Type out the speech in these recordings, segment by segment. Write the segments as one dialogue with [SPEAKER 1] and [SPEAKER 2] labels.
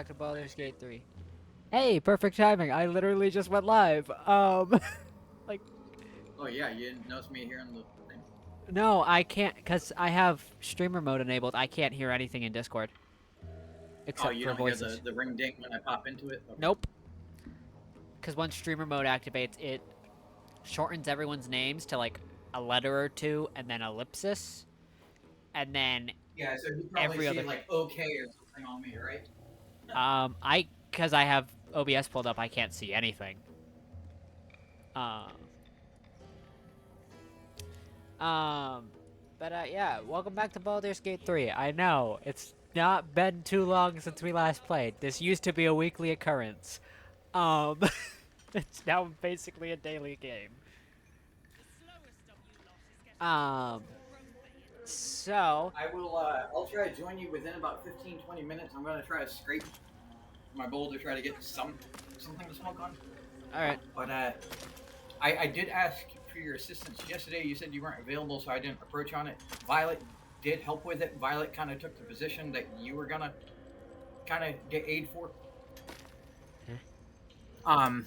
[SPEAKER 1] back to Baldur's Gate 3. Hey, perfect timing. I literally just went live. Like,
[SPEAKER 2] Oh yeah, you didn't notice me here in the thing?
[SPEAKER 1] no, I can't, because I have streamer mode enabled. I can't hear anything in Discord.
[SPEAKER 2] Oh,
[SPEAKER 1] Except
[SPEAKER 2] you
[SPEAKER 1] for
[SPEAKER 2] don't hear the,
[SPEAKER 1] voices.
[SPEAKER 2] the ring ding when I pop into it? Okay.
[SPEAKER 1] Nope. Because once streamer mode activates, it shortens everyone's names to, like, a letter or two, and then ellipsis, and then
[SPEAKER 2] Yeah, so you probably
[SPEAKER 1] every
[SPEAKER 2] see
[SPEAKER 1] other...
[SPEAKER 2] like okay or something on me, right?
[SPEAKER 1] Because I have OBS pulled up, I can't see anything. Uh, Um, yeah, welcome back to Baldur's Gate 3. I know, it's not been too long since we last played. This used to be a weekly occurrence. Um, it's now basically a daily game. Um, so,
[SPEAKER 2] I will. I'll try to join you within about 15, 20 minutes. I'm gonna try to scrape my bowl to try to get something to smoke on.
[SPEAKER 1] alright.
[SPEAKER 2] But I did ask for your assistance yesterday. You said you weren't available, so I didn't approach on it. Violet did help with it. Violet kind of took the position that you were gonna kind of get aid for. Um,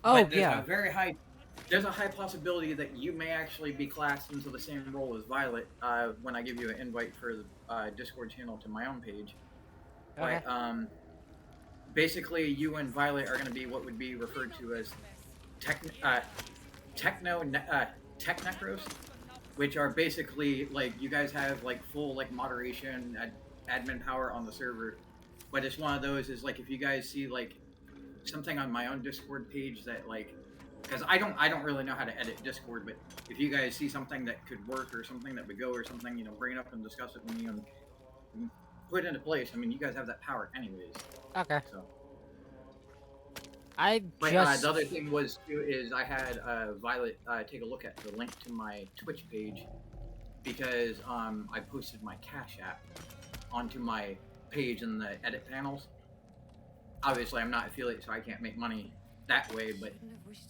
[SPEAKER 1] Oh,
[SPEAKER 2] but
[SPEAKER 1] yeah.
[SPEAKER 2] there's a high possibility that you may actually be classed into the same role as Violet when I give you an invite for the Discord channel to my own page.
[SPEAKER 1] Okay.
[SPEAKER 2] But basically, you and Violet are going to be what would be referred to as tech, techno tech necros, which are basically like you guys have like full like moderation admin power on the server. But it's one of those is like if you guys see like something on my own Discord page that like because I don't really know how to edit Discord, but if you guys see something that could work or something that would go or something, bring it up and discuss it with me and put it into place. I mean, you guys have that power anyways.
[SPEAKER 1] Okay.
[SPEAKER 2] So,
[SPEAKER 1] I
[SPEAKER 2] but
[SPEAKER 1] just...
[SPEAKER 2] the other thing was too is I had Violet take a look at the link to my Twitch page because I posted my Cash App onto my page in the edit panels. Obviously, I'm not affiliate, so I can't make money that way, but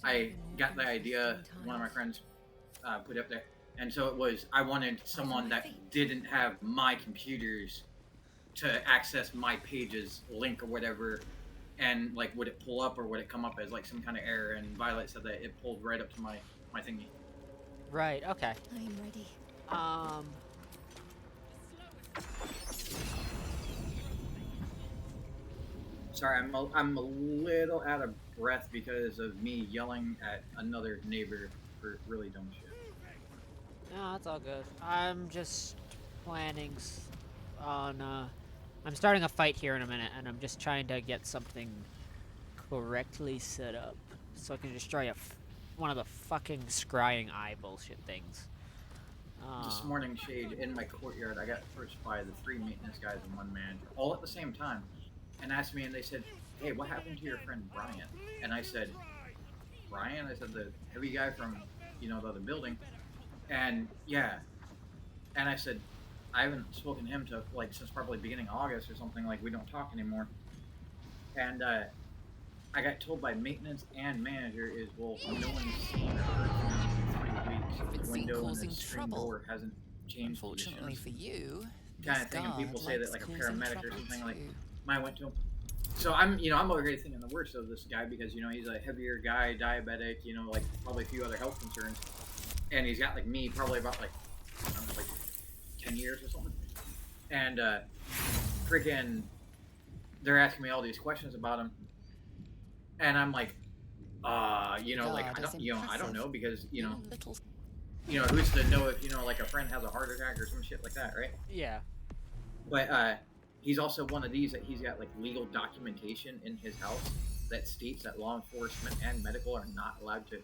[SPEAKER 2] I got the idea. One of my friends put up there, and so it was. I wanted someone that didn't have my computers to access my page's link or whatever, and like, would it pull up or would it come up as like some kind of error? And Violet said that it pulled right up to my thingy.
[SPEAKER 1] Right, okay.
[SPEAKER 3] I am ready.
[SPEAKER 1] Um...
[SPEAKER 2] Sorry, I'm a little out of breath because of me yelling at another neighbor for really dumb shit.
[SPEAKER 1] No, that's all good. I'm just planning on, I'm starting a fight here in a minute, and I'm just trying to get something correctly set up so I can destroy one of the fucking scrying eye bullshit things.
[SPEAKER 2] This morning, Shade, in my courtyard, I got approached by the 3 maintenance guys and 1 manager, all at the same time, and asked me, and they said, "Hey, what happened to your friend Brian?" And I said, "Brian?" I said, "The heavy guy from, the other building." And yeah, and I said, "I haven't spoken to him to like since probably beginning of August or something. Like we don't talk anymore." And I got told by maintenance and manager is well, no one's seen or heard from him in 3 weeks.
[SPEAKER 3] It's
[SPEAKER 2] His
[SPEAKER 3] been
[SPEAKER 2] window and
[SPEAKER 3] causing
[SPEAKER 2] his screen
[SPEAKER 3] trouble.
[SPEAKER 2] door hasn't changed
[SPEAKER 3] Unfortunately
[SPEAKER 2] conditions.
[SPEAKER 3] for you,
[SPEAKER 2] Kind
[SPEAKER 3] this
[SPEAKER 2] of thing, and people
[SPEAKER 3] guard
[SPEAKER 2] say that
[SPEAKER 3] likes
[SPEAKER 2] like a
[SPEAKER 3] causing
[SPEAKER 2] paramedic or
[SPEAKER 3] trouble
[SPEAKER 2] something. Like
[SPEAKER 3] too.
[SPEAKER 2] I went to him. So I'm already thinking the worst of this guy because he's a heavier guy, diabetic, like probably a few other health concerns, and he's got like me probably about like I don't know, like 10 years or something. And freaking, they're asking me all these questions about him, and I'm like, like
[SPEAKER 3] Guard is
[SPEAKER 2] I don't know
[SPEAKER 3] impressive.
[SPEAKER 2] because
[SPEAKER 3] You're little.
[SPEAKER 2] who's to know if like a friend has a heart attack or some shit like that, right?
[SPEAKER 1] Yeah.
[SPEAKER 2] But he's also one of these that he's got like legal documentation in his house that states that law enforcement and medical are not allowed to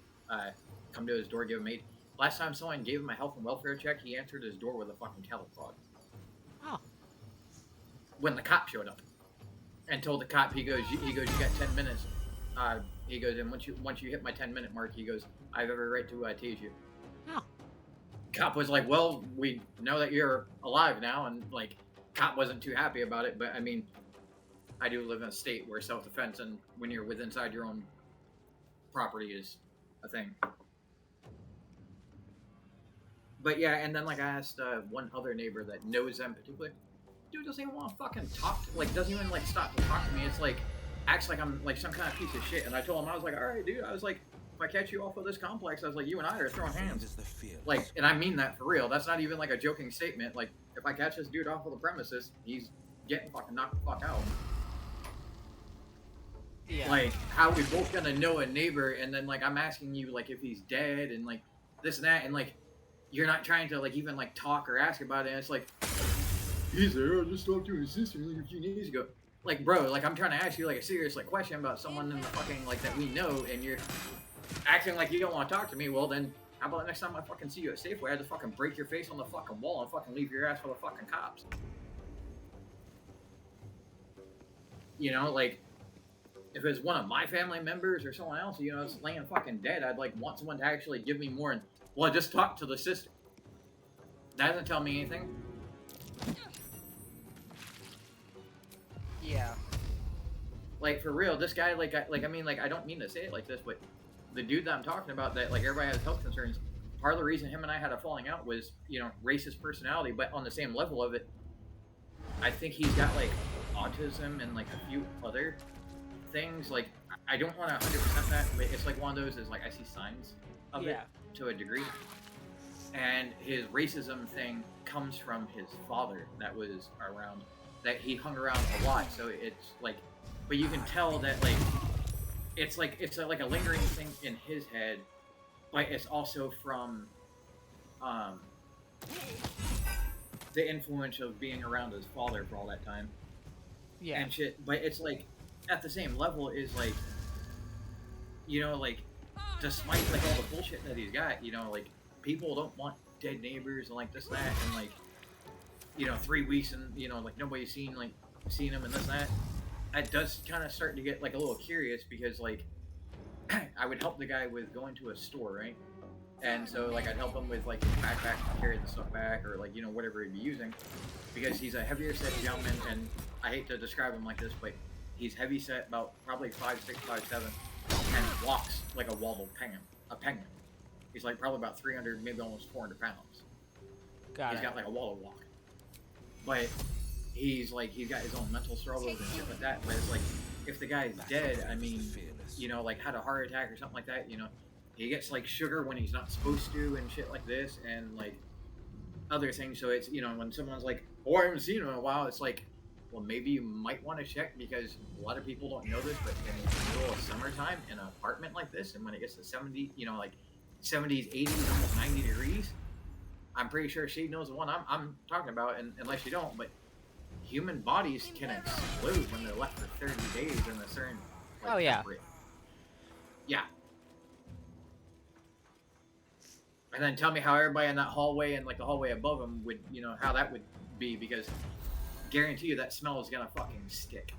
[SPEAKER 2] come to his door, give him aid. Last time someone gave him a health and welfare check, he answered his door with a fucking cattle prod.
[SPEAKER 1] Oh.
[SPEAKER 2] When the cop showed up and told the cop, he goes, you got 10 minutes. He goes, and once you hit my 10-minute mark, he goes, I have every right to tase you.
[SPEAKER 1] Oh.
[SPEAKER 2] Cop was like, well, we know that you're alive now, and like, cop wasn't too happy about it, but I mean, I do live in a state where self-defense and when you're within inside your own property is a thing. But yeah, and then like I asked one other neighbor that knows them particularly, dude doesn't even want to fucking talk to, like, doesn't even, like, stop to talk to me. It's like, acts like I'm, like, some kind of piece of shit. And I told him, I was like, all right, dude, I was like, if I catch you off of this complex, I was like, you and I are throwing hands. Like, and I mean that for real. That's not even, like, a joking statement. Like, if I catch this dude off of the premises, he's getting fucking knocked the fuck out.
[SPEAKER 1] Yeah.
[SPEAKER 2] Like, how we both gonna know a neighbor, and then, like, I'm asking you, like, if he's dead, and, like, this and that, and, like, you're not trying to, like, even, like, talk or ask about it, and it's like, he's there, I just talked to his sister, like, a few days ago. Like, bro, like, I'm trying to ask you, like, a serious, like, question about someone in the fucking, like, that we know, and you're acting like you don't want to talk to me. Well, then, how about next time I fucking see you at Safeway, I have to fucking break your face on the fucking wall and fucking leave your ass for the fucking cops. You know, like, if it's one of my family members or someone else, you know, it's laying fucking dead, I'd, like, want someone to actually give me more, and, well, just talk to the sister. That doesn't tell me anything.
[SPEAKER 1] Yeah.
[SPEAKER 2] Like, for real, this guy, like, I mean, like, I don't mean to say it like this, but the dude that I'm talking about, that, like, everybody has health concerns, part of the reason him and I had a falling out was, you know, racist personality, but on the same level of it, I think he's got, like, autism and, like, a few other things. Like, I don't want to 100% that, but it's like one of those is, like, I see signs of it to a degree. And his racism thing comes from his father that was around, that he hung around a lot, so it's, like, but you can tell that, like, it's like a lingering thing in his head, but it's also from the influence of being around his father for all that time.
[SPEAKER 1] Yeah.
[SPEAKER 2] And shit. But it's like, at the same level is, like, you know, like, despite, like, all the bullshit that he's got, you know, like, people don't want dead neighbors and, like, this, that, and, like, you know, 3 weeks and, you know, like, nobody's seen him and this, that. That does kind of start to get, like, a little curious, because, like, I would help the guy with going to a store, right? And so, like, I'd help him with, like, his backpack to carry the stuff back, or, like, you know, whatever he'd be using, because he's a heavier set gentleman, and I hate to describe him like this, but he's heavy set, about probably 5'6", 5'7", and walks like a waddled penguin. He's, like, probably about 300, maybe almost 400 pounds. He's got, like, a waddle walk. But he's, like, he's got his own mental struggles and shit like that. But it's like, if the guy's dead, I mean, you know, like, had a heart attack or something like that, you know, he gets, like, sugar when he's not supposed to and shit like this, and, like, other things. So it's, you know, when someone's like, oh, I haven't seen him in a while, it's like, well, maybe you might want to check, because a lot of people don't know this, but in the middle of summertime in an apartment like this, and when it gets to 70, you know, like 70s, 80s, almost 90 degrees, I'm pretty sure she knows the one I'm talking about, and unless you don't, but human bodies can explode when they're left for 30 days in a certain, like,
[SPEAKER 1] oh, yeah.
[SPEAKER 2] temperature. Yeah. And then tell me how everybody in that hallway and, like, the hallway above them would, you know, how that would be, because guarantee you that smell is gonna fucking stick.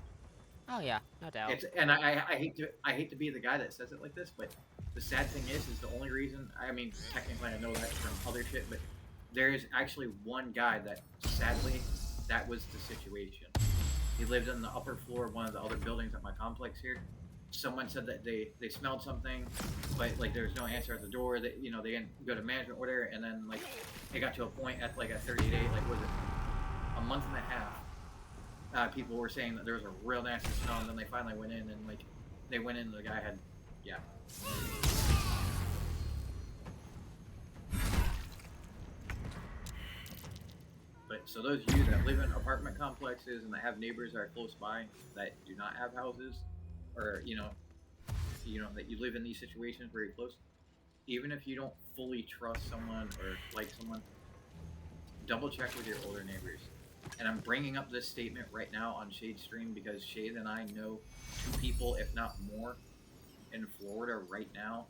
[SPEAKER 1] Oh yeah, no doubt.
[SPEAKER 2] And I hate to be the guy that says it like this, but the sad thing is the only reason, I mean, technically I know that from other shit, but there is actually one guy that, sadly, that was the situation. He lived on the upper floor of one of the other buildings at my complex here. Someone said that they smelled something, but, like, there was no answer at the door. That, you know, they didn't go to management order, and then, like, it got to a point at, like, a 30-day, like, was it a month and a half? People were saying that there was a real nasty smell, and then they finally went in, and, like, they went in, and the guy had, yeah. But so those of you that live in apartment complexes and that have neighbors that are close by that do not have houses, or, you know, that you live in these situations very close, even if you don't fully trust someone or like someone, double check with your older neighbors. And I'm bringing up this statement right now on Shade's stream because Shade and I know 2 people, if not more, in Florida right now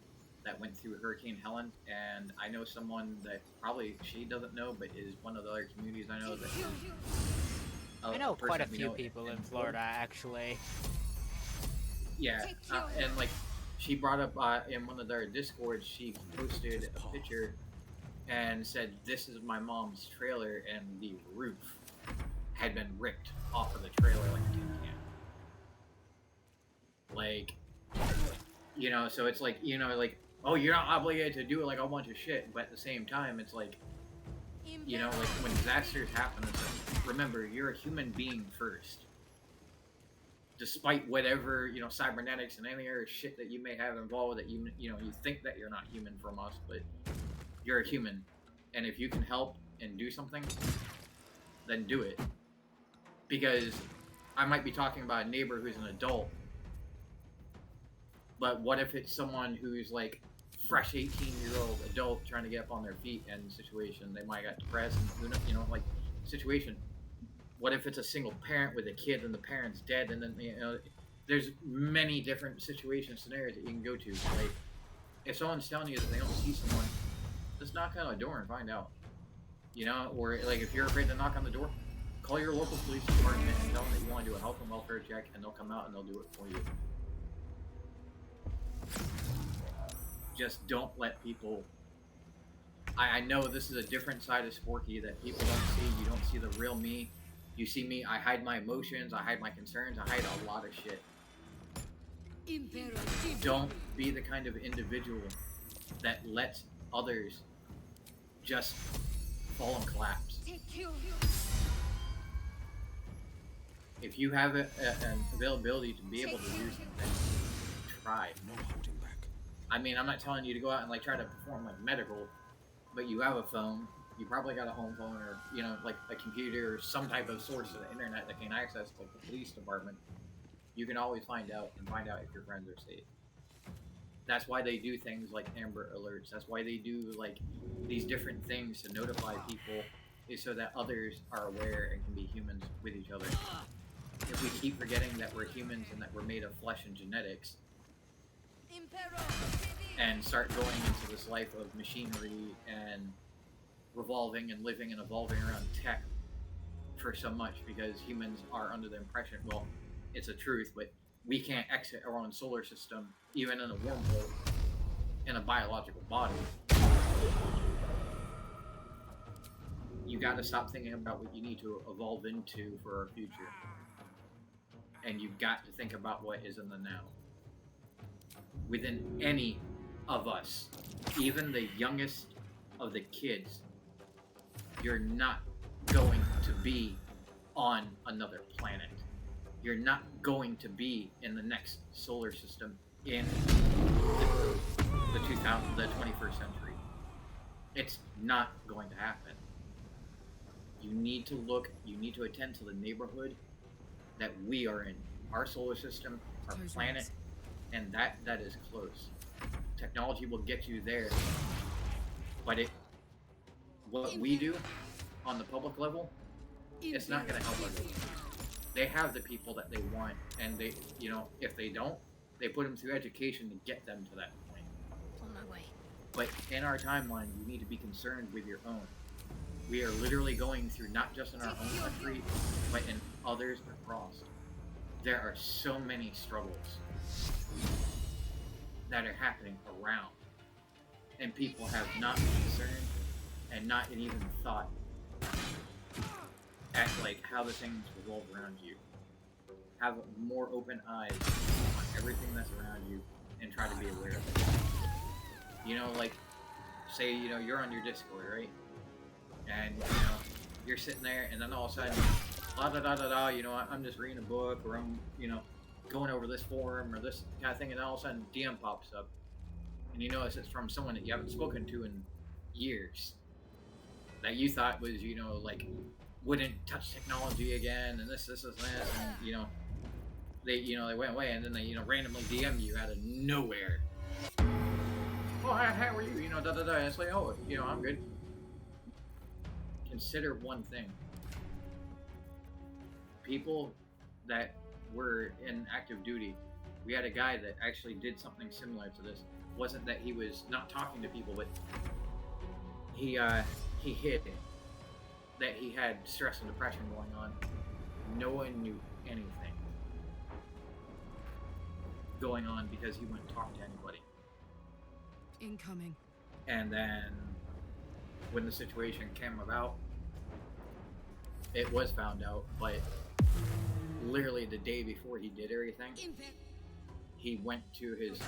[SPEAKER 2] that went through Hurricane Helen, and I know someone that probably Shade doesn't know, but is one of the other communities I know that.
[SPEAKER 1] I know quite a few people in Florida, actually.
[SPEAKER 2] Yeah, and, like, she brought up in one of their discords, she posted a picture and said, "This is my mom's trailer," and the roof had been ripped off of the trailer like a tin can. Like, you know, so it's like, you know, like, oh, you're not obligated to do, like, a bunch of shit, but at the same time, it's like, you know, like, when disasters happen and stuff, remember, you're a human being first. Despite whatever, cybernetics and any other shit that you may have involved that you think that you're not human from us, but you're a human. And if you can help and do something, then do it. Because I might be talking about a neighbor who's an adult, but what if it's someone who's like fresh 18-year-old adult trying to get up on their feet and situation, they might got depressed and like situation. What if it's a single parent with a kid and the parent's dead, and then there's many different scenarios that you can go to. Like if someone's telling you that they don't see someone, just knock on a door and find out. Or like if you're afraid to knock on the door, call your local police department and tell them that you want to do a health and welfare check, and they'll come out and they'll do it for you. Just don't let people. I know this is a different side of Sporky that people don't see. You don't see the real me. You see me, I hide my emotions, I hide my concerns, I hide a lot of shit. Don't be the kind of individual that lets others just fall and collapse. If you have an availability to be able to do something, try. I mean, I'm not telling you to go out and like try to perform like medical, but you have a phone. You probably got a home phone or, like a computer or some type of source of the internet that can access like the police department. You can always find out if your friends are safe. That's why they do things like Amber Alerts. That's why they do like these different things to notify people, is so that others are aware and can be humans with each other. If we keep forgetting that we're humans and that we're made of flesh and genetics, and start going into this life of machinery and revolving and living and evolving around tech for so much, because humans are under the impression, well, it's a truth, but we can't exit our own solar system, even in a wormhole, in a biological body. You gotta stop thinking about what you need to evolve into for our future. And you've got to think about what is in the now. Within any of us, even the youngest of the kids, you're not going to be on another planet. You're not going to be in the next solar system in the 21st century. It's not going to happen. You need to look, you need to attend to the neighborhood that we are in. Our solar system, our planet, and that is close. Technology will get you there, but what we do on the public level, it's not going to help us. They have the people that they want, and they, if they don't, they put them through education to get them to that point.
[SPEAKER 3] On my way.
[SPEAKER 2] But in our timeline, you need to be concerned with your own. We are literally going through, not just in our own country, but in others across. There are so many struggles that are happening around, and people have not been concerned and not even thought at like how the things revolve around you. Have more open eyes on everything that's around you and try to be aware of it. Like say you're on your Discord, right? And you're sitting there, and then all of a sudden, la da da da da. I'm just reading a book, or I'm going over this forum or this kind of thing, and all of a sudden DM pops up, and you notice it's from someone that you haven't spoken to in years, that you thought was like wouldn't touch technology again, and this and they went away, and then they randomly DM you out of nowhere. Oh, how are you? Da da da. And it's like, oh, I'm good. Consider one thing. People that were in active duty, we had a guy that actually did something similar to this. Wasn't that he was not talking to people, but he hid that he had stress and depression going on. No one knew anything going on because he wouldn't talk to anybody.
[SPEAKER 3] Incoming.
[SPEAKER 2] And then when the situation came about, it was found out, but literally the day before he did everything, he went to his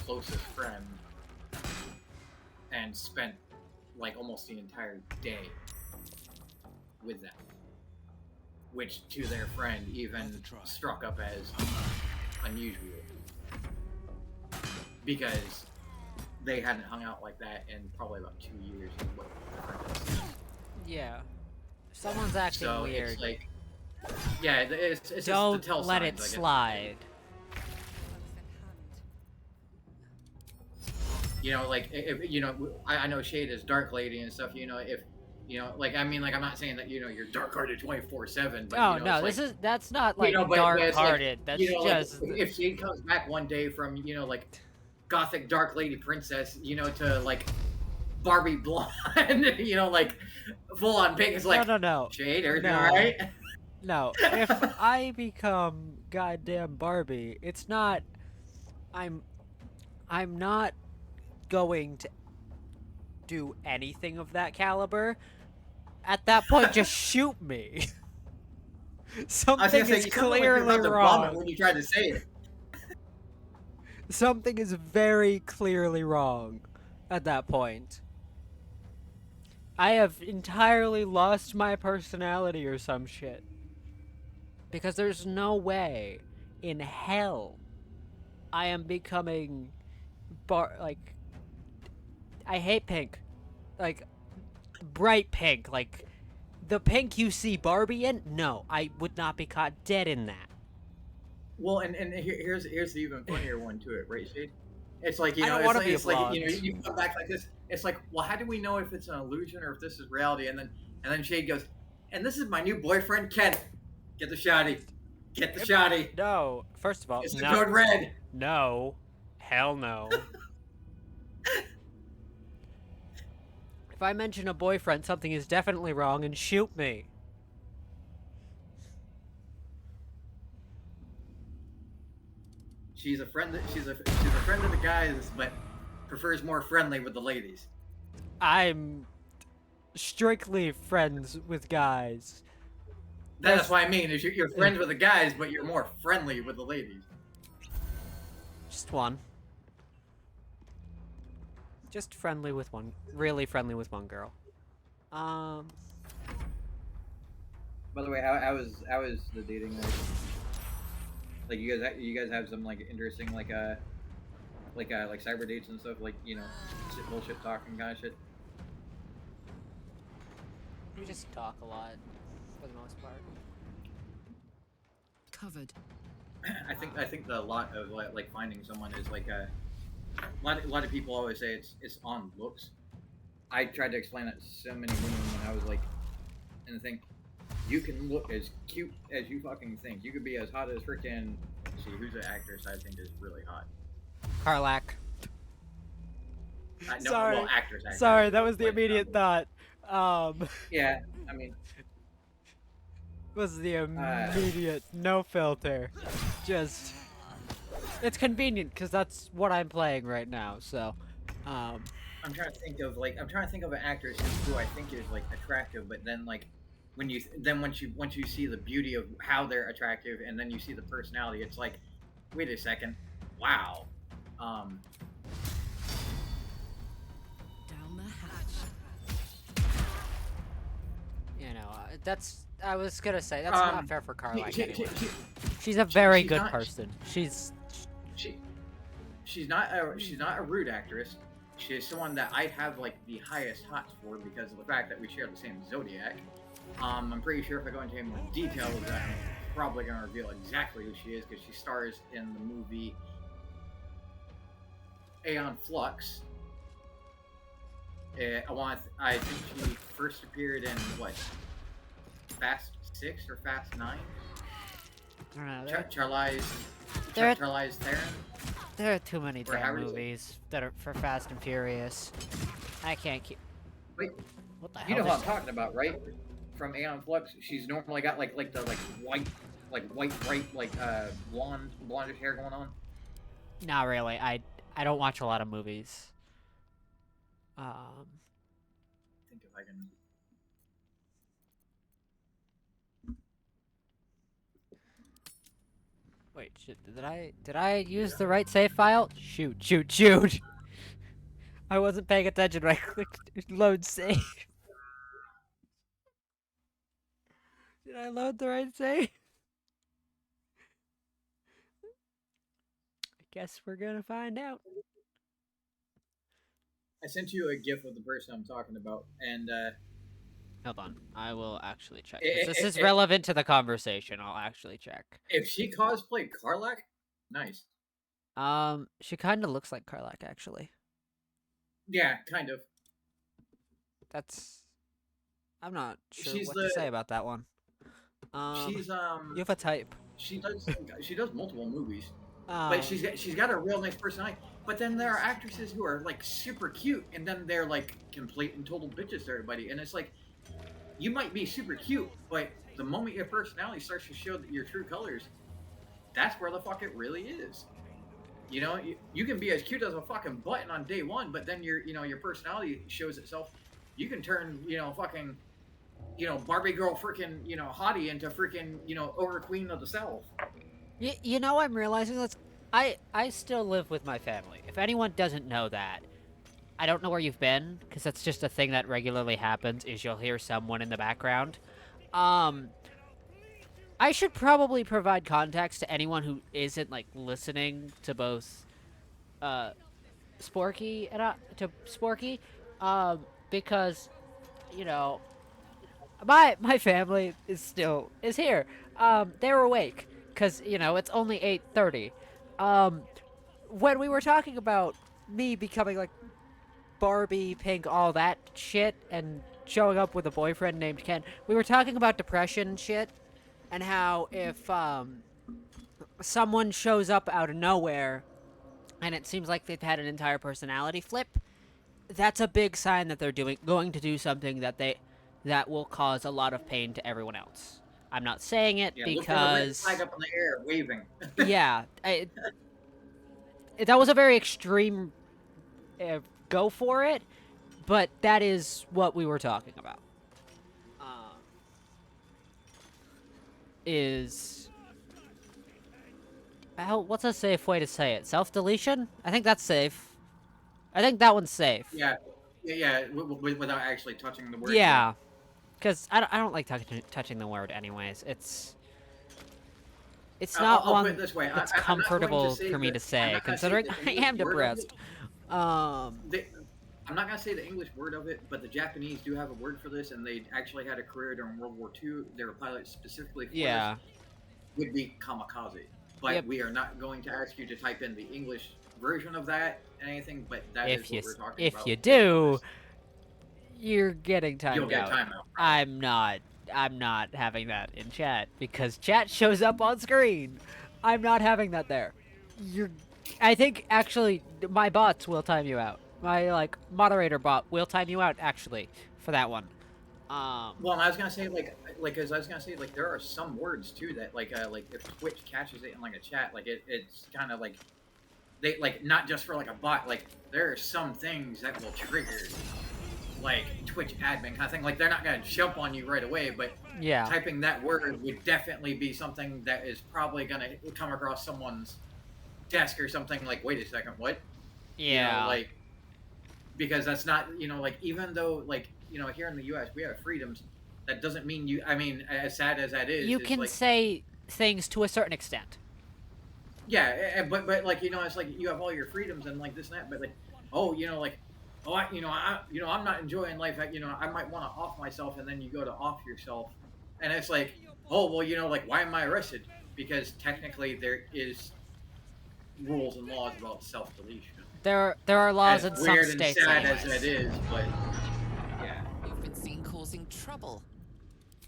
[SPEAKER 2] closest friend and spent like almost the entire day with them. which to their friend even struck up as unusual because they hadn't hung out like that in probably about 2 years. Is what the friend had said.
[SPEAKER 1] Yeah. If someone's acting
[SPEAKER 2] So
[SPEAKER 1] weird,
[SPEAKER 2] it's like, yeah, it's just the
[SPEAKER 1] don't
[SPEAKER 2] tell
[SPEAKER 1] let
[SPEAKER 2] signs,
[SPEAKER 1] it
[SPEAKER 2] I guess.
[SPEAKER 1] slide.
[SPEAKER 2] You know, like if you know, I know Shade is Dark Lady and stuff. You know, if you know, like I mean, like I'm not saying that you know you're dark hearted 24/7, but
[SPEAKER 1] Oh
[SPEAKER 2] you know,
[SPEAKER 1] no,
[SPEAKER 2] it's like,
[SPEAKER 1] that's not
[SPEAKER 2] you
[SPEAKER 1] like
[SPEAKER 2] know, but it's like,
[SPEAKER 1] dark-hearted. That's
[SPEAKER 2] you know, like
[SPEAKER 1] just
[SPEAKER 2] if Shade comes back one day from you know like gothic dark lady princess, you know, to like Barbie blonde, you know, like full on pink, it's like
[SPEAKER 1] no.
[SPEAKER 2] Shade, everything
[SPEAKER 1] No.
[SPEAKER 2] all right?
[SPEAKER 1] No, if I become goddamn Barbie, it's not. I'm not going to do anything of that caliber. At that point, just shoot me.
[SPEAKER 2] I was
[SPEAKER 1] Something
[SPEAKER 2] gonna say
[SPEAKER 1] is
[SPEAKER 2] you sounded like you're
[SPEAKER 1] clearly
[SPEAKER 2] about to vomit
[SPEAKER 1] wrong.
[SPEAKER 2] when you tried to say it.
[SPEAKER 1] Something is very clearly wrong at that point. I have entirely lost my personality or some shit. Because there's no way in hell I am becoming like I hate pink. Like bright pink, like the pink you see Barbie in? No, I would not be caught dead in that.
[SPEAKER 2] Well, and here's the even funnier one to it, right, Shade? It's like you
[SPEAKER 1] I
[SPEAKER 2] know,
[SPEAKER 1] don't want to be a
[SPEAKER 2] it's like you know,
[SPEAKER 1] blonde.
[SPEAKER 2] you come back like this. It's like, well, how do we know if it's an illusion or if this is reality? And then Shade goes, and this is my new boyfriend, Ken. Get the shotty. Get the shotty.
[SPEAKER 1] No, first of all,
[SPEAKER 2] It's the
[SPEAKER 1] no.
[SPEAKER 2] code red.
[SPEAKER 1] No. Hell no. If I mention a boyfriend, something is definitely wrong and shoot me.
[SPEAKER 2] She's a friend. She's a friend of the guys, but prefers more friendly with the ladies.
[SPEAKER 1] I'm strictly friends with guys.
[SPEAKER 2] That's what I mean. Is you're friends with the guys, but you're more friendly with the ladies.
[SPEAKER 1] Just one. Just friendly with one. Really friendly with one girl.
[SPEAKER 2] By the way, how was the dating life? Like you guys have some like interesting like cyber dates and stuff, like you know, bullshit talking kind of shit.
[SPEAKER 1] We just talk a lot, for the most part.
[SPEAKER 3] Covered.
[SPEAKER 2] I think the lot of like finding someone is like a lot of people always say it's on looks. I tried to explain that to so many women when I was like in the thing. You can look as cute as you fucking think. You could be as hot as freaking. See who's the actress I think is really hot.
[SPEAKER 1] Carlac.
[SPEAKER 2] No,
[SPEAKER 1] Sorry.
[SPEAKER 2] well, actress.
[SPEAKER 1] Sorry, that was the
[SPEAKER 2] like,
[SPEAKER 1] immediate thought.
[SPEAKER 2] Yeah, I mean,
[SPEAKER 1] Was the immediate no filter. Just. It's convenient because that's what I'm playing right now. So,
[SPEAKER 2] I'm trying to think of an actress who I think is like attractive, but then like once you see the beauty of how they're attractive, and then you see the personality, it's like, wait a second, wow.
[SPEAKER 3] Down the hatch.
[SPEAKER 1] you know, that's. I was gonna say that's not fair for Carlac anyway.
[SPEAKER 2] She,
[SPEAKER 1] She's a very
[SPEAKER 2] she's
[SPEAKER 1] good
[SPEAKER 2] not-
[SPEAKER 1] person. She's
[SPEAKER 2] she's not a rude actress. She's someone that I have like the highest hots for because of the fact that we share the same zodiac. I'm pretty sure if I go into any more details, I'm probably gonna reveal exactly who she is because she stars in the movie Aeon Flux. I think she first appeared in what, Fast 6 or Fast 9?
[SPEAKER 1] I don't know.
[SPEAKER 2] Charlize Theron.
[SPEAKER 1] There are too many
[SPEAKER 2] Or
[SPEAKER 1] damn
[SPEAKER 2] however you say it.
[SPEAKER 1] movies that are for Fast and Furious. I can't keep.
[SPEAKER 2] Wait,
[SPEAKER 1] What the hell?
[SPEAKER 2] you know what I'm talking about, right? From Aeon Flux, she's normally got like the white bright blondish hair going on.
[SPEAKER 1] Not really. I don't watch a lot of movies.
[SPEAKER 2] I think if I can.
[SPEAKER 1] Wait, shit, did I use the right save file? Shoot. I wasn't paying attention when I clicked load save. Did I load the right save? I guess we're gonna find out.
[SPEAKER 2] I sent you a GIF of the person I'm talking about, and
[SPEAKER 1] Hold on. I will actually check.
[SPEAKER 2] i
[SPEAKER 1] Because this
[SPEAKER 2] i
[SPEAKER 1] is
[SPEAKER 2] i
[SPEAKER 1] relevant to the conversation. I'll actually check.
[SPEAKER 2] if she cosplayed Karlak, nice.
[SPEAKER 1] She kind of looks like Karlak, actually.
[SPEAKER 2] Yeah, kind of.
[SPEAKER 1] That's... I'm not sure
[SPEAKER 2] She's
[SPEAKER 1] what
[SPEAKER 2] the
[SPEAKER 1] to say about that one.
[SPEAKER 2] she's
[SPEAKER 1] You have a type.
[SPEAKER 2] she does multiple movies, but
[SPEAKER 1] Um,
[SPEAKER 2] she's got a real nice personality. But then there are actresses who are like super cute, and then they're like complete and total bitches to everybody, and it's like you might be super cute, but the moment your personality starts to show your true colors, that's where the fuck it really is. You know, you can be as cute as a fucking button on day one, but then your personality shows itself. You can turn, fucking, Barbie girl freaking, hottie into freaking, over queen of the South.
[SPEAKER 1] you know, I'm realizing this. I still live with my family. If anyone doesn't know that, I don't know where you've been, because that's just a thing that regularly happens, is you'll hear someone in the background. Um, I should probably provide context to anyone who isn't, like, listening to both, Sporky and, to Sporky, because, you know, my family is here. They're awake, because, it's only 8:30. Um, when we were talking about me becoming, like, Barbie, pink, all that shit, and showing up with a boyfriend named Ken, we were talking about depression shit, and how if someone shows up out of nowhere and it seems like they've had an entire personality flip, that's a big sign that they're going to do something that will cause a lot of pain to everyone else. I'm not saying it
[SPEAKER 2] Yeah, look for the red flag
[SPEAKER 1] because
[SPEAKER 2] up in the air, waving.
[SPEAKER 1] yeah, that was a very extreme go for it, but that is what we were talking about. Is what's a safe way to say it? Self-deletion? I think that's safe. I think that one's safe.
[SPEAKER 2] Yeah, yeah, without actually touching the word.
[SPEAKER 1] Yeah, because I don't like touching the word anyways. It's not
[SPEAKER 2] I'll put
[SPEAKER 1] one
[SPEAKER 2] it this way.
[SPEAKER 1] that's
[SPEAKER 2] I'm not going to
[SPEAKER 1] comfortable
[SPEAKER 2] say
[SPEAKER 1] for me
[SPEAKER 2] that.
[SPEAKER 1] to
[SPEAKER 2] I'm
[SPEAKER 1] say,
[SPEAKER 2] not going to say
[SPEAKER 1] considering
[SPEAKER 2] the
[SPEAKER 1] I
[SPEAKER 2] English
[SPEAKER 1] am
[SPEAKER 2] word of
[SPEAKER 1] depressed.
[SPEAKER 2] it.
[SPEAKER 1] Um,
[SPEAKER 2] I'm not going to say the English word of it, but the Japanese do have a word for this, and they actually had a career during World War II. They were pilots specifically for
[SPEAKER 1] yeah.
[SPEAKER 2] this. Would be kamikaze. But
[SPEAKER 1] Yep.
[SPEAKER 2] we are not going to ask you to type in the English version of that and anything, but that is
[SPEAKER 1] If
[SPEAKER 2] what
[SPEAKER 1] you
[SPEAKER 2] we're talking
[SPEAKER 1] if
[SPEAKER 2] about.
[SPEAKER 1] you do, you're getting timed
[SPEAKER 2] You'll get
[SPEAKER 1] out.
[SPEAKER 2] time out.
[SPEAKER 1] I'm not. I'm not having that in chat because chat shows up on screen. I'm not having that there. You're. I think actually my bots will time you out. My like moderator bot will time you out actually for that one.
[SPEAKER 2] Well, and I was gonna say as I was gonna say there are some words too that like if Twitch catches it in like a chat, like it's kind of like they like not just for like a bot, like there are some things that will trigger like Twitch admin kind of thing. Like they're not gonna jump on you right away, but
[SPEAKER 1] Yeah.
[SPEAKER 2] typing that word would definitely be something that is probably gonna come across someone's desk or something. Like, wait a second, what?
[SPEAKER 1] Yeah.
[SPEAKER 2] Like because that's not like even though like here in the U.S. we have freedoms, that doesn't mean you. I mean, as sad as that is,
[SPEAKER 1] You
[SPEAKER 2] it's
[SPEAKER 1] can
[SPEAKER 2] like
[SPEAKER 1] say things to a certain extent.
[SPEAKER 2] yeah, but like it's like you have all your freedoms and like this and that, but like oh like oh I'm not enjoying life. I might want to off myself, and then you go to off yourself, and it's like oh well like why am I arrested? Because technically there is rules and laws about self deletion.
[SPEAKER 1] There are laws
[SPEAKER 2] As
[SPEAKER 1] in some
[SPEAKER 2] weird and
[SPEAKER 1] states
[SPEAKER 2] sad
[SPEAKER 1] anyways.
[SPEAKER 2] as that is, but yeah.
[SPEAKER 3] You've been seen causing trouble.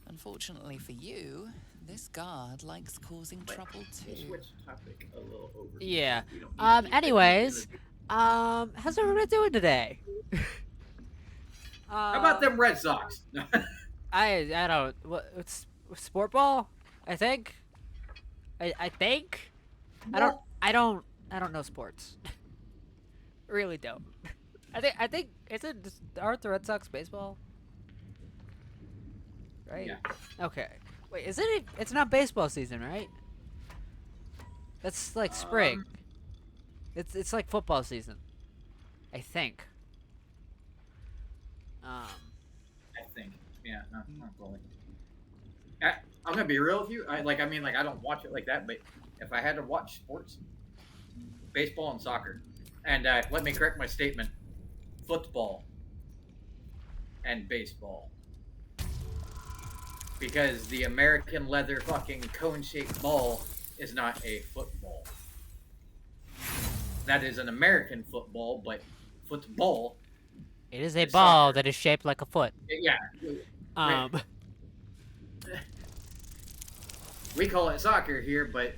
[SPEAKER 3] Unfortunately for you, this guard likes causing trouble
[SPEAKER 2] We'll
[SPEAKER 3] too.
[SPEAKER 2] switch topic a little over.
[SPEAKER 1] Yeah.
[SPEAKER 2] We don't need to keep
[SPEAKER 1] Anyways, how's everyone doing today?
[SPEAKER 2] How about them Red Sox?
[SPEAKER 1] I don't. It's sport ball. I think. I think.
[SPEAKER 2] Well,
[SPEAKER 1] I don't know sports. Really don't. I think aren't the Red Sox baseball? Right.
[SPEAKER 2] yeah.
[SPEAKER 1] Okay. Wait, is it? It's not baseball season, right? That's like spring. It's like football season. I think.
[SPEAKER 2] I think. Yeah, not fully. I'm gonna be real with you. I mean, like I don't watch it like that, but if I had to watch sports, baseball and soccer, and let me correct my statement: football and baseball, because the American leather fucking cone-shaped ball is not a football. That is an American football, but football
[SPEAKER 1] It is a
[SPEAKER 2] is
[SPEAKER 1] ball
[SPEAKER 2] soccer.
[SPEAKER 1] that is shaped like a foot.
[SPEAKER 2] Yeah,
[SPEAKER 1] Um,
[SPEAKER 2] we call it soccer here, but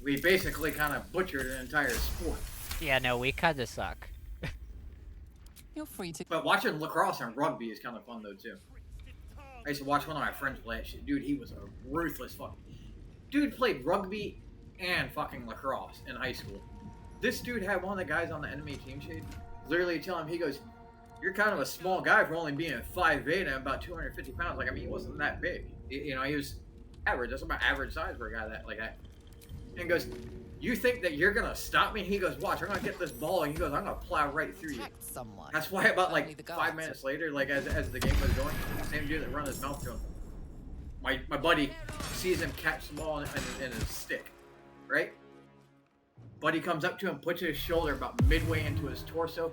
[SPEAKER 2] we basically kind of butchered an entire sport.
[SPEAKER 1] yeah, no, we kinda suck.
[SPEAKER 3] You're free to.
[SPEAKER 2] But watching lacrosse and rugby is kind of fun though too. I used to watch one of my friends play that shit. Dude, he was a ruthless fuck. Dude played rugby and fucking lacrosse in high school. This dude had one of the guys on the enemy team shade literally tell him, he goes, "You're kind of a small guy for only being 5'8" and about 250 pounds." Like, I mean, he wasn't that big. You know, he was average. That's about average size for a guy that like that. And he goes, "You think that you're gonna stop me?" He goes, "Watch, I'm gonna get this ball." And he goes, "I'm gonna plow right through you."
[SPEAKER 3] Protect someone.
[SPEAKER 2] That's why about
[SPEAKER 3] Only
[SPEAKER 2] like
[SPEAKER 3] the
[SPEAKER 2] 5
[SPEAKER 3] guards.
[SPEAKER 2] minutes later, like as the game was going, the same dude that run his mouth to him. My buddy sees him catch the ball in his stick, right? Buddy comes up to him, puts his shoulder about midway into his torso,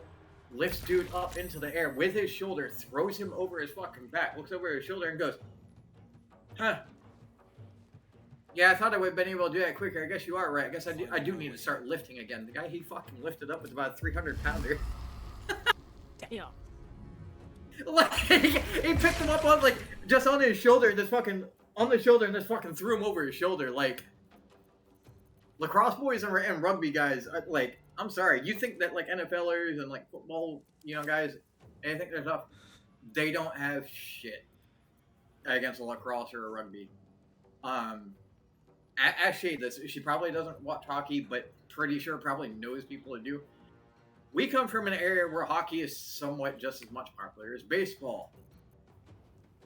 [SPEAKER 2] lifts dude up into the air with his shoulder, throws him over his fucking back, looks over his shoulder and goes, "Huh. Yeah, I thought I would have been able to do that quicker. I guess you are right. I guess I do need to start lifting again." The guy he fucking lifted up was about a 300-pounder.
[SPEAKER 1] Damn.
[SPEAKER 2] Like, he picked him up on like just on his shoulder and just fucking on the shoulder and just fucking threw him over his shoulder. Like, lacrosse boys and rugby guys, like, I'm sorry, you think that like NFLers and like football, guys, they think they're tough. They don't have shit against a lacrosse or a rugby. Ask Shay this. She probably doesn't watch hockey, but pretty sure probably knows people that do. We come from an area where hockey is somewhat just as much popular as baseball.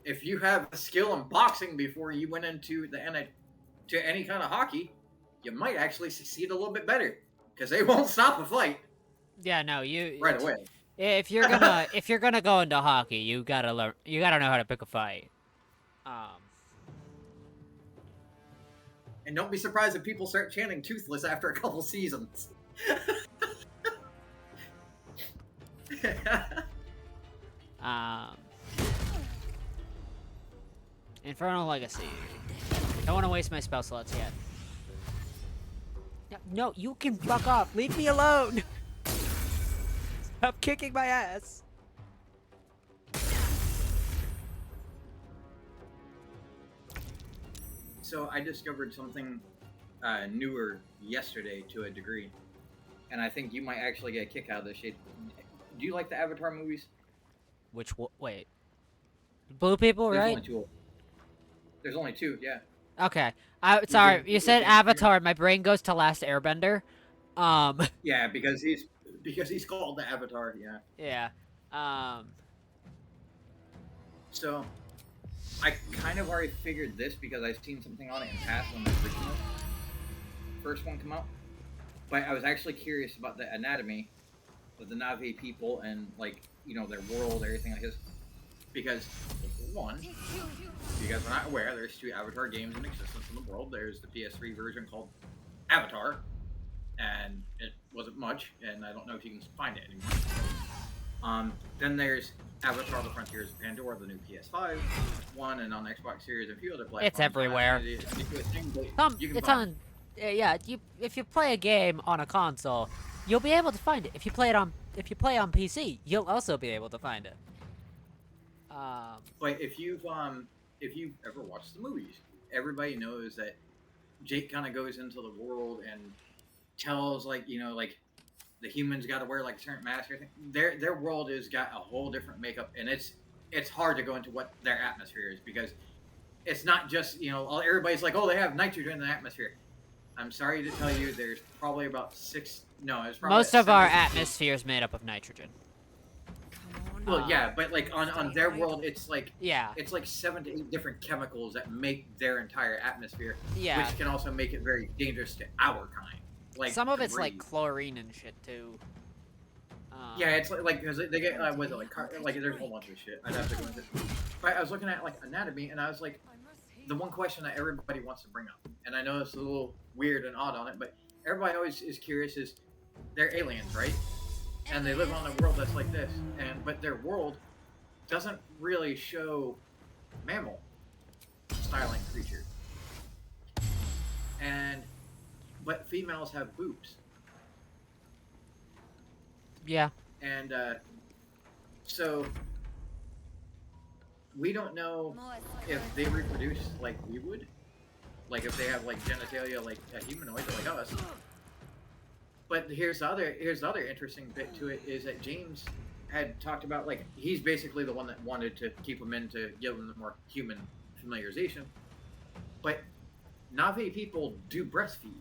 [SPEAKER 2] If you have a skill in boxing before you went into to any kind of hockey, you might actually succeed a little bit better because they won't stop a fight
[SPEAKER 1] Yeah, no, you
[SPEAKER 2] right away.
[SPEAKER 1] if you're gonna go into hockey, you gotta learn. You gotta know how to pick a fight.
[SPEAKER 2] And don't be surprised if people start chanting "toothless" after a couple seasons.
[SPEAKER 1] Infernal Legacy. Don't want to waste my spell slots yet. No, you can fuck off. Leave me alone. Stop kicking my ass.
[SPEAKER 2] So I discovered something newer yesterday to a degree, and I think you might actually get a kick out of this shit. Do you like the Avatar movies?
[SPEAKER 1] Which wait, blue people,
[SPEAKER 2] There's
[SPEAKER 1] right?
[SPEAKER 2] only two. There's only two, yeah.
[SPEAKER 1] Okay. Sorry, you said Avatar. My brain goes to Last Airbender.
[SPEAKER 2] Yeah, because he's called the Avatar, yeah.
[SPEAKER 1] Yeah.
[SPEAKER 2] So I kind of already figured this because I've seen something on it in past when the original first one came out. But I was actually curious about the anatomy of the Na'vi people and like, their world, everything like this. Because one, if you guys are not aware, there's two Avatar games in existence in the world. There's the PS3 version called Avatar, and it wasn't much, and I don't know if you can find it anymore. Then there's Avatar: The Frontiers of Pandora, the new PS5 one, and on Xbox Series and a few other platforms.
[SPEAKER 1] It's everywhere. It's on. Yeah, if you play a game on a console, you'll be able to find it. If you play on PC, you'll also be able to find it.
[SPEAKER 2] But if you've ever watched the movies, everybody knows that Jake kind of goes into the world and tells like the humans got to wear like a certain mask or anything. Their world has got a whole different makeup, and it's hard to go into what their atmosphere is because it's not just everybody's like, oh, they have nitrogen in the atmosphere. I'm sorry to tell you, there's probably about six. No, it's probably
[SPEAKER 1] most of our atmosphere is made up of nitrogen.
[SPEAKER 2] Well, yeah, but like on their world, it's like
[SPEAKER 1] Yeah.
[SPEAKER 2] it's like 7 to 8 different chemicals that make their entire atmosphere,
[SPEAKER 1] Yeah.
[SPEAKER 2] which can also make it very dangerous to our kind. Like
[SPEAKER 1] Some of
[SPEAKER 2] to
[SPEAKER 1] it's like
[SPEAKER 2] breathe.
[SPEAKER 1] chlorine and shit too.
[SPEAKER 2] Yeah, it's like because they get was it like there's a whole bunch of shit. I'd have to go into. But I was looking at like anatomy, and I was like, the one question that everybody wants to bring up, and I know it's a little weird and odd on it, but everybody always is curious: is they're aliens, right? And they live on a world that's like this, and but their world doesn't really show mammal styling creatures, and but females have boobs,
[SPEAKER 1] Yeah.
[SPEAKER 2] and so we don't know if they reproduce like we would, like if they have like genitalia like a humanoid like us. But here's the other interesting bit to it is that James had talked about, like, he's basically the one that wanted to keep them in to give them the more human familiarization. But Na'vi people do breastfeed.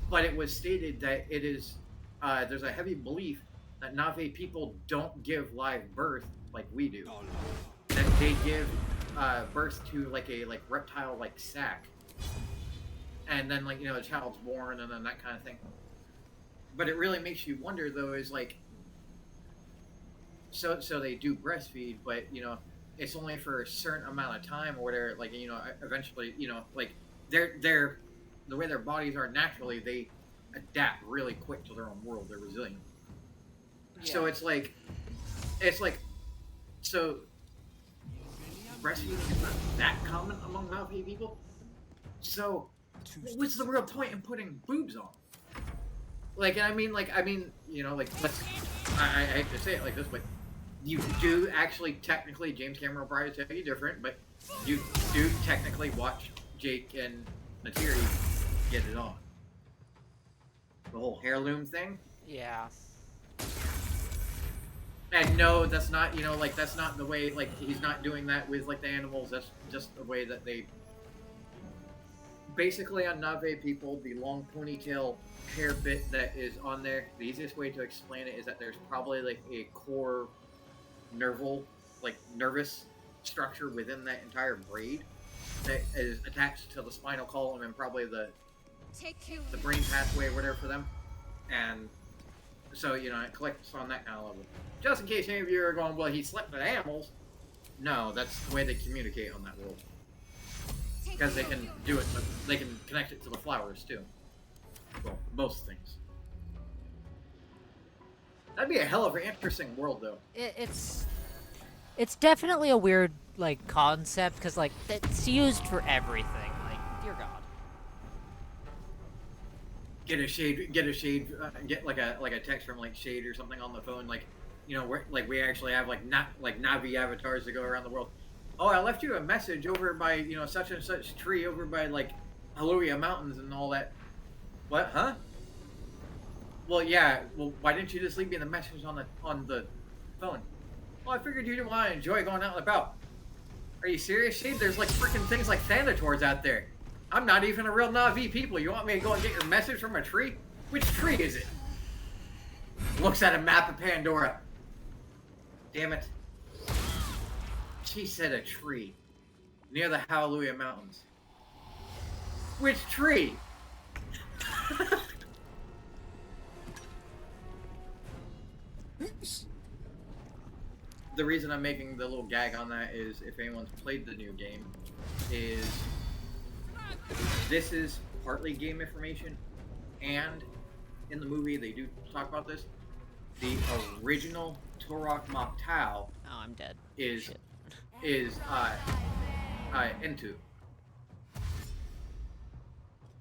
[SPEAKER 2] But it was stated that it is there's a heavy belief that Na'vi people don't give live birth like we do. That they give birth to like a reptile like sac, and then like a child's born and then that kind of thing. But it really makes you wonder though, is like, so they do breastfeed, but it's only for a certain amount of time or whatever. Like eventually like they're the way their bodies are naturally, they adapt really quick to their own world. They're resilient. Yeah. So it's like so breastfeeding is not that common among Na'vi people. So what's the real point in putting boobs on? Like, I mean, like, let's, I hate to say it like this, but you do actually technically, James Cameron will probably tell you different, but you do technically watch Jake and Natiri get it on. The whole heirloom thing.
[SPEAKER 1] Yeah.
[SPEAKER 2] And no, that's not, like, that's not the way, like, he's not doing that with, like, the animals. That's just the way that they... Basically, on Na'vi people, the long ponytail hair bit that is on there, the easiest way to explain it is that there's probably, like, a core nervous structure within that entire braid that is attached to the spinal column and probably the brain pathway or whatever for them. And so, it collects on that kind of level. Just in case any of you are going, well, he slept with animals. No, that's the way they communicate on that world. Because they can do it, but they can connect it to the flowers, too. Well, most things. That'd be a hell of an interesting world, though.
[SPEAKER 1] It's definitely a weird, like, concept, because, like, it's used for everything. Like, dear God.
[SPEAKER 2] Get like a text from like Shade or something on the phone, like, we actually have like Na'vi avatars that go around the world. Oh, I left you a message over by such and such tree over by like Hallelujah Mountains and all that. What? Huh? Well, yeah. Well, why didn't you just leave me the message on the phone? Well, I figured you didn't want to enjoy going out and about. Are you serious, Shade? There's like freaking things like Thanators out there. I'm not even a real Na'vi people. You want me to go and get your message from a tree? Which tree is it? Looks at a map of Pandora. Damn it. She said a tree. Near the Hallelujah Mountains. Which tree? The reason I'm making the little gag on that is, if anyone's played the new game, is this is partly game information, and in the movie they do talk about this. The original Turok Mok'Tau
[SPEAKER 1] Oh, I'm dead.
[SPEAKER 2] is Intu.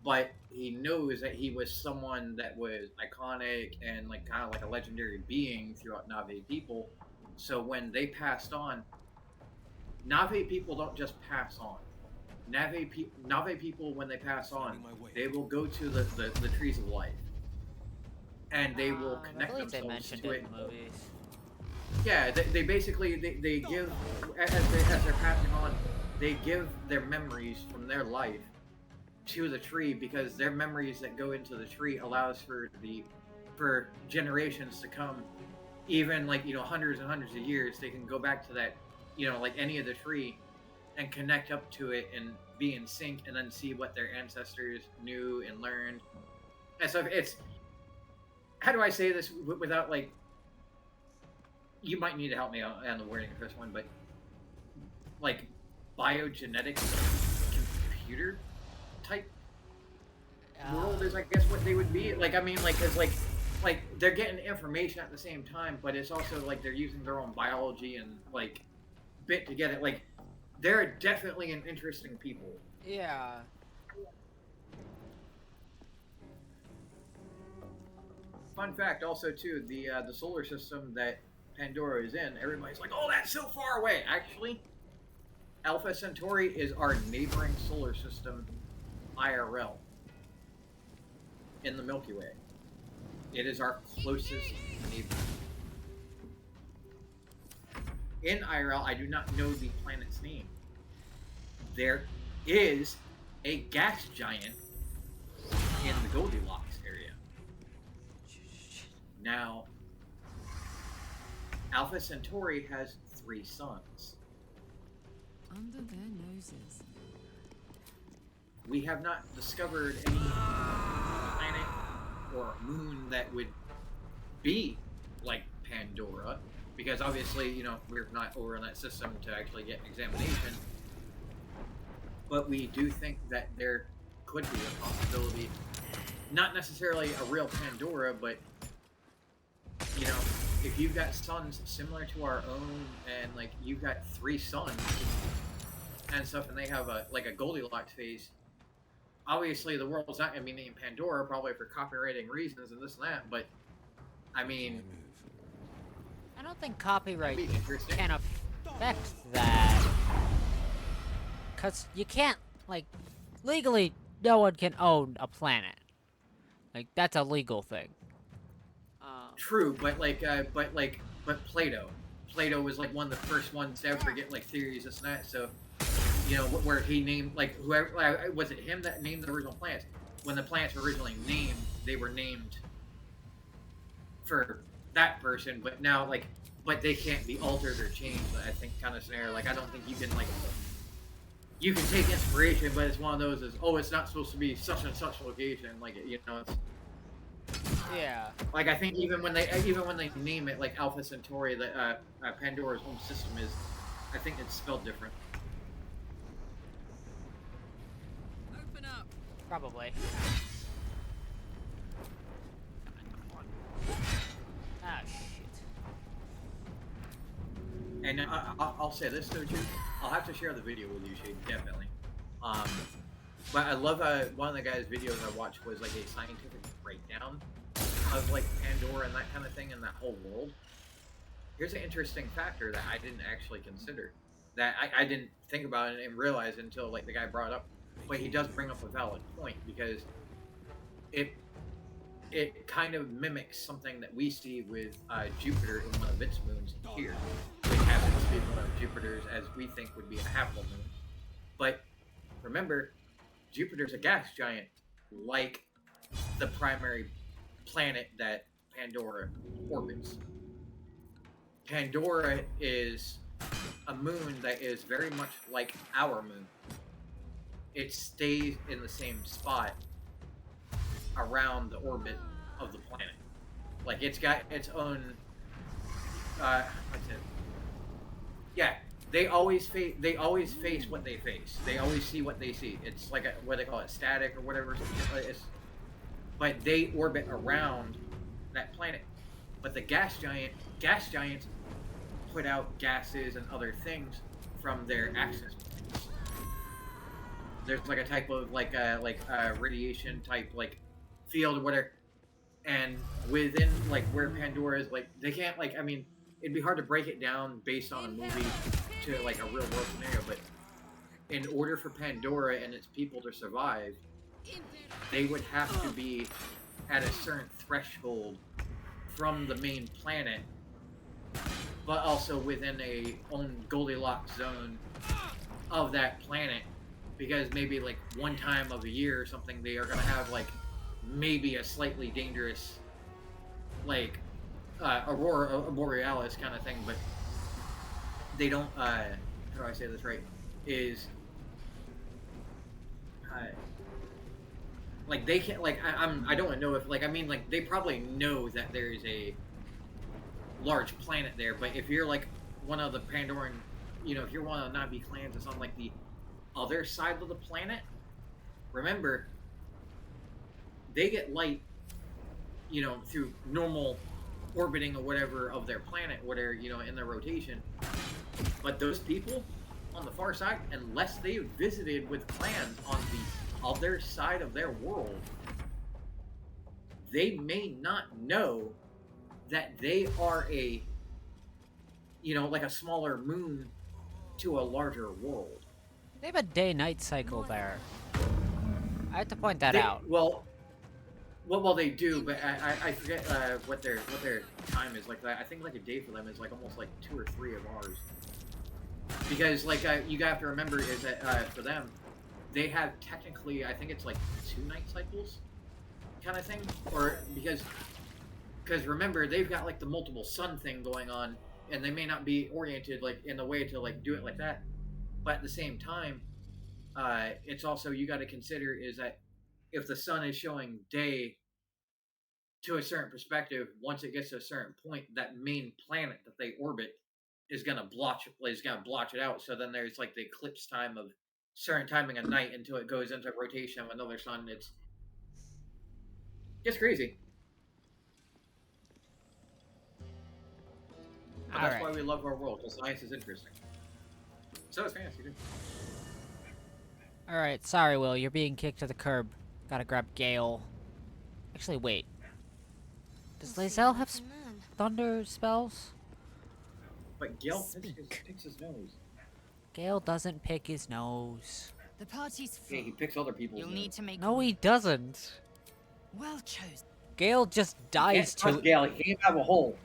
[SPEAKER 2] But he knows that he was someone that was iconic and like kind of like a legendary being throughout Na'vi people. So when they passed on, Na'vi people don't just pass on. Na'vi people, when they pass on, they will go to the trees of life, and they will connect themselves to it.
[SPEAKER 1] In the movies.
[SPEAKER 2] Yeah, they basically they give as they're passing on, they give their memories from their life to the tree, because their memories that go into the tree allows for generations to come, even like hundreds and hundreds of years, they can go back to that like any of the tree and connect up to it and be in sync, and then see what their ancestors knew and learned. And so it's, how do I say this without like, you might need to help me out on the wording of this one, but like biogenetic computer type world
[SPEAKER 1] Uh,
[SPEAKER 2] is, I guess, what they would be. Like, I mean, like, cause like they're getting information at the same time, but it's also like they're using their own biology and like bit to get it. Like, they're definitely an interesting people.
[SPEAKER 1] yeah.
[SPEAKER 2] Fun fact, also too, the solar system that Pandora is in, everybody's like, "Oh, that's so far away." Actually, Alpha Centauri is our neighboring solar system, IRL, in the Milky Way. It is our closest neighbor. In IRL, I do not know the planet's name. There is a gas giant in the Goldilocks area. Now, Alpha Centauri has 3 suns.
[SPEAKER 3] Under their noses.
[SPEAKER 2] We have not discovered any planet or moon that would be like Pandora, because obviously, you know, we're not over in that system to actually get an examination. But we do think that there could be a possibility, not necessarily a real Pandora, but, you know, if you've got suns similar to our own, and like you've got 3 suns and stuff, and they have a like a Goldilocks phase. Obviously, the world's not going to be named Pandora, probably for copywriting reasons and this and that. But I mean,
[SPEAKER 1] I don't think copyright
[SPEAKER 2] that'd be interesting.
[SPEAKER 1] can affect that. Because you can't, like, legally, no one can own a planet. Like, that's a legal thing.
[SPEAKER 2] True, but Plato was like one of the first ones to ever get like theories, this and that. So, you know, where he named, like, whoever, was it him that named the original planets? When the planets were originally named, they were named for that person, but now, like, but they can't be altered or changed, I think, kind of scenario. Like, I don't think you can, like, you can take inspiration, but it's one of those is, oh, it's not supposed to be such and such location. Like, you know, it's...
[SPEAKER 1] Yeah.
[SPEAKER 2] Like, I think even when they name it, like, Alpha Centauri, the Pandora's home system is, I think it's spelled different.
[SPEAKER 3] Open up.
[SPEAKER 1] Probably. Ah, shit.
[SPEAKER 2] And I'll say this though, too. I'll have to share the video with you, Shade, definitely. But I love one of the guys' videos I watched was like a scientific breakdown of like Pandora and that kind of thing in that whole world. Here's an interesting factor that I didn't actually consider, that I didn't think about it and realize until like the guy brought it up. But he does bring up a valid point, because it kind of mimics something that we see with Jupiter in one of its moons here, which happens to be one of Jupiter's, as we think would be a habitable moon. But remember, Jupiter's a gas giant, like the primary planet that Pandora orbits. Pandora is a moon that is very much like our moon. It stays in the same spot around the orbit of the planet. Like, it's got its own what's it? Yeah, they always face what they face. They always see what they see. It's like what they call it, static or whatever. But they orbit around that planet. But the gas giants put out gases and other things from their access points. There's like a type of like radiation type like field or whatever, and within like where Pandora is, like they can't, like, I mean, it'd be hard to break it down based on a movie to like a real world scenario, but in order for Pandora and its people to survive, they would have to be at a certain threshold from the main planet, but also within a own Goldilocks zone of that planet, because maybe like one time of the year or something they are going to have like maybe a slightly dangerous like aurora borealis kind of thing, but they don't how do I say this right, is like they can't, like I don't know if, like, I mean, like they probably know that there is a large planet there, but if you're like one of the Pandoran if you're one of the Navi clans that's on like the other side of the planet, remember they get light, through normal orbiting or whatever of their planet, whatever, in their rotation. But those people on the far side, unless they visited with clans on the other side of their world, they may not know that they are like a smaller moon to a larger world.
[SPEAKER 1] They have a day-night cycle there. I have to point that out.
[SPEAKER 2] Well, they do, but I forget what their time is. Like, I think like a day for them is like almost like 2 or 3 of ours. Because like you have to remember is that for them, they have technically, I think it's like 2 night cycles, kind of thing, or because remember they've got like the multiple sun thing going on, and they may not be oriented like in the way to like do it like that, but at the same time, it's also you got to consider is that if the sun is showing day to a certain perspective, once it gets to a certain point, that main planet that they orbit is gonna blotch it out. So then there's like the eclipse time of certain timing of night until it goes into rotation of another sun. It's crazy. But that's why we love our world, because science is interesting. So is fantasy too.
[SPEAKER 1] Alright, sorry, Will. You're being kicked to the curb. Gotta grab Gale. Actually, wait. Does Lae'zel have thunder spells?
[SPEAKER 2] But Gale picks his nose.
[SPEAKER 1] Gale doesn't pick his nose.
[SPEAKER 4] The party's full.
[SPEAKER 2] Yeah, he picks other people's
[SPEAKER 4] You'll
[SPEAKER 2] nose.
[SPEAKER 4] need to make
[SPEAKER 1] No, he doesn't.
[SPEAKER 4] well chosen.
[SPEAKER 1] Gale just dies to...
[SPEAKER 2] Gale, he can't have a hole.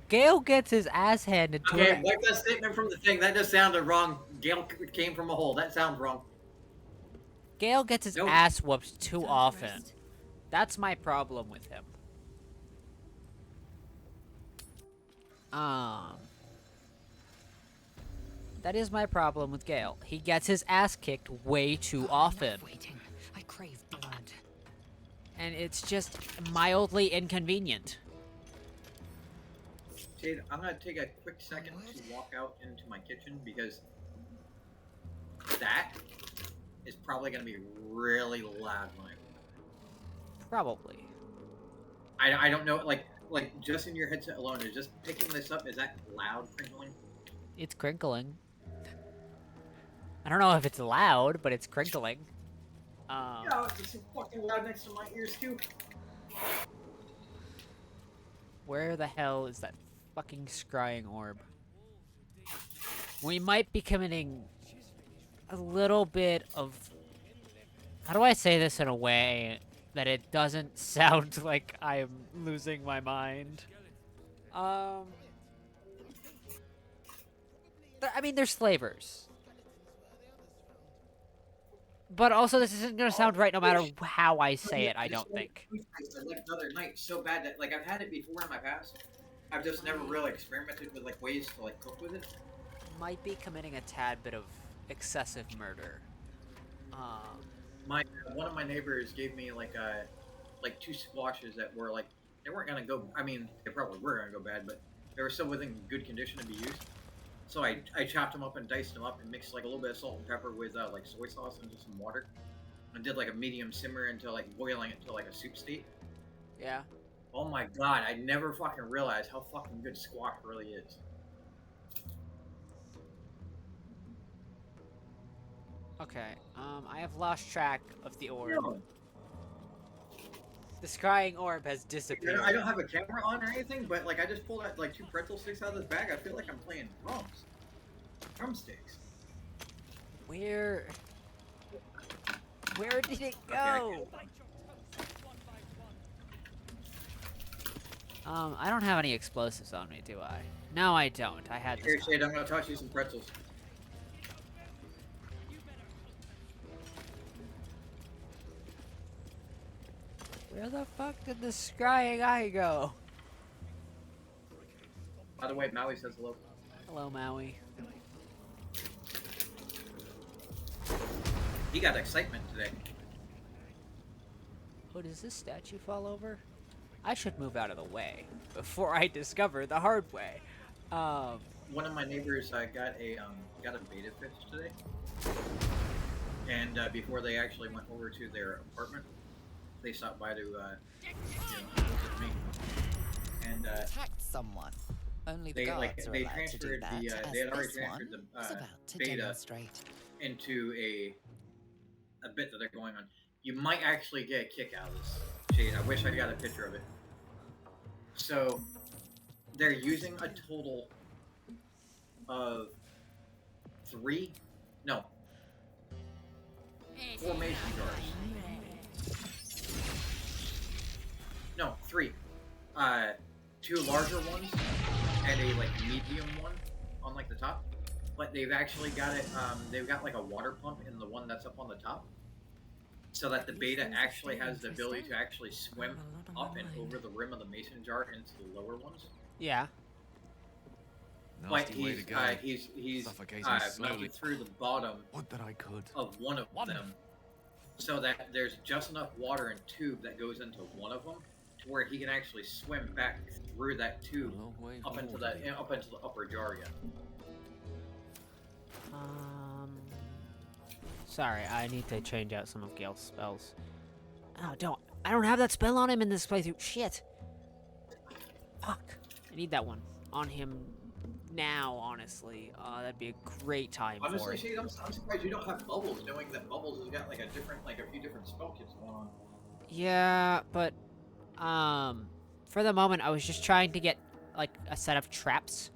[SPEAKER 1] Gale gets his ass handed to him.
[SPEAKER 2] Okay, like that statement from the thing, that just sounded wrong. Gale came from a hole. That sounds wrong.
[SPEAKER 1] Gale gets his ass whooped too often. That's my problem with him. That is my problem with Gale. He gets his ass kicked way too often.
[SPEAKER 4] Waiting. I crave blood.
[SPEAKER 1] And it's just mildly inconvenient.
[SPEAKER 2] Jade, I'm gonna take a quick second to walk out into my kitchen because that is probably gonna be really loud when
[SPEAKER 1] Probably.
[SPEAKER 2] I don't know, like just in your headset alone, is just picking this up, is that loud crinkling?
[SPEAKER 1] It's crinkling. I don't know if it's loud, but it's crinkling.
[SPEAKER 2] Yeah, it's so fucking loud next to my ears too.
[SPEAKER 1] Where the hell is that fucking scrying orb? We might be committing a little bit of... How do I say this in a way that it doesn't sound like I'm losing my mind? I mean, there's flavors. But also, this isn't gonna sound right no matter how I say it, I don't think.
[SPEAKER 2] I like the other night so bad that, like, I've had it before in my past. I've just never really experimented with, like, ways to, like, cook with it.
[SPEAKER 1] Might be committing a tad bit of excessive murder.
[SPEAKER 2] One of my neighbors gave me, like 2 squashes that were, like, they weren't gonna go, I mean, they probably were gonna go bad, but they were still within good condition to be used. So I chopped them up and diced them up and mixed, like, a little bit of salt and pepper with, like, soy sauce and just some water. And did, like, a medium simmer until, like, boiling it to, like, a soup state.
[SPEAKER 1] Yeah.
[SPEAKER 2] Oh my god, I never fucking realized how fucking good squash really is.
[SPEAKER 1] Okay, I have lost track of the orb. No. The scrying orb has disappeared.
[SPEAKER 2] I don't have a camera on or anything, but, like, I just pulled out, like, 2 pretzel sticks out of this bag. I feel like I'm playing drums. Drumsticks.
[SPEAKER 1] Where did it go? I don't have any explosives on me, do I? No, I don't. I had this.
[SPEAKER 2] Here, Shade, I'm gonna toss you some pretzels.
[SPEAKER 1] Where the fuck did the scrying eye go?
[SPEAKER 2] By the way, Maui says hello.
[SPEAKER 1] Hello, Maui.
[SPEAKER 2] He got excitement today.
[SPEAKER 1] Oh, does this statue fall over? I should move out of the way before I discover the hard way.
[SPEAKER 2] one of my neighbors got a beta fix today, and before they actually went over to their apartment, they stopped by to visit me, and
[SPEAKER 3] Attacked someone. Only the guards are
[SPEAKER 2] they
[SPEAKER 3] allowed to do
[SPEAKER 2] transferred
[SPEAKER 3] that,
[SPEAKER 2] the
[SPEAKER 3] as
[SPEAKER 2] they had already
[SPEAKER 3] this
[SPEAKER 2] transferred
[SPEAKER 3] one
[SPEAKER 2] the
[SPEAKER 3] is about to
[SPEAKER 2] beta
[SPEAKER 3] demonstrate.
[SPEAKER 2] into a bit that they're going on. You might actually get a kick out of this. Shade. I wish I got a picture of it. So they're using a total of four mason jars. No, three. Two larger ones and a medium one on the top. But they've actually got it. They've got a water pump in the one that's up on the top, so that the beta actually has the ability to actually swim up and over the rim of the mason jar into the lower ones.
[SPEAKER 1] Yeah.
[SPEAKER 2] But he's melted through the bottom
[SPEAKER 5] Would that I could.
[SPEAKER 2] of one of them, so that there's just enough water and tube that goes into one of them to where he can actually swim back through that tube up into the upper jar again.
[SPEAKER 1] Sorry, I need to change out some of Gale's spells. Oh, I don't have that spell on him in this playthrough. Shit. Fuck. I need that one on him now, honestly. That'd be a great time for
[SPEAKER 2] Honestly,
[SPEAKER 1] it.
[SPEAKER 2] Shade, I'm surprised you don't have Bubbles, knowing that Bubbles has got a few different spell kits going on.
[SPEAKER 1] Yeah, but, for the moment, I was just trying to get, a set of traps.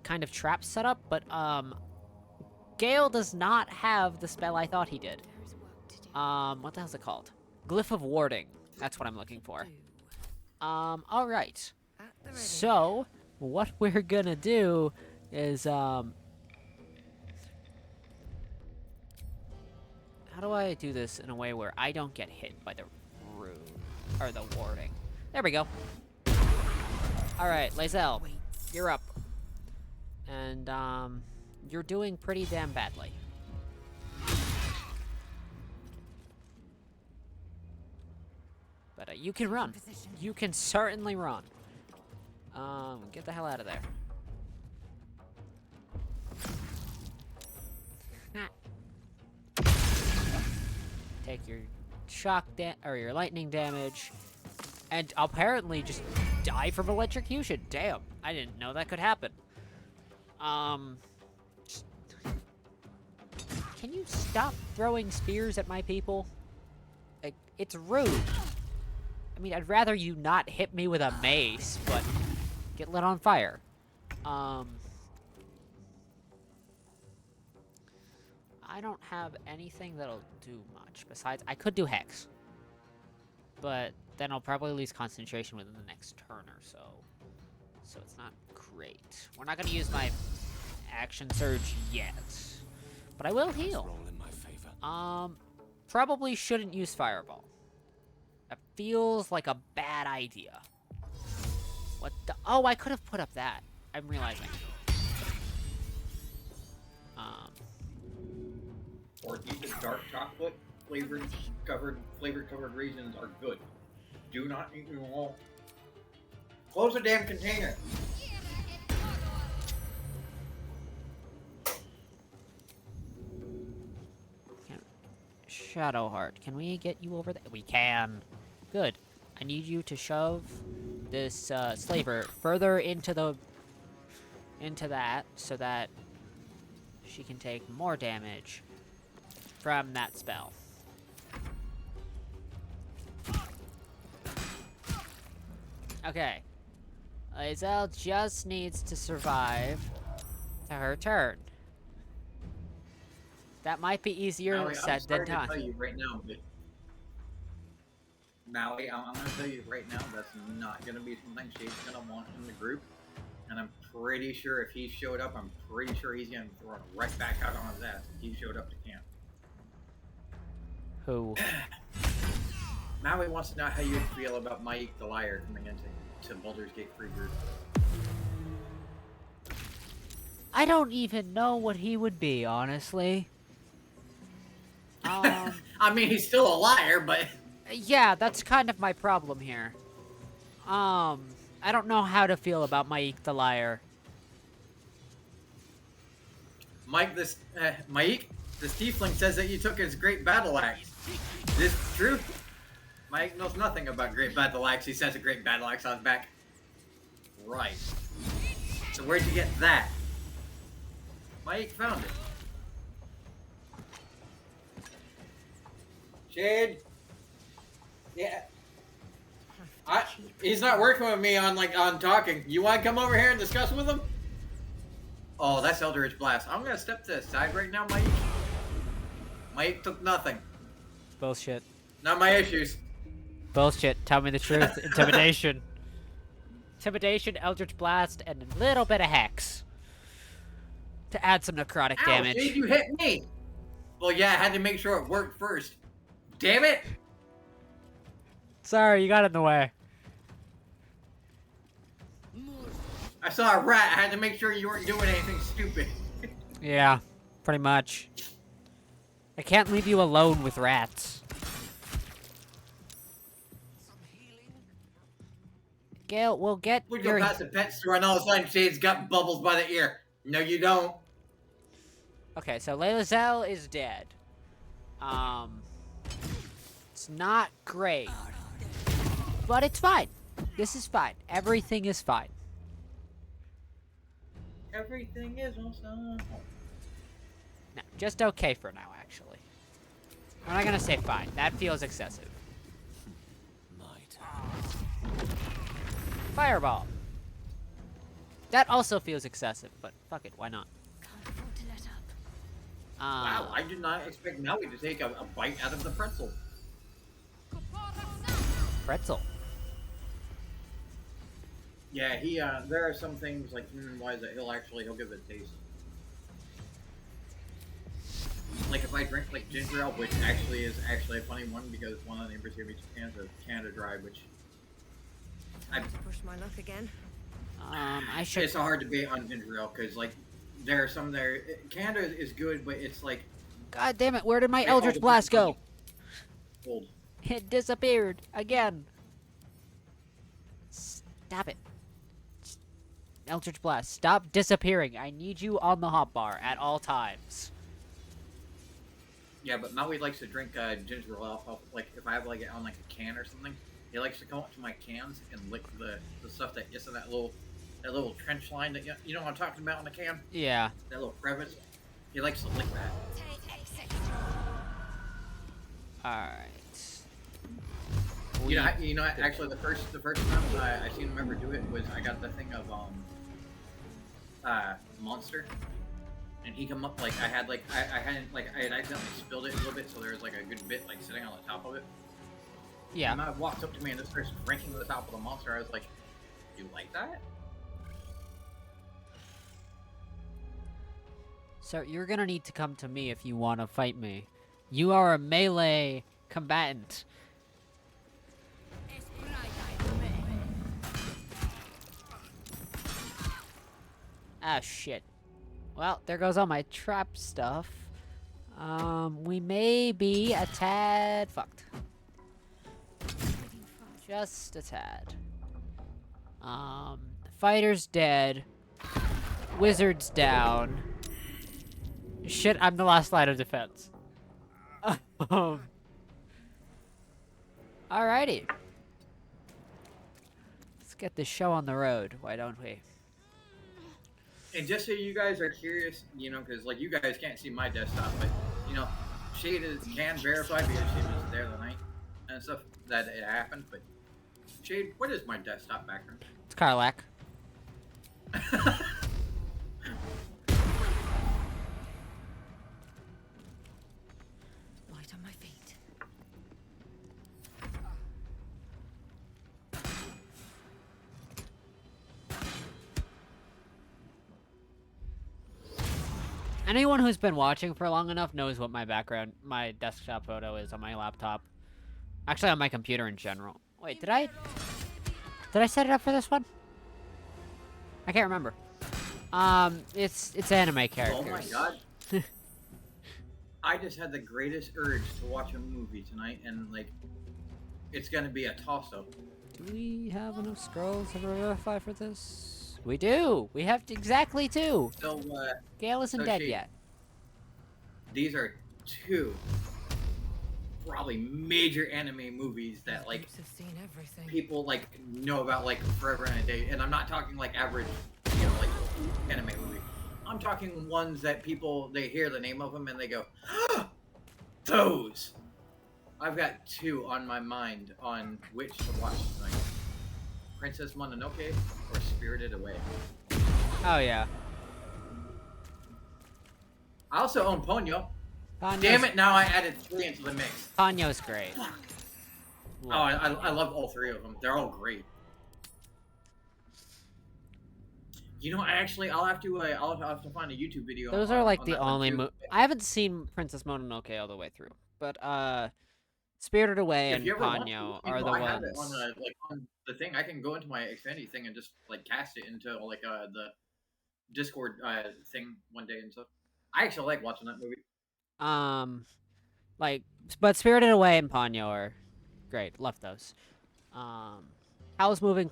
[SPEAKER 1] Kind of traps set up, but, Gale does not have the spell I thought he did.
[SPEAKER 4] There is work to do.
[SPEAKER 1] What the hell's it called? Glyph of Warding. That's what I'm looking for. Alright.
[SPEAKER 4] At the ready.
[SPEAKER 1] So, what we're gonna do is, how do I do this in a way where I don't get hit by the rune, or the warding? There we go. Alright, Lae'zel, you're up. And, you're doing pretty damn badly. But, you can run.
[SPEAKER 4] Position.
[SPEAKER 1] You can certainly run. Get the hell out of there. Take your or your lightning damage, and apparently just die from electrocution. Damn, I didn't know that could happen. Can you stop throwing spears at my people? It's rude. I mean, I'd rather you not hit me with a mace, but get lit on fire. I don't have anything that'll do much. Besides, I could do Hex. But then I'll probably lose concentration within the next turn or so. So it's not great. We're not going to use my action surge yet. But I will heal.
[SPEAKER 5] Roll in my favor.
[SPEAKER 1] Probably shouldn't use Fireball. That feels like a bad idea. What the? Oh, I could have put up that. I'm realizing.
[SPEAKER 2] Even dark chocolate flavored covered raisins are good. Do not eat them all. Close the damn container.
[SPEAKER 1] Shadowheart, can we get you over there? We can. Good. I need you to shove this slaver further into that so that she can take more damage from that spell. Okay. Lae'zel just needs to survive to her turn. That might be easier
[SPEAKER 2] Maui,
[SPEAKER 1] said than
[SPEAKER 2] I'm
[SPEAKER 1] done.
[SPEAKER 2] sorry to tell you right now, but Maui, I'm going to tell you right now, that's not going to be something Shade's going to want in the group. And I'm pretty sure if he showed up, I'm pretty sure he's going to throw it right back out on his ass if he showed up to camp.
[SPEAKER 1] Who?
[SPEAKER 2] Maui wants to know how you feel about Mike the Liar coming into Baldur's Gate 3 group.
[SPEAKER 1] I don't even know what he would be, honestly.
[SPEAKER 2] I mean, he's still a liar, but...
[SPEAKER 1] Yeah, that's kind of my problem here. I don't know how to feel about Mike the Liar.
[SPEAKER 2] Mike, Mike, this tiefling says that you took his great battle axe. Is this true? Mike knows nothing about great battle axe. He says a great battle axe on his back. Right. So where'd you get that? Mike found it. Shade. Yeah. He's not working with me on talking. You want to come over here and discuss with him? Oh, that's Eldritch Blast. I'm gonna step to the side right now, Mike. Mike took nothing.
[SPEAKER 1] Bullshit.
[SPEAKER 2] Not my issues.
[SPEAKER 1] Bullshit. Tell me the truth. Intimidation. Intimidation, Eldritch Blast, and a little bit of Hex. To add some necrotic
[SPEAKER 2] Ow,
[SPEAKER 1] damage.
[SPEAKER 2] Shade, you hit me! Well, yeah, I had to make sure it worked first. Damn it!
[SPEAKER 1] Sorry, you got in the way.
[SPEAKER 2] I saw a rat. I had to make sure you weren't doing anything stupid.
[SPEAKER 1] Yeah, pretty much. I can't leave you alone with rats. Gale, we'll get
[SPEAKER 2] We
[SPEAKER 1] your...
[SPEAKER 2] go past the pet store and all of a sudden Shade's got bubbles by the ear. No, you don't.
[SPEAKER 1] Okay, so Layla is dead. It's not great. But it's fine. This is fine. Everything is fine.
[SPEAKER 2] Everything is awesome.
[SPEAKER 1] No, just okay for now, actually. I'm not gonna say fine. That feels excessive.
[SPEAKER 5] Might.
[SPEAKER 1] Fireball. That also feels excessive, but fuck it, why not?
[SPEAKER 4] Can't afford to let up.
[SPEAKER 2] Wow, I did not expect Maui to take a bite out of the pretzel.
[SPEAKER 1] Pretzel.
[SPEAKER 2] Yeah, there are some things like human-wise that he'll give it a taste. Like if I drink like ginger ale, which actually is a funny one because one of the neighbors gave me 2 cans of Canada Dry, which
[SPEAKER 4] To push my luck again.
[SPEAKER 1] I should...
[SPEAKER 2] it's a hard debate on ginger ale because like there are some there. Canada is good, but it's like
[SPEAKER 1] God damn it, where did my
[SPEAKER 2] They all
[SPEAKER 1] Eldritch Blast go?
[SPEAKER 2] old.
[SPEAKER 1] It disappeared again. Stop it. Eldritch Blast, stop disappearing. I need you on the hotbar at all times.
[SPEAKER 2] Yeah, but Maui likes to drink ginger ale off, like if I have like it on like a can or something. He likes to come up to my cans and lick the stuff that gets in that little trench line that you know what I'm talking about in the can.
[SPEAKER 1] Yeah.
[SPEAKER 2] That little crevice. He likes to lick that.
[SPEAKER 1] Alright.
[SPEAKER 2] You know. Actually, the first time I seen him ever do it was I got the thing of Monster, and he come up like I had accidentally spilled it a little bit, so there was like a good bit like sitting on the top of it.
[SPEAKER 1] Yeah.
[SPEAKER 2] And I walked up to me and just started drinking the top of the Monster. I was like, "You like that?"
[SPEAKER 1] So you're gonna need to come to me if you want to fight me. You are a melee combatant. Ah, shit. Well, there goes all my trap stuff. We may be a tad fucked. Just a tad. Fighter's dead. Wizard's down. Shit, I'm the last line of defense. Alrighty. Let's get this show on the road, why don't we?
[SPEAKER 2] And just so you guys are curious, you know, because like you guys can't see my desktop, but you know, Shade can verify because she was there the night and stuff that it happened. But Shade, what is my desktop background?
[SPEAKER 1] It's Karlak.
[SPEAKER 4] Light on my feet.
[SPEAKER 1] Anyone who's been watching for long enough knows what my desktop photo is on my laptop. Actually, on my computer in general. Wait, did I set it up for this one? I can't remember. It's anime characters.
[SPEAKER 2] Oh my god. I just had the greatest urge to watch a movie tonight, and like, it's gonna be a toss-up.
[SPEAKER 1] Do we have enough scrolls to verify for this? We do! We have exactly 2!
[SPEAKER 2] So,
[SPEAKER 1] Gale isn't
[SPEAKER 2] so
[SPEAKER 1] dead
[SPEAKER 2] Shade,
[SPEAKER 1] yet.
[SPEAKER 2] these are two probably major anime movies that like
[SPEAKER 4] Groups have seen everything.
[SPEAKER 2] people like know about like forever and a day. And I'm not talking like average, like anime movie. I'm talking ones that people they hear the name of them and they go, ah, those. I've got two on my mind on which to watch tonight: Princess Mononoke or Spirited Away.
[SPEAKER 1] Oh yeah.
[SPEAKER 2] I also own Ponyo.
[SPEAKER 1] Ponyo's,
[SPEAKER 2] Damn it! Now I added 3 into the mix.
[SPEAKER 1] Ponyo's great.
[SPEAKER 2] Oh, I love all 3 of them. They're all great. You know, I'll have to find a YouTube video.
[SPEAKER 1] Those are like
[SPEAKER 2] on
[SPEAKER 1] the
[SPEAKER 2] that one,
[SPEAKER 1] only
[SPEAKER 2] too.
[SPEAKER 1] I haven't seen Princess Mononoke all the way through, but Spirited Away
[SPEAKER 2] If
[SPEAKER 1] and
[SPEAKER 2] you ever want
[SPEAKER 1] Ponyo
[SPEAKER 2] to,
[SPEAKER 1] are the
[SPEAKER 2] I have it
[SPEAKER 1] ones.
[SPEAKER 2] on the thing. I can go into my Xfinity thing and just like cast it into like the Discord thing one day and stuff. I actually like watching that movie.
[SPEAKER 1] Like, but Spirited Away and Ponyo are great. Love those. Howl's Moving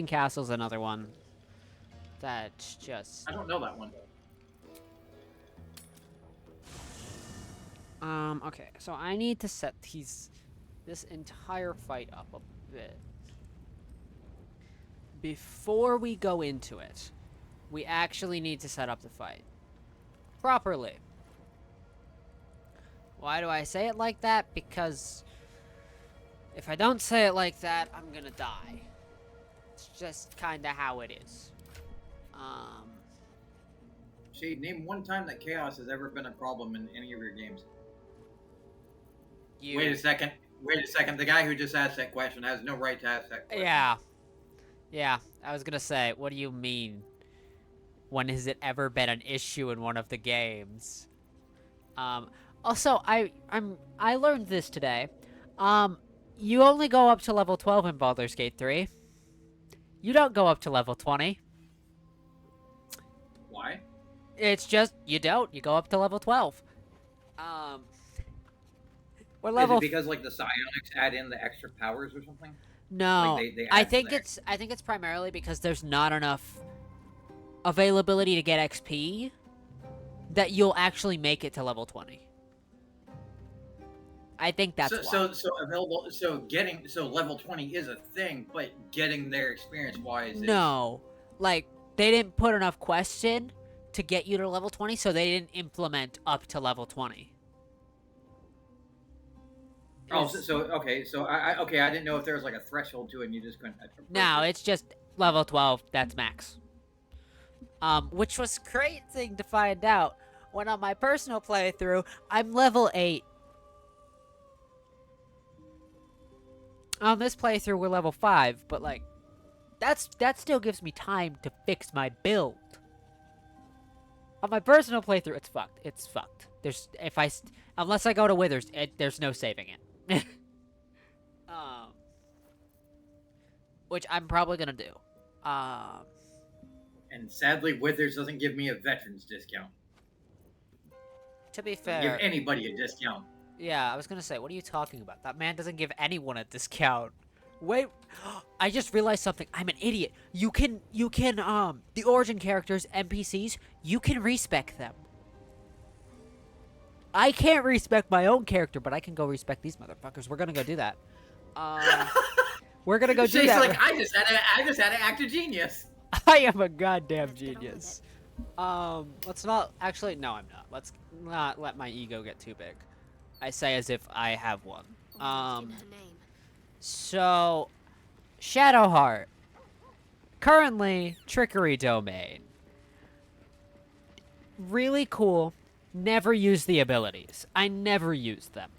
[SPEAKER 1] Castle's another one that's just.
[SPEAKER 2] I don't know that one.
[SPEAKER 1] Okay, so I need to set this entire fight up a bit. Before we go into it, we actually need to set up the fight properly. Why do I say it like that? Because if I don't say it like that, I'm gonna die. It's just kinda how it is.
[SPEAKER 2] Shade, name one time that chaos has ever been a problem in any of your games. Wait a second. The guy who just asked that question has no right to ask that question.
[SPEAKER 1] Yeah, I was gonna say, what do you mean? When has it ever been an issue in one of the games? Also, I learned this today. You only go up to level 12 in Baldur's Gate 3. You don't go up to level 20.
[SPEAKER 2] Why?
[SPEAKER 1] It's just, you don't. You go up to level 12. We're
[SPEAKER 2] Is
[SPEAKER 1] level...
[SPEAKER 2] it because like the psionics add in the extra powers or something?
[SPEAKER 1] No,
[SPEAKER 2] Like, they
[SPEAKER 1] I
[SPEAKER 2] add
[SPEAKER 1] think
[SPEAKER 2] the
[SPEAKER 1] it's primarily because there's not enough availability to get XP that you'll actually make it to level 20. I think that's why.
[SPEAKER 2] So level 20 is a thing, but getting there experience wise
[SPEAKER 1] No. Like, they didn't put enough quests in to get you to level 20, so they didn't implement up to level 20.
[SPEAKER 2] Okay, so I didn't know if there was like a threshold to it and you just couldn't
[SPEAKER 1] No, it's just level 12, that's max. Which was a great thing to find out when on my personal playthrough, I'm level 8. On this playthrough, we're level 5, but like, that still gives me time to fix my build. On my personal playthrough, it's fucked. It's fucked. Unless I go to Withers, there's no saving it. Which I'm probably gonna do.
[SPEAKER 2] And sadly, Withers doesn't give me a veteran's discount.
[SPEAKER 1] To be
[SPEAKER 2] Doesn't
[SPEAKER 1] fair,
[SPEAKER 2] give anybody a discount.
[SPEAKER 1] yeah, I was gonna say, what are you talking about? That man doesn't give anyone a discount. Wait, I just realized something. I'm an idiot. You can, the origin characters, NPCs, you can respec them. I can't respec my own character, but I can go respec these motherfuckers. We're gonna go do that. We're gonna go do
[SPEAKER 2] She's
[SPEAKER 1] that.
[SPEAKER 2] like, I just had an act of genius.
[SPEAKER 1] I am a goddamn genius. Let's not, actually, no, I'm not. Let's not let my ego get too big. I say as if I have one. So, Shadowheart. Currently, Trickery Domain. Really cool. Never use the abilities. I never use them.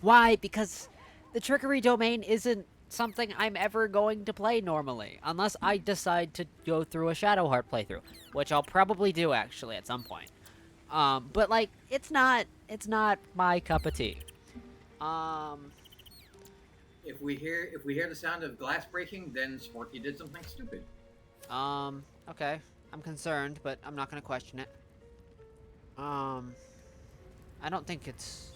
[SPEAKER 1] Why? Because the Trickery Domain isn't something I'm ever going to play normally. Unless I decide to go through a Shadowheart playthrough. Which I'll probably do, actually, at some point. But, like, it's not my cup of tea.
[SPEAKER 2] If we hear the sound of glass breaking, then Sporky did something stupid.
[SPEAKER 1] Okay. I'm concerned, but I'm not gonna question it. I don't think it's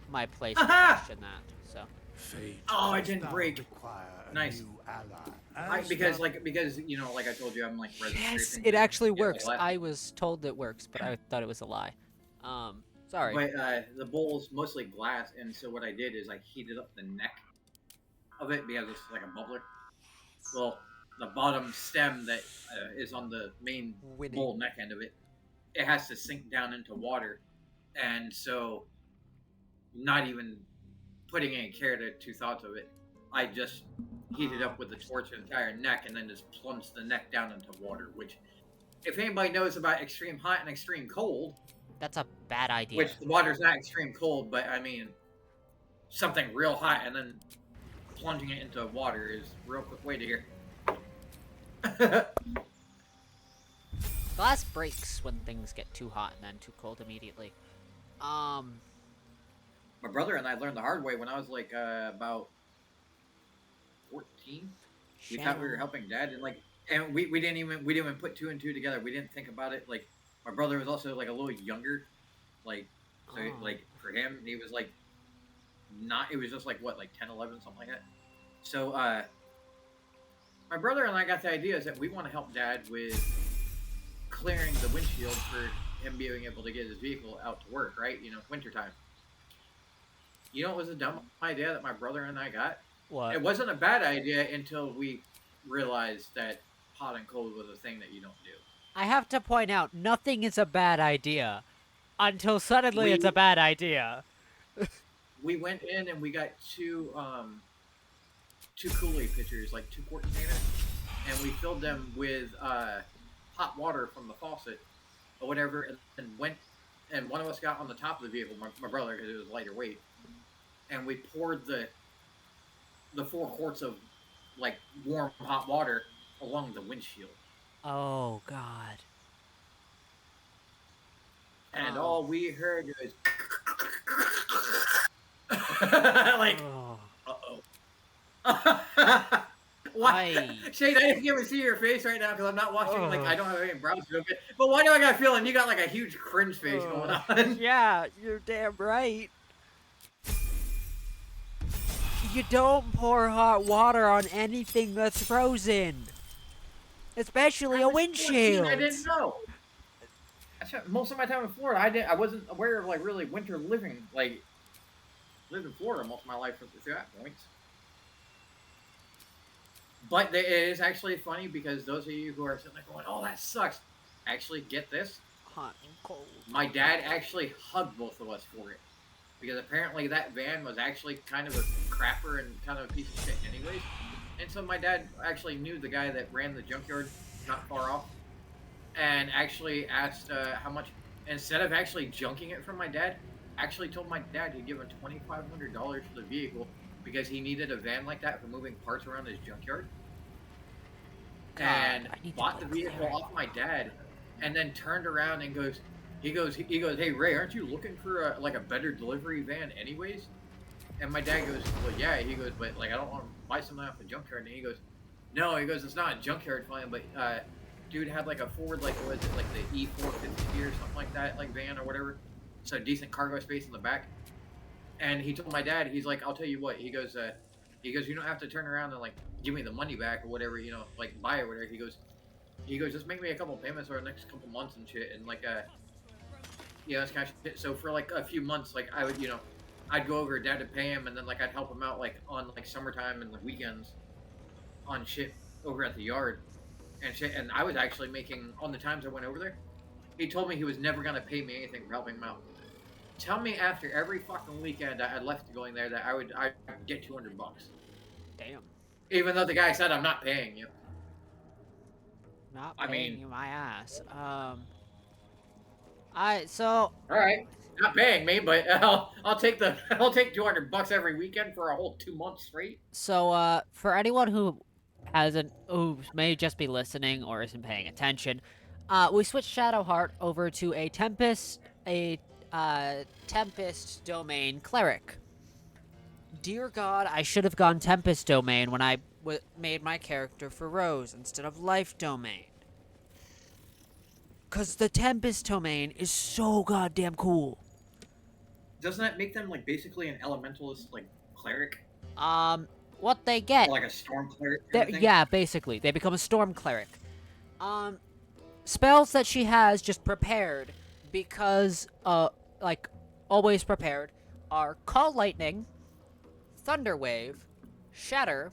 [SPEAKER 1] my place to question that, so.
[SPEAKER 5] Fate
[SPEAKER 2] Oh, it
[SPEAKER 5] does
[SPEAKER 2] didn't
[SPEAKER 5] not
[SPEAKER 2] break.
[SPEAKER 5] require a
[SPEAKER 2] Nice.
[SPEAKER 5] new ally.
[SPEAKER 2] Because you know, like I told you, I'm like
[SPEAKER 1] Yes,
[SPEAKER 2] registering
[SPEAKER 1] it actually
[SPEAKER 2] things. Yeah,
[SPEAKER 1] works.
[SPEAKER 2] like
[SPEAKER 1] I was told it works, but I thought it was a lie. Sorry.
[SPEAKER 2] But the bowl's mostly glass, and so what I did is I heated up the neck of it because it's like a bubbler. Well, the bottom stem that is on the main bowl neck end of it, it has to sink down into water, and so not even putting any care to two thoughts of it, I just heated up with the torch the entire neck and then just plunged the neck down into water. Which, if anybody knows about extreme hot and extreme cold,
[SPEAKER 1] That's a bad idea.
[SPEAKER 2] which the water's not extreme cold, but I mean something real hot and then plunging it into water is a real quick way to hear.
[SPEAKER 1] Glass breaks when things get too hot and then too cold immediately.
[SPEAKER 2] My brother and I learned the hard way when I was like about 14. We thought we were helping Dad, and we didn't even put two and two together. We didn't think about it. Like, my brother was also like a little younger, like, so like for him he was like not. It was just like what, like 10, 11, something like that. So my brother and I got the idea is that we want to help Dad with clearing the windshield for him being able to get his vehicle out to work, right? You know, wintertime. You know, it was a dumb idea that my brother and I got.
[SPEAKER 1] What?
[SPEAKER 2] It wasn't a bad idea until we realized that hot and cold was a thing that you don't do.
[SPEAKER 1] I have to point out, nothing is a bad idea until suddenly it's a bad idea.
[SPEAKER 2] We went in and we got two Kool-Aid pitchers, like 2-quart containers, and we filled them with hot water from the faucet or whatever, and one of us got on the top of the vehicle, my brother, because it was lighter weight, and we poured the 4 quarts of like warm hot water along the windshield.
[SPEAKER 1] Oh, God.
[SPEAKER 2] And all we heard was like, uh-oh. Why? Shane, I didn't even see your face right now because I'm not watching. Like, I don't have any browser open. But why do I got a feeling you got like a huge cringe face going on?
[SPEAKER 1] Yeah, you're damn right. You don't pour hot water on anything that's frozen. Especially a windshield.
[SPEAKER 2] 14, I didn't know. Most of my time in Florida, I wasn't aware of like really winter living. Like, lived in Florida most of my life through that point. But it is actually funny because those of you who are sitting there going, "Oh, that sucks," actually get this.
[SPEAKER 1] Hot and cold.
[SPEAKER 2] My dad actually hugged both of us for it. Because apparently that van was actually kind of a crapper and kind of a piece of shit anyways. And so my dad actually knew the guy that ran the junkyard not far off. And actually asked how much, instead of actually junking it from my dad, actually told my dad to give him $2,500 for the vehicle because he needed a van like that for moving parts around his junkyard.
[SPEAKER 1] God,
[SPEAKER 2] and bought the vehicle off my dad and then turned around and goes, he goes, "Hey Ray, aren't you looking for a better delivery van anyways?" And my dad goes, "Well, yeah." He goes, "But like I don't want to buy something off a junkyard." And he goes, "No," he goes, "It's not a junkyard van, but dude had like a Ford, like what is it, like the E450 or something like that, like van or whatever. So decent cargo space in the back." And he told my dad, he's like, "I'll tell you what." He goes, "You don't have to turn around and like give me the money back or whatever, you know, like buy or whatever." He goes, "Just make me a couple payments over the next couple months and shit." And like yeah, it's kind of shit. So for like a few months, like I would, you know, I'd go over to Dad to pay him, and then like I'd help him out like on like summertime and the weekends on shit over at the yard and shit. And I was actually making, on the times I went over there, he told me he was never gonna pay me anything for helping him out. Tell me after every fucking weekend I left going there that I'd get $200.
[SPEAKER 1] Damn.
[SPEAKER 2] Even though the guy said, "I'm not paying you."
[SPEAKER 1] Not
[SPEAKER 2] I
[SPEAKER 1] paying
[SPEAKER 2] mean-
[SPEAKER 1] you my ass.
[SPEAKER 2] All right, not paying me, but I'll take $200 every weekend for a whole 2 months straight.
[SPEAKER 1] So, for anyone who may just be listening or isn't paying attention, we switched Shadowheart over to a Tempest domain cleric. Dear God, I should have gone Tempest domain when I made my character for Rose instead of Life domain. Cause the Tempest domain is so goddamn cool.
[SPEAKER 2] Doesn't that make them like basically an elementalist, like cleric,
[SPEAKER 1] What they get?
[SPEAKER 2] or like a storm cleric? Kind of thing?
[SPEAKER 1] Yeah, basically, they become a storm cleric. Spells that she has just prepared because, like, always prepared, are Call Lightning, Thunder Wave, Shatter,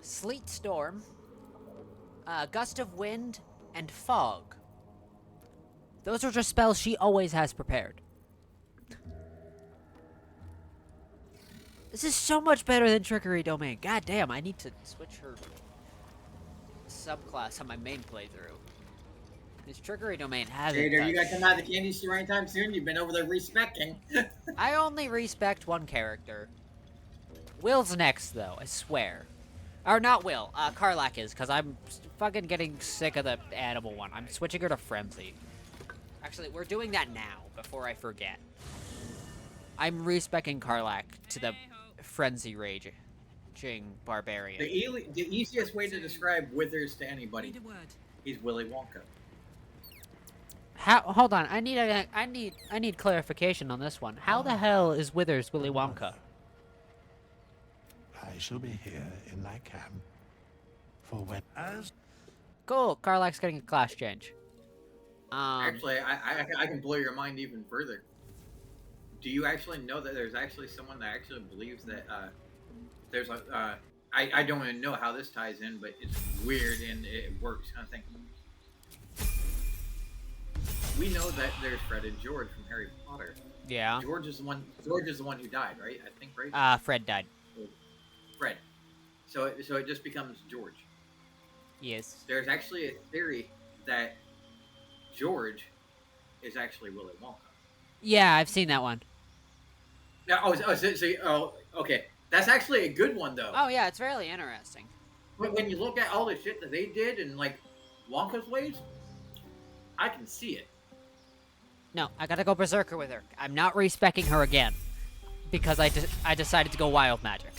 [SPEAKER 1] Sleet Storm, Gust of Wind, and Fog. Those are just spells she always has prepared. This is so much better than Trickery Domain. God damn, I need to switch her subclass on my main playthrough. This Trickery Domain hasn't
[SPEAKER 2] Trader, you
[SPEAKER 1] done
[SPEAKER 2] got to come out of the candy store anytime soon? You've been over there respecting.
[SPEAKER 1] I only respect one character. Will's next, though, I swear. Or not Will, Karlak is, because I'm fucking getting sick of the animal one. I'm switching her to Frenzy. Actually, we're doing that now, before I forget. I'm respecking Karlak to the Frenzy Raging Barbarian.
[SPEAKER 2] The easiest way to describe Withers to anybody,
[SPEAKER 3] Need a word.
[SPEAKER 2] he's Willy Wonka.
[SPEAKER 1] How? Hold on, I need clarification on this one. How the hell is Withers Willy Wonka?
[SPEAKER 5] I shall be here in my camp for when as
[SPEAKER 1] Cool, Karlak's getting a class change.
[SPEAKER 2] Actually, I can blow your mind even further. Do you actually know that there's actually someone that actually believes that there's a I don't even know how this ties in, but it's weird and it works kind of thing. We know that there's Fred and George from Harry Potter.
[SPEAKER 1] Yeah.
[SPEAKER 2] George is the one who died, right? I think, right?
[SPEAKER 1] Fred died.
[SPEAKER 2] Fred. So it just becomes George.
[SPEAKER 1] Yes.
[SPEAKER 2] There's actually a theory that George is actually Willy Wonka.
[SPEAKER 1] Yeah, I've seen that one.
[SPEAKER 2] Now, okay. That's actually a good one, though.
[SPEAKER 1] Oh yeah, it's really interesting.
[SPEAKER 2] When you look at all the shit that they did and like Wonka's ways, I can see it.
[SPEAKER 1] No, I gotta go Berserker with her. I'm not respecking her again. Because I decided to go Wild Magic.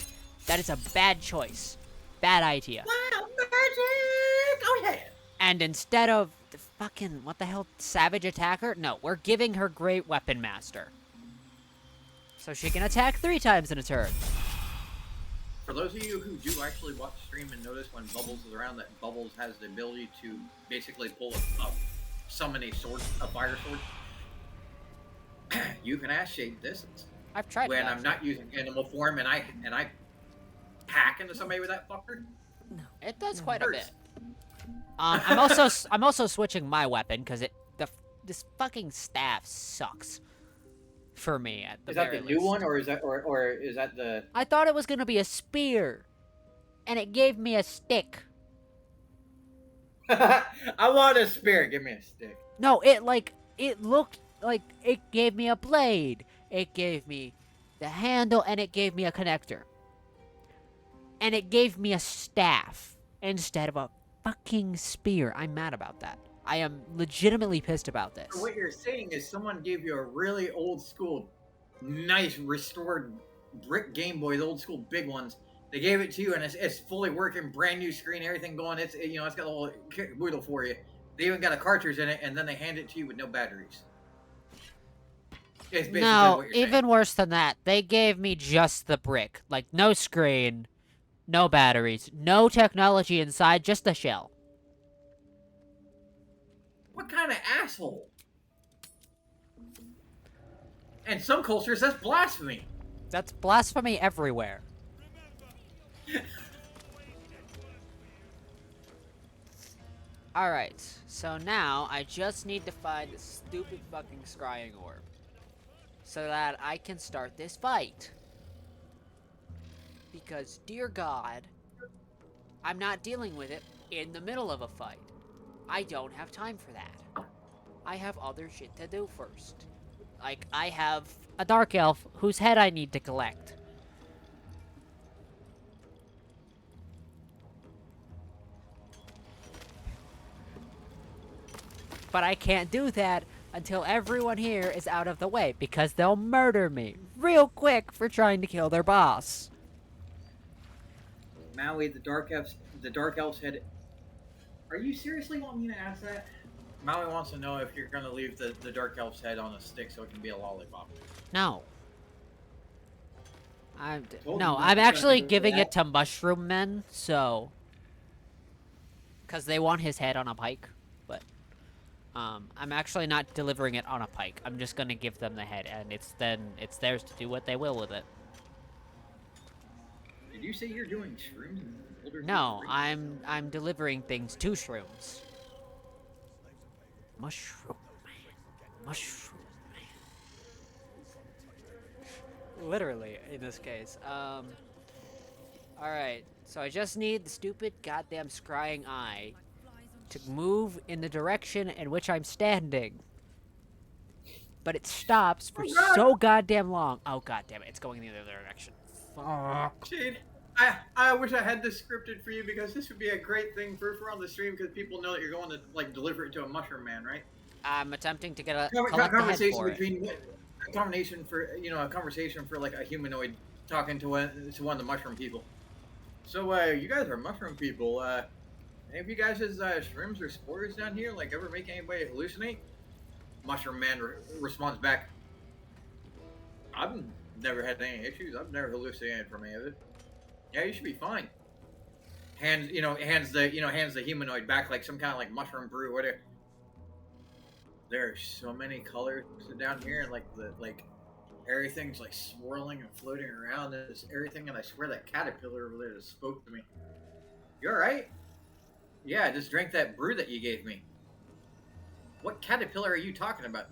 [SPEAKER 1] That is a bad choice. Bad idea.
[SPEAKER 2] Wild magic! Oh yeah!
[SPEAKER 1] And instead of the fucking, what the hell, Savage Attacker? No, we're giving her Great Weapon Master. So she can attack 3 times in a turn.
[SPEAKER 2] For those of you who do actually watch the stream and notice when Bubbles is around, that Bubbles has the ability to basically pull summon a sword, a fire sword. You can ass shade this
[SPEAKER 1] I've tried
[SPEAKER 2] when
[SPEAKER 1] that.
[SPEAKER 2] I'm not using animal form and I hack into somebody with that fucker.
[SPEAKER 4] No.
[SPEAKER 1] It does quite a
[SPEAKER 2] Hurts.
[SPEAKER 1] bit. I'm also switching my weapon because this fucking staff sucks for me at the
[SPEAKER 2] Is that
[SPEAKER 1] very
[SPEAKER 2] the
[SPEAKER 1] least.
[SPEAKER 2] new one, or is that the?
[SPEAKER 1] I thought it was gonna be a spear, and it gave me a stick.
[SPEAKER 2] I want a spear. Give me a stick.
[SPEAKER 1] No, it looked like it gave me a blade. It gave me the handle, and it gave me a connector. And it gave me a staff instead of a fucking spear. I'm mad about that. I am legitimately pissed about this.
[SPEAKER 2] So what you're saying is someone gave you a really old school, nice restored brick Game Boy, the old school big ones. They gave it to you, and it's fully working, brand new screen, everything going. It's got a little wiggle for you. They even got a cartridge in it, and then they hand it to you with no batteries. It's basically
[SPEAKER 1] No,
[SPEAKER 2] what you're
[SPEAKER 1] even
[SPEAKER 2] saying.
[SPEAKER 1] worse than that. They gave me just the brick. Like, no screen, no batteries, no technology inside, just the shell.
[SPEAKER 2] What kind of asshole? And some cultures, that's blasphemy.
[SPEAKER 1] That's blasphemy everywhere. Alright, so now I just need to find the stupid fucking scrying orb. So that I can start this fight. Because, dear God, I'm not dealing with it in the middle of a fight. I don't have time for that. I have other shit to do first. Like, I have a Dark Elf whose head I need to collect. But I can't do that until everyone here is out of the way, because they'll murder me real quick for trying to kill their boss.
[SPEAKER 2] Maui, the Dark Elf's head. Are you seriously wanting me to ask that? Maui wants to know if you're going to leave the Dark Elf's head on a stick so it can be a lollipop.
[SPEAKER 1] No.
[SPEAKER 2] Told
[SPEAKER 1] No,
[SPEAKER 2] you
[SPEAKER 1] I'm
[SPEAKER 2] not to
[SPEAKER 1] actually
[SPEAKER 2] do
[SPEAKER 1] giving
[SPEAKER 2] that.
[SPEAKER 1] it to Mushroom Men, so... Because they want his head on a pike, but... I'm actually not delivering it on a pike. I'm just gonna give them the head, and it's theirs to do what they will with it.
[SPEAKER 2] Did you say you're doing shrooms in Baldur
[SPEAKER 1] No,
[SPEAKER 2] 3?
[SPEAKER 1] I'm delivering things to shrooms. Mushroom man. Mushroom man. Literally, in this case. Alright, so I just need the stupid goddamn scrying eye to move in the direction in which I'm standing. But it stops for so goddamn long. Oh goddamn it, it's going in the other direction. Fuck.
[SPEAKER 2] Shade, I wish I had this scripted for you because this would be a great thing for on the stream because people know that you're going to like deliver it to a mushroom man, right?
[SPEAKER 1] I'm attempting to get a collect the head
[SPEAKER 2] Conversation
[SPEAKER 1] for it.
[SPEAKER 2] between a conversation for a conversation for like a humanoid talking to one of the mushroom people. So you guys are mushroom people. Any of you guys has shrooms or spores down here? Like ever make anybody hallucinate? Mushroom man responds back. I've never had any issues. I've never hallucinated from any of it. Yeah, you should be fine. Hands the humanoid back like some kind of like mushroom brew, whatever. There are so many colors down here, and like everything's like swirling and floating around. There's everything, and I swear that caterpillar over there just spoke to me. You alright? Yeah, I just drank that brew that you gave me. What caterpillar are you talking about?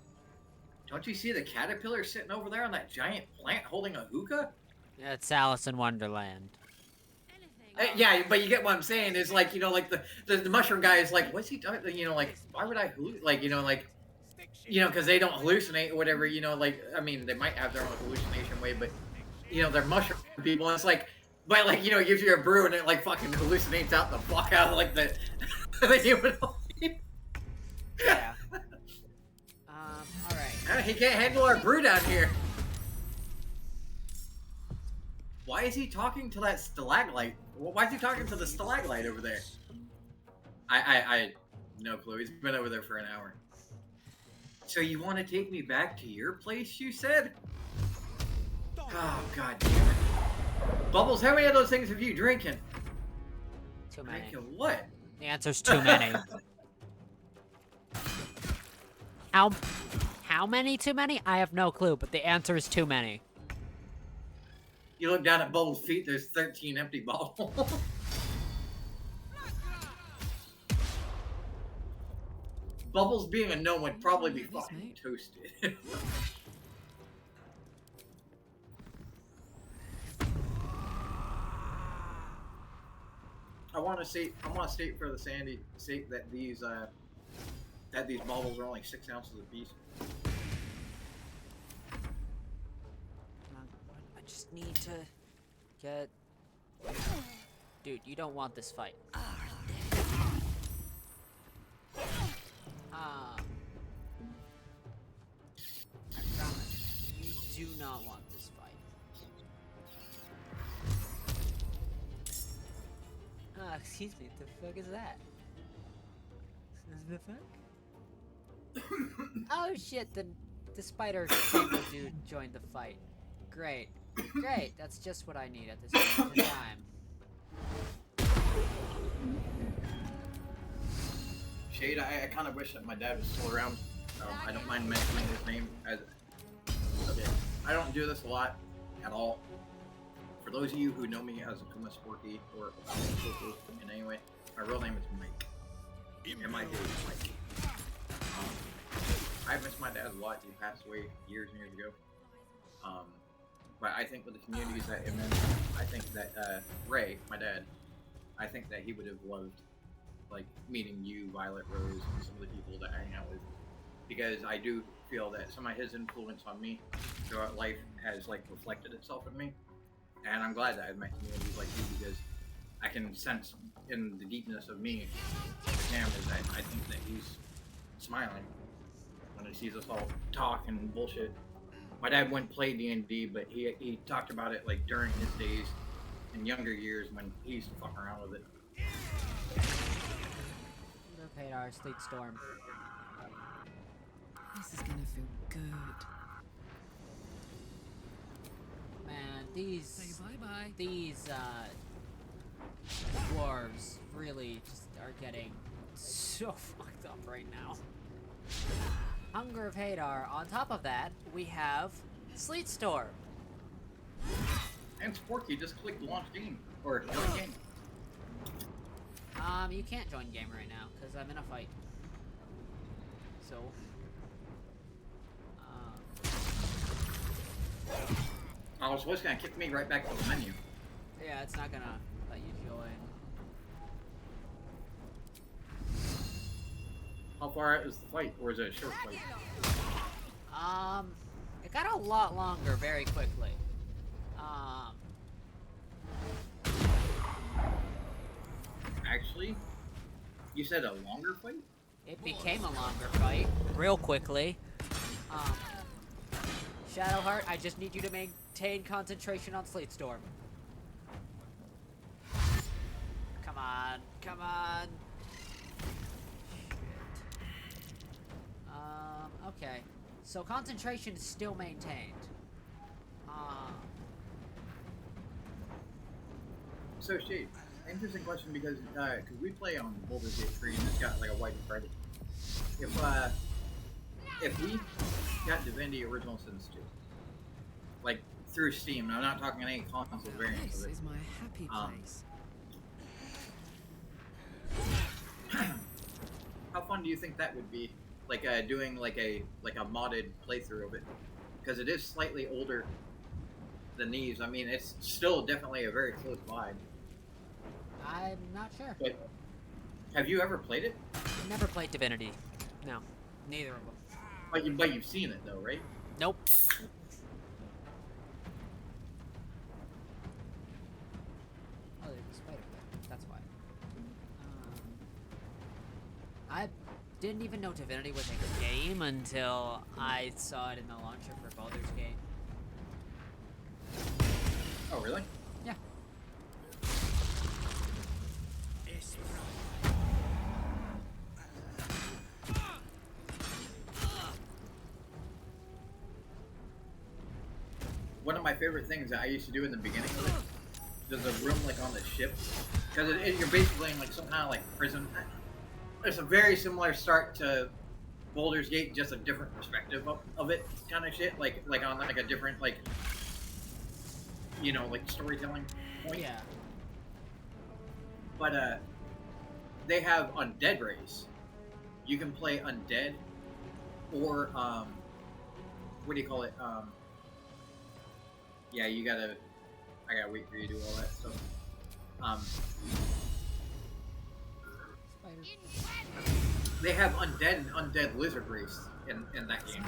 [SPEAKER 2] Don't you see the caterpillar sitting over there on that giant plant holding a hookah?
[SPEAKER 1] Yeah, it's Alice in Wonderland.
[SPEAKER 2] Yeah, but you get what I'm saying. Is like like the mushroom guy is like, what's he doing? Like why would I because they don't hallucinate or whatever. Like I mean, they might have their own hallucination way, but they're mushroom people. And it's like, but like it gives you a brew and it like fucking hallucinates out the fuck out of like the humanoid.
[SPEAKER 1] Yeah. Alright.
[SPEAKER 2] He can't handle our brew down here. Why is he talking to that stalagmite? Why is he talking to the stalagmite over there? I no clue. He's been over there for an hour. So you want to take me back to your place, you said? Oh, god damn it. Bubbles, how many of those things have you drinking?
[SPEAKER 1] Too many.
[SPEAKER 2] Drinking what?
[SPEAKER 1] The answer's too many. How many too many? I have no clue, but the answer is too many.
[SPEAKER 2] You look down at Bubbles' feet, there's 13 empty bottles. Bubbles being a gnome would probably be fucking toasted. I want to state for the Sandy sake that these bubbles are only 6 ounces apiece.
[SPEAKER 1] I just need to get... Dude, you don't want this fight. I promise, you do not want this fight. Excuse me, what the fuck is that? The fuck? Oh shit, the spider table dude joined the fight. Great. Great, that's just what I need at this moment in time.
[SPEAKER 2] Shade, I kind of wish that my dad was still around. I don't mind mentioning his name as... Okay, I don't do this a lot at all. For those of you who know me as a Kuma Sporky or in any way, my real name is Mike. And my dad is Mike. I miss my dad a lot. He passed away years and years ago. But I think with the communities that I'm in, I think that Ray, my dad, I think that he would have loved like meeting you, Violet Rose, and some of the people that I hang out with, because I do feel that some of his influence on me throughout life has like reflected itself in me, and I'm glad that I've met communities like you because I can sense in the deepness of me, Cam, is that I think that he's smiling when he sees us all talk and bullshit. My dad wouldn't play D&D, but he talked about it like during his days in younger years when he used to fuck around with it.
[SPEAKER 1] Radar, Sleet Storm.
[SPEAKER 3] This is gonna feel good.
[SPEAKER 1] Man, these...
[SPEAKER 3] Say bye-bye.
[SPEAKER 1] These, dwarves really just are getting so fucked up right now. Hunger of Hadar. On top of that, we have Sleet Storm.
[SPEAKER 2] And Sporky, just click launch game. Or join game.
[SPEAKER 1] You can't join game right now, because I'm in a fight. So...
[SPEAKER 2] Oh, so it's gonna kick me right back to the menu.
[SPEAKER 1] yeah, it's not gonna let you join.
[SPEAKER 2] How far out is the fight? Or is it a short fight?
[SPEAKER 1] It got a lot longer very quickly.
[SPEAKER 2] Actually, you said a longer fight?
[SPEAKER 1] It became a longer fight real quickly. Shadowheart, I just need you to maintain concentration on Sleet Storm. Come on, come on. Shit. Okay. So concentration is still maintained.
[SPEAKER 2] So, Shade, interesting question because we play on Baldur's Gate 3 and it's got like a wide credit. If we got Divinity Original Sins 2, like through Steam, I'm not talking any console variants
[SPEAKER 4] This
[SPEAKER 2] of it.
[SPEAKER 4] is my happy place.
[SPEAKER 2] How fun do you think that would be? Like doing like a modded playthrough of it, because it is slightly older than these. I mean, it's still definitely a very close vibe.
[SPEAKER 1] I'm not sure.
[SPEAKER 2] But have you ever played it?
[SPEAKER 1] Never played Divinity. No, neither of them.
[SPEAKER 2] But you've seen it though, right?
[SPEAKER 1] Nope. Oh, there's a spider there. That's why. I didn't even know Divinity was a game until I saw it in the launcher for Baldur's Gate.
[SPEAKER 2] Oh, really?
[SPEAKER 1] Yeah.
[SPEAKER 2] One of my favorite things that I used to do in the beginning of it, there's a room like on the ship, because you're basically in like some kind of like prison. It's a very similar start to Baldur's Gate, just a different perspective of it, kind of shit. Like on like a different like, you know, like storytelling point.
[SPEAKER 1] Yeah.
[SPEAKER 2] But they have undead race. You can play undead, or what do you call it? Yeah, I gotta wait for you to do all that stuff. They have undead and undead lizard race in that game,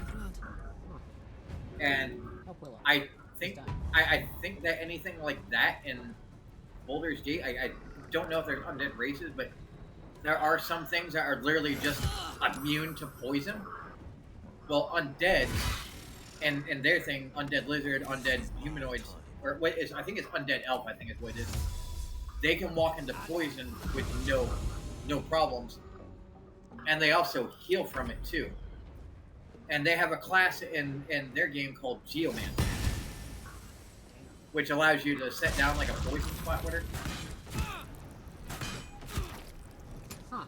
[SPEAKER 2] and
[SPEAKER 1] Help Willow.
[SPEAKER 2] I think that anything like that in Baldur's Gate, I don't know if there's undead races, but there are some things that are literally just immune to poison. Well, undead, and their thing, undead lizard, undead humanoids, or what is, I think it's undead elf, I think is what it is. They can walk into poison with no problems, and they also heal from it too. And they have a class in their game called Geomancer, which allows you to set down like a poison spot with her.
[SPEAKER 1] Huh.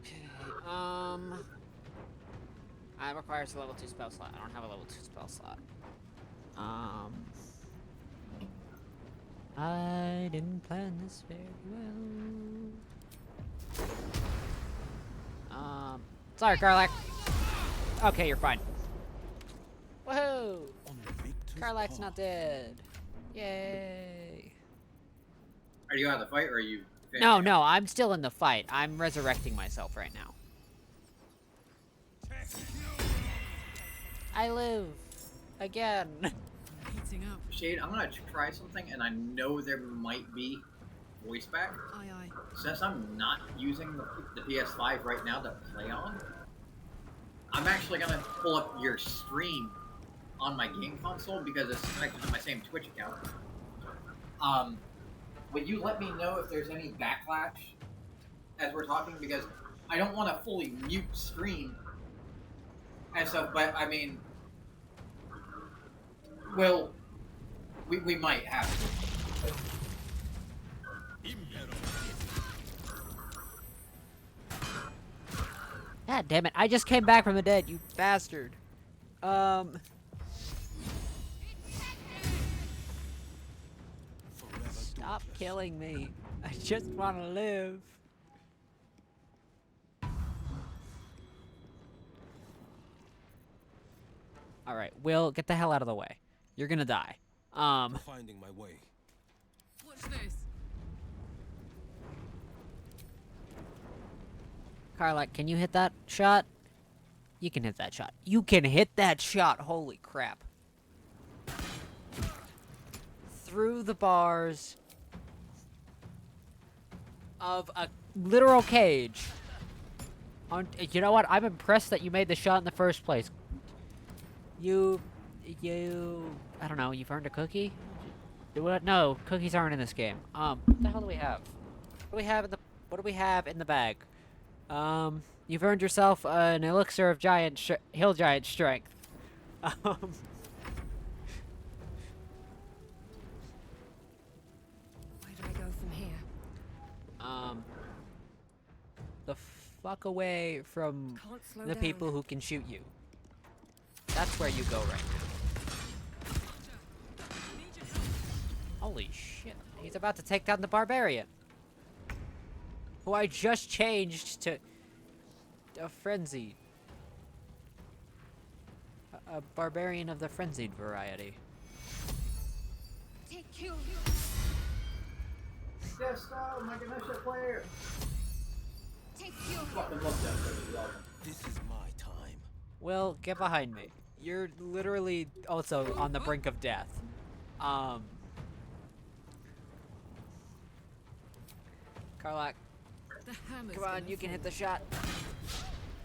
[SPEAKER 1] Okay, I requires a level 2 spell slot. I don't have a level 2 spell slot. I didn't plan this very well. Sorry, Karlak. Okay, you're fine. Woohoo! Karlak's not dead. Yay!
[SPEAKER 2] Are you out of the fight, or are you?
[SPEAKER 1] No, no, I'm still in the fight. I'm resurrecting myself right now. I live again.
[SPEAKER 4] Heating up.
[SPEAKER 2] Shade, I'm gonna try something, and I know there might be voice back.
[SPEAKER 4] Aye, aye.
[SPEAKER 2] Since I'm not using the PS5 right now to play on, I'm actually gonna pull up your stream on my game console because it's connected to my same Twitch account. Would you let me know if there's any backlash as we're talking? Because I don't want to fully mute stream and stuff, but I mean, well, we might have to.
[SPEAKER 1] God damn it! I just came back from the dead, you bastard. Stop killing me. I just want to live. All right, Will, get the hell out of the way. You're gonna die.
[SPEAKER 6] Finding my way.
[SPEAKER 4] Watch this.
[SPEAKER 1] Carlac, can you hit that shot? You can hit that shot. You can hit that shot. Holy crap. Through the bars of a literal cage. You know what? I'm impressed that you made the shot in the first place. You, I don't know, you've earned a cookie? What? No, cookies aren't in this game. What the hell do we have? What do we have in the bag? You've earned yourself an elixir of hill giant strength.
[SPEAKER 4] Where do I go from here?
[SPEAKER 1] The fuck away from
[SPEAKER 4] Can't slow
[SPEAKER 1] the
[SPEAKER 4] down.
[SPEAKER 1] people who can shoot you. That's where you go right now. Holy shit. He's about to take down the barbarian. Who I just changed to a frenzied. A barbarian of the frenzied variety.
[SPEAKER 4] Take you.
[SPEAKER 2] Yes, no, my Ganesha player.
[SPEAKER 4] Take you.
[SPEAKER 2] Fucking love that for the love.
[SPEAKER 6] This is my time.
[SPEAKER 1] Will, get behind me. You're literally also on the brink of death. Carlac,
[SPEAKER 4] The hammer's
[SPEAKER 1] come on,
[SPEAKER 4] gonna
[SPEAKER 1] you can hit
[SPEAKER 4] fall.
[SPEAKER 1] the shot.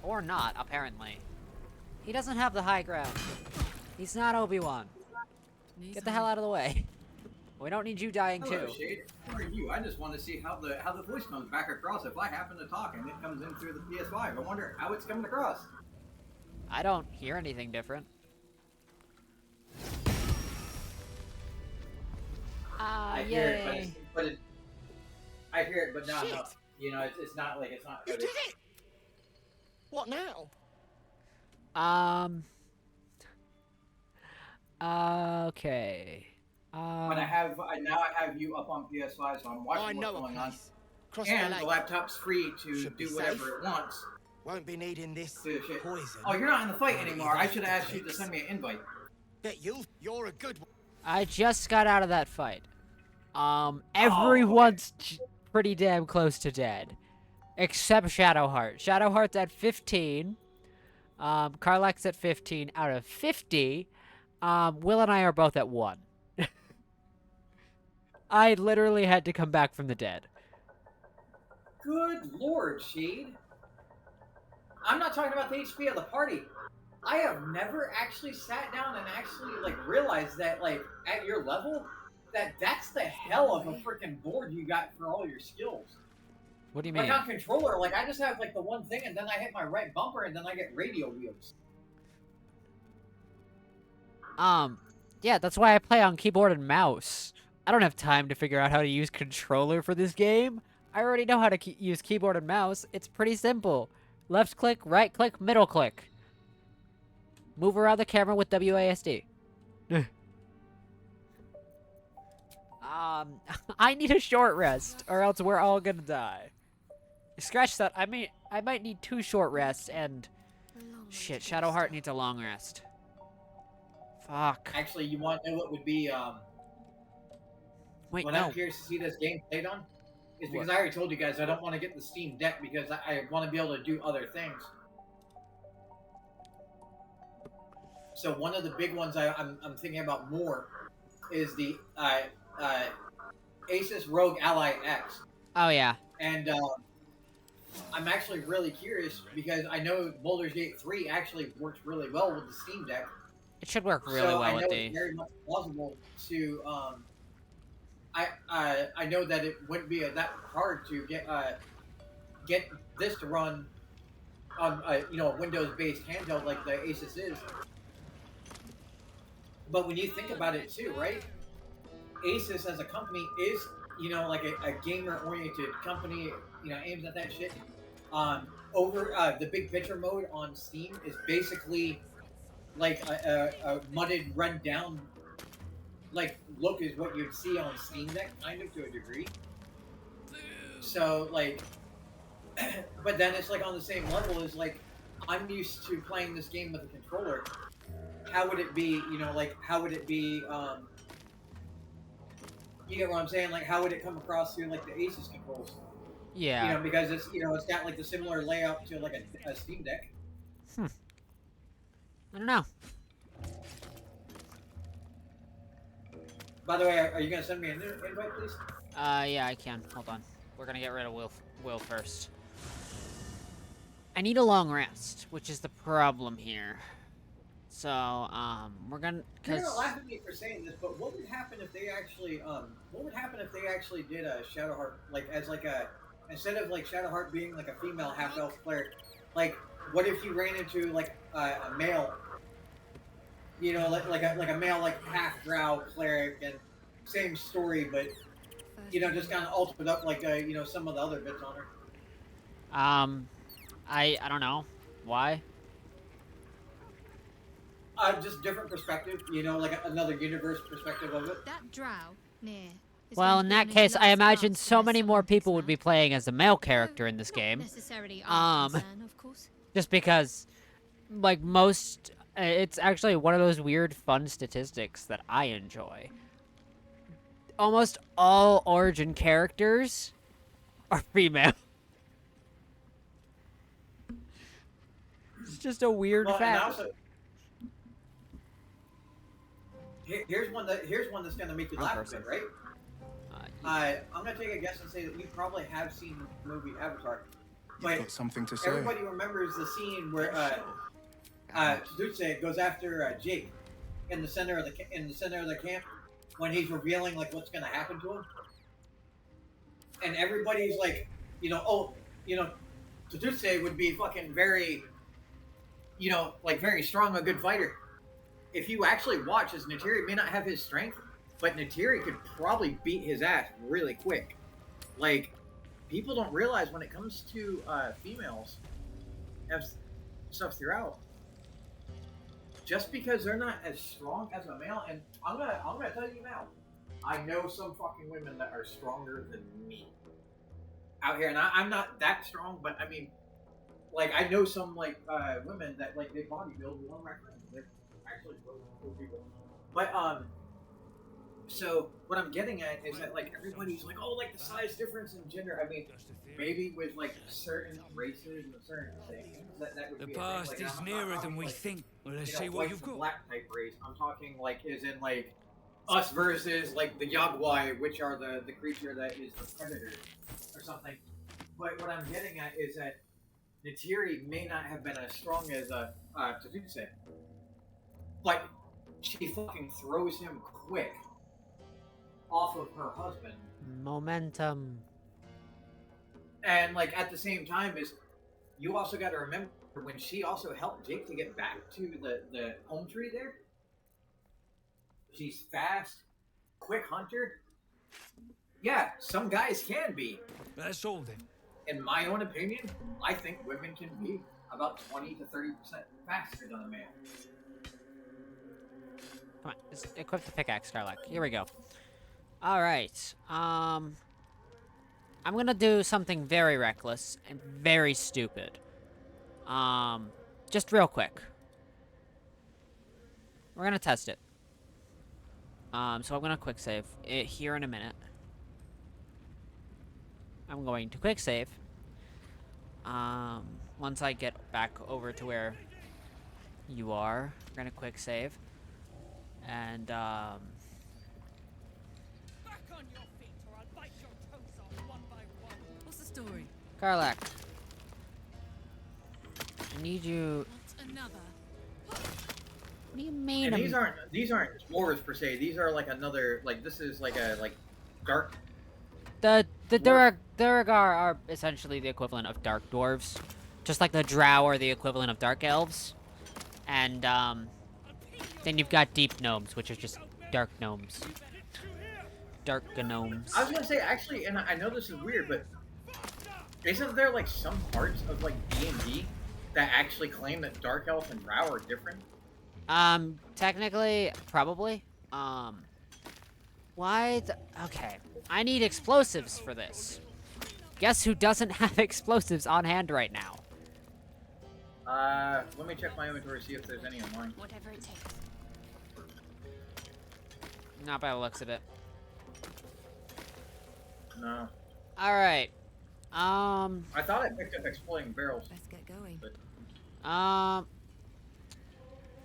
[SPEAKER 1] Or not, apparently. He doesn't have the high ground. He's not Obi-Wan.
[SPEAKER 4] Knees
[SPEAKER 1] Get the
[SPEAKER 4] high.
[SPEAKER 1] hell out of the way. We don't need you dying
[SPEAKER 2] Hello,
[SPEAKER 1] too.
[SPEAKER 2] Shade. How are you? I just want to see how the voice comes back across if I happen to talk and it comes in through the PS5. I wonder how it's coming across.
[SPEAKER 1] I don't hear anything different. Ah,
[SPEAKER 2] I hear it,
[SPEAKER 1] yay.
[SPEAKER 2] I hear it, but not
[SPEAKER 6] Shit.
[SPEAKER 2] enough. You know, it's not like it's not.
[SPEAKER 6] You did it! What now?
[SPEAKER 1] Okay.
[SPEAKER 2] But now I have you up on PS5, so I'm watching
[SPEAKER 6] I
[SPEAKER 2] what's
[SPEAKER 6] know a
[SPEAKER 2] going on.
[SPEAKER 6] place. Cross
[SPEAKER 2] And
[SPEAKER 6] the
[SPEAKER 2] the
[SPEAKER 6] lake.
[SPEAKER 2] laptop's free to
[SPEAKER 6] Should be
[SPEAKER 2] do whatever
[SPEAKER 6] safe.
[SPEAKER 2] it wants.
[SPEAKER 6] Won't be needing this
[SPEAKER 2] Do shit.
[SPEAKER 6] poison.
[SPEAKER 2] Oh, you're not in the fight
[SPEAKER 6] Only
[SPEAKER 2] anymore. I
[SPEAKER 6] that
[SPEAKER 2] should have asked you to
[SPEAKER 6] fix.
[SPEAKER 2] send me an invite.
[SPEAKER 6] Bet you're a good one.
[SPEAKER 1] I just got out of that fight. Everyone's pretty damn close to dead. Except Shadowheart. Shadowheart's at 15. Karlak's at 15 out of 50. Will and I are both at 1. I literally had to come back from the dead.
[SPEAKER 2] Good lord, Shade. I'm not talking about the HP of the party. I have never actually sat down and actually realized that at your level that's the hell of a freaking board you got for all your skills.
[SPEAKER 1] What do you mean?
[SPEAKER 2] Like on controller, I just have the one thing and then I hit my right bumper and then I get radio wheels.
[SPEAKER 1] Yeah, that's why I play on keyboard and mouse. I don't have time to figure out how to use controller for this game. I already know how to use keyboard and mouse. It's pretty simple. Left click, right click, middle click. Move around the camera with WASD. I need a short rest, or else we're all gonna die. Scratch that. I might need 2 short rests, and shit, Shadowheart needs a long rest. Fuck.
[SPEAKER 2] Actually, you want to know what would be
[SPEAKER 1] Wait,
[SPEAKER 2] what
[SPEAKER 1] no.
[SPEAKER 2] I'm curious to see this game played on? Is because
[SPEAKER 1] What?
[SPEAKER 2] I already told you guys I don't want to get the Steam Deck because I want to be able to do other things. So one of the big ones I'm thinking about more is the Asus Rogue Ally X.
[SPEAKER 1] Oh yeah.
[SPEAKER 2] And I'm actually really curious because I know Baldur's Gate 3 actually works really well with the Steam Deck.
[SPEAKER 1] It should work really
[SPEAKER 2] So
[SPEAKER 1] well
[SPEAKER 2] I know
[SPEAKER 1] with
[SPEAKER 2] it's
[SPEAKER 1] the.
[SPEAKER 2] very much plausible to. I know that it wouldn't be that hard to get this to run on a Windows-based handheld like the Asus is. But when you think about it too, right? Asus as a company is a gamer-oriented company, aims at that shit. over the big picture mode on Steam is basically like a mudded, run down like look is what you'd see on Steam Deck, kind of to a degree. So like, but then it's like on the same level as like I'm used to playing this game with a controller. How would it be? You know, like how would it be? You get what I'm saying? Like how would it come across through like the Asus controls?
[SPEAKER 1] Yeah.
[SPEAKER 2] You know, because it's it's got like the similar layout to like a Steam Deck.
[SPEAKER 1] I don't know.
[SPEAKER 2] By the way, are you gonna send me an invite, please?
[SPEAKER 1] Yeah, I can. Hold on. We're gonna get rid of Will first. I need a long rest, which is the problem here. So, we're gonna,
[SPEAKER 2] You're gonna laugh at me for saying this, but what would happen if they actually, did a Shadowheart, like, as like a, instead of like Shadowheart being like a female half-elf cleric, like, what if you ran into like a male, you know, like a male like half-drow cleric, and same story, but you know, just kind of altered up like you know, some of the other bits on her.
[SPEAKER 1] I don't know. Why?
[SPEAKER 2] Just different perspective, you know, like another universe perspective of it.
[SPEAKER 4] That drow near. is
[SPEAKER 1] Well,
[SPEAKER 4] going
[SPEAKER 1] in
[SPEAKER 4] to
[SPEAKER 1] that
[SPEAKER 4] be
[SPEAKER 1] case, I
[SPEAKER 4] last
[SPEAKER 1] imagine
[SPEAKER 4] gasp
[SPEAKER 1] so
[SPEAKER 4] for
[SPEAKER 1] many
[SPEAKER 4] their
[SPEAKER 1] more
[SPEAKER 4] summoned
[SPEAKER 1] people would be
[SPEAKER 4] snare.
[SPEAKER 1] playing as a male character in this
[SPEAKER 4] Not
[SPEAKER 1] game.
[SPEAKER 4] necessarily our concern, of course.
[SPEAKER 1] Just because, like, it's actually one of those weird fun statistics that I enjoy. Almost all Origin characters are female. It's just a weird
[SPEAKER 2] Well, and
[SPEAKER 1] fact.
[SPEAKER 2] also, here's one that's gonna make you
[SPEAKER 1] Wrong
[SPEAKER 2] laugh a
[SPEAKER 1] person.
[SPEAKER 2] bit, right? I'm gonna take a guess and say that you probably have seen the movie Avatar,
[SPEAKER 7] You've
[SPEAKER 2] but
[SPEAKER 7] got something to say.
[SPEAKER 2] everybody remembers the scene where Tadutse goes after Jake in the center of the camp when he's revealing like what's gonna happen to him, and everybody's like, you know, oh, you know, Tadutse would be fucking very, you know, like very strong, a good fighter. If you actually watch, as Natiri may not have his strength, but Natiri could probably beat his ass really quick. Like, people don't realize when it comes to females, have stuff throughout. Just because they're not as strong as a male, and I'm gonna tell you now, I know some fucking women that are stronger than me out here, and I'm not that strong, but I mean, like I know some like women that like they bodybuild. One of my friends, they're actually cool people. But so what I'm getting at is that like everybody's like, oh, like the size difference in gender. I mean, maybe with like certain races and certain things that would
[SPEAKER 8] The
[SPEAKER 2] be
[SPEAKER 8] past
[SPEAKER 2] a thing. Like,
[SPEAKER 8] is
[SPEAKER 2] I'm not
[SPEAKER 8] nearer
[SPEAKER 2] talking,
[SPEAKER 8] than we
[SPEAKER 2] like,
[SPEAKER 8] think. Well, let's
[SPEAKER 2] you know,
[SPEAKER 8] see what
[SPEAKER 2] white
[SPEAKER 8] you've
[SPEAKER 2] and
[SPEAKER 8] got.
[SPEAKER 2] black type race. I'm talking like as in like us versus like the Yagwai, which are the creature that is the predator or something. But what I'm getting at is that Natiri may not have been as strong as Tadutse, but she fucking throws him quick off of her husband.
[SPEAKER 1] Momentum.
[SPEAKER 2] And like at the same time is you also got to remember when she also helped Jake to get back to the home tree there. She's fast, quick hunter. Yeah, some guys can be.
[SPEAKER 8] That's all then.
[SPEAKER 2] In my own opinion, I think women can be about 20 to 30% faster than a man.
[SPEAKER 1] Come on, just equip the pickaxe, Starlight. Here we go. Alright, I'm gonna do something very reckless and very stupid. Just real quick. We're gonna test it. So I'm gonna quick save it here in a minute. I'm going to quick save. Once I get back over to where you are, we're gonna quick save. And,
[SPEAKER 9] Back on your feet, or I'll bite your toes off one by one.
[SPEAKER 3] What's the story?
[SPEAKER 1] Karlak. I need you.
[SPEAKER 3] Not another.
[SPEAKER 1] What do you mean?
[SPEAKER 2] And these aren't dwarves per se. These are like another like this is like a dark.
[SPEAKER 1] The Duragar are essentially the equivalent of dark dwarves, just like the Drow are the equivalent of dark elves, and then you've got deep gnomes, which are just dark gnomes. Dark gnomes.
[SPEAKER 2] I was gonna say actually, and I know this is weird, but Isn't there like some parts of like D&D that actually claim that Dark Elf and Drow are different?
[SPEAKER 1] Technically, probably. Why the... Okay. I need explosives for this. Guess who doesn't have explosives on hand right now?
[SPEAKER 2] Let me check my inventory, see if there's any in mine.
[SPEAKER 4] Whatever it takes.
[SPEAKER 1] Not by the looks of it.
[SPEAKER 2] No.
[SPEAKER 1] Alright.
[SPEAKER 2] I thought I picked up exploding barrels.
[SPEAKER 4] Let's get going.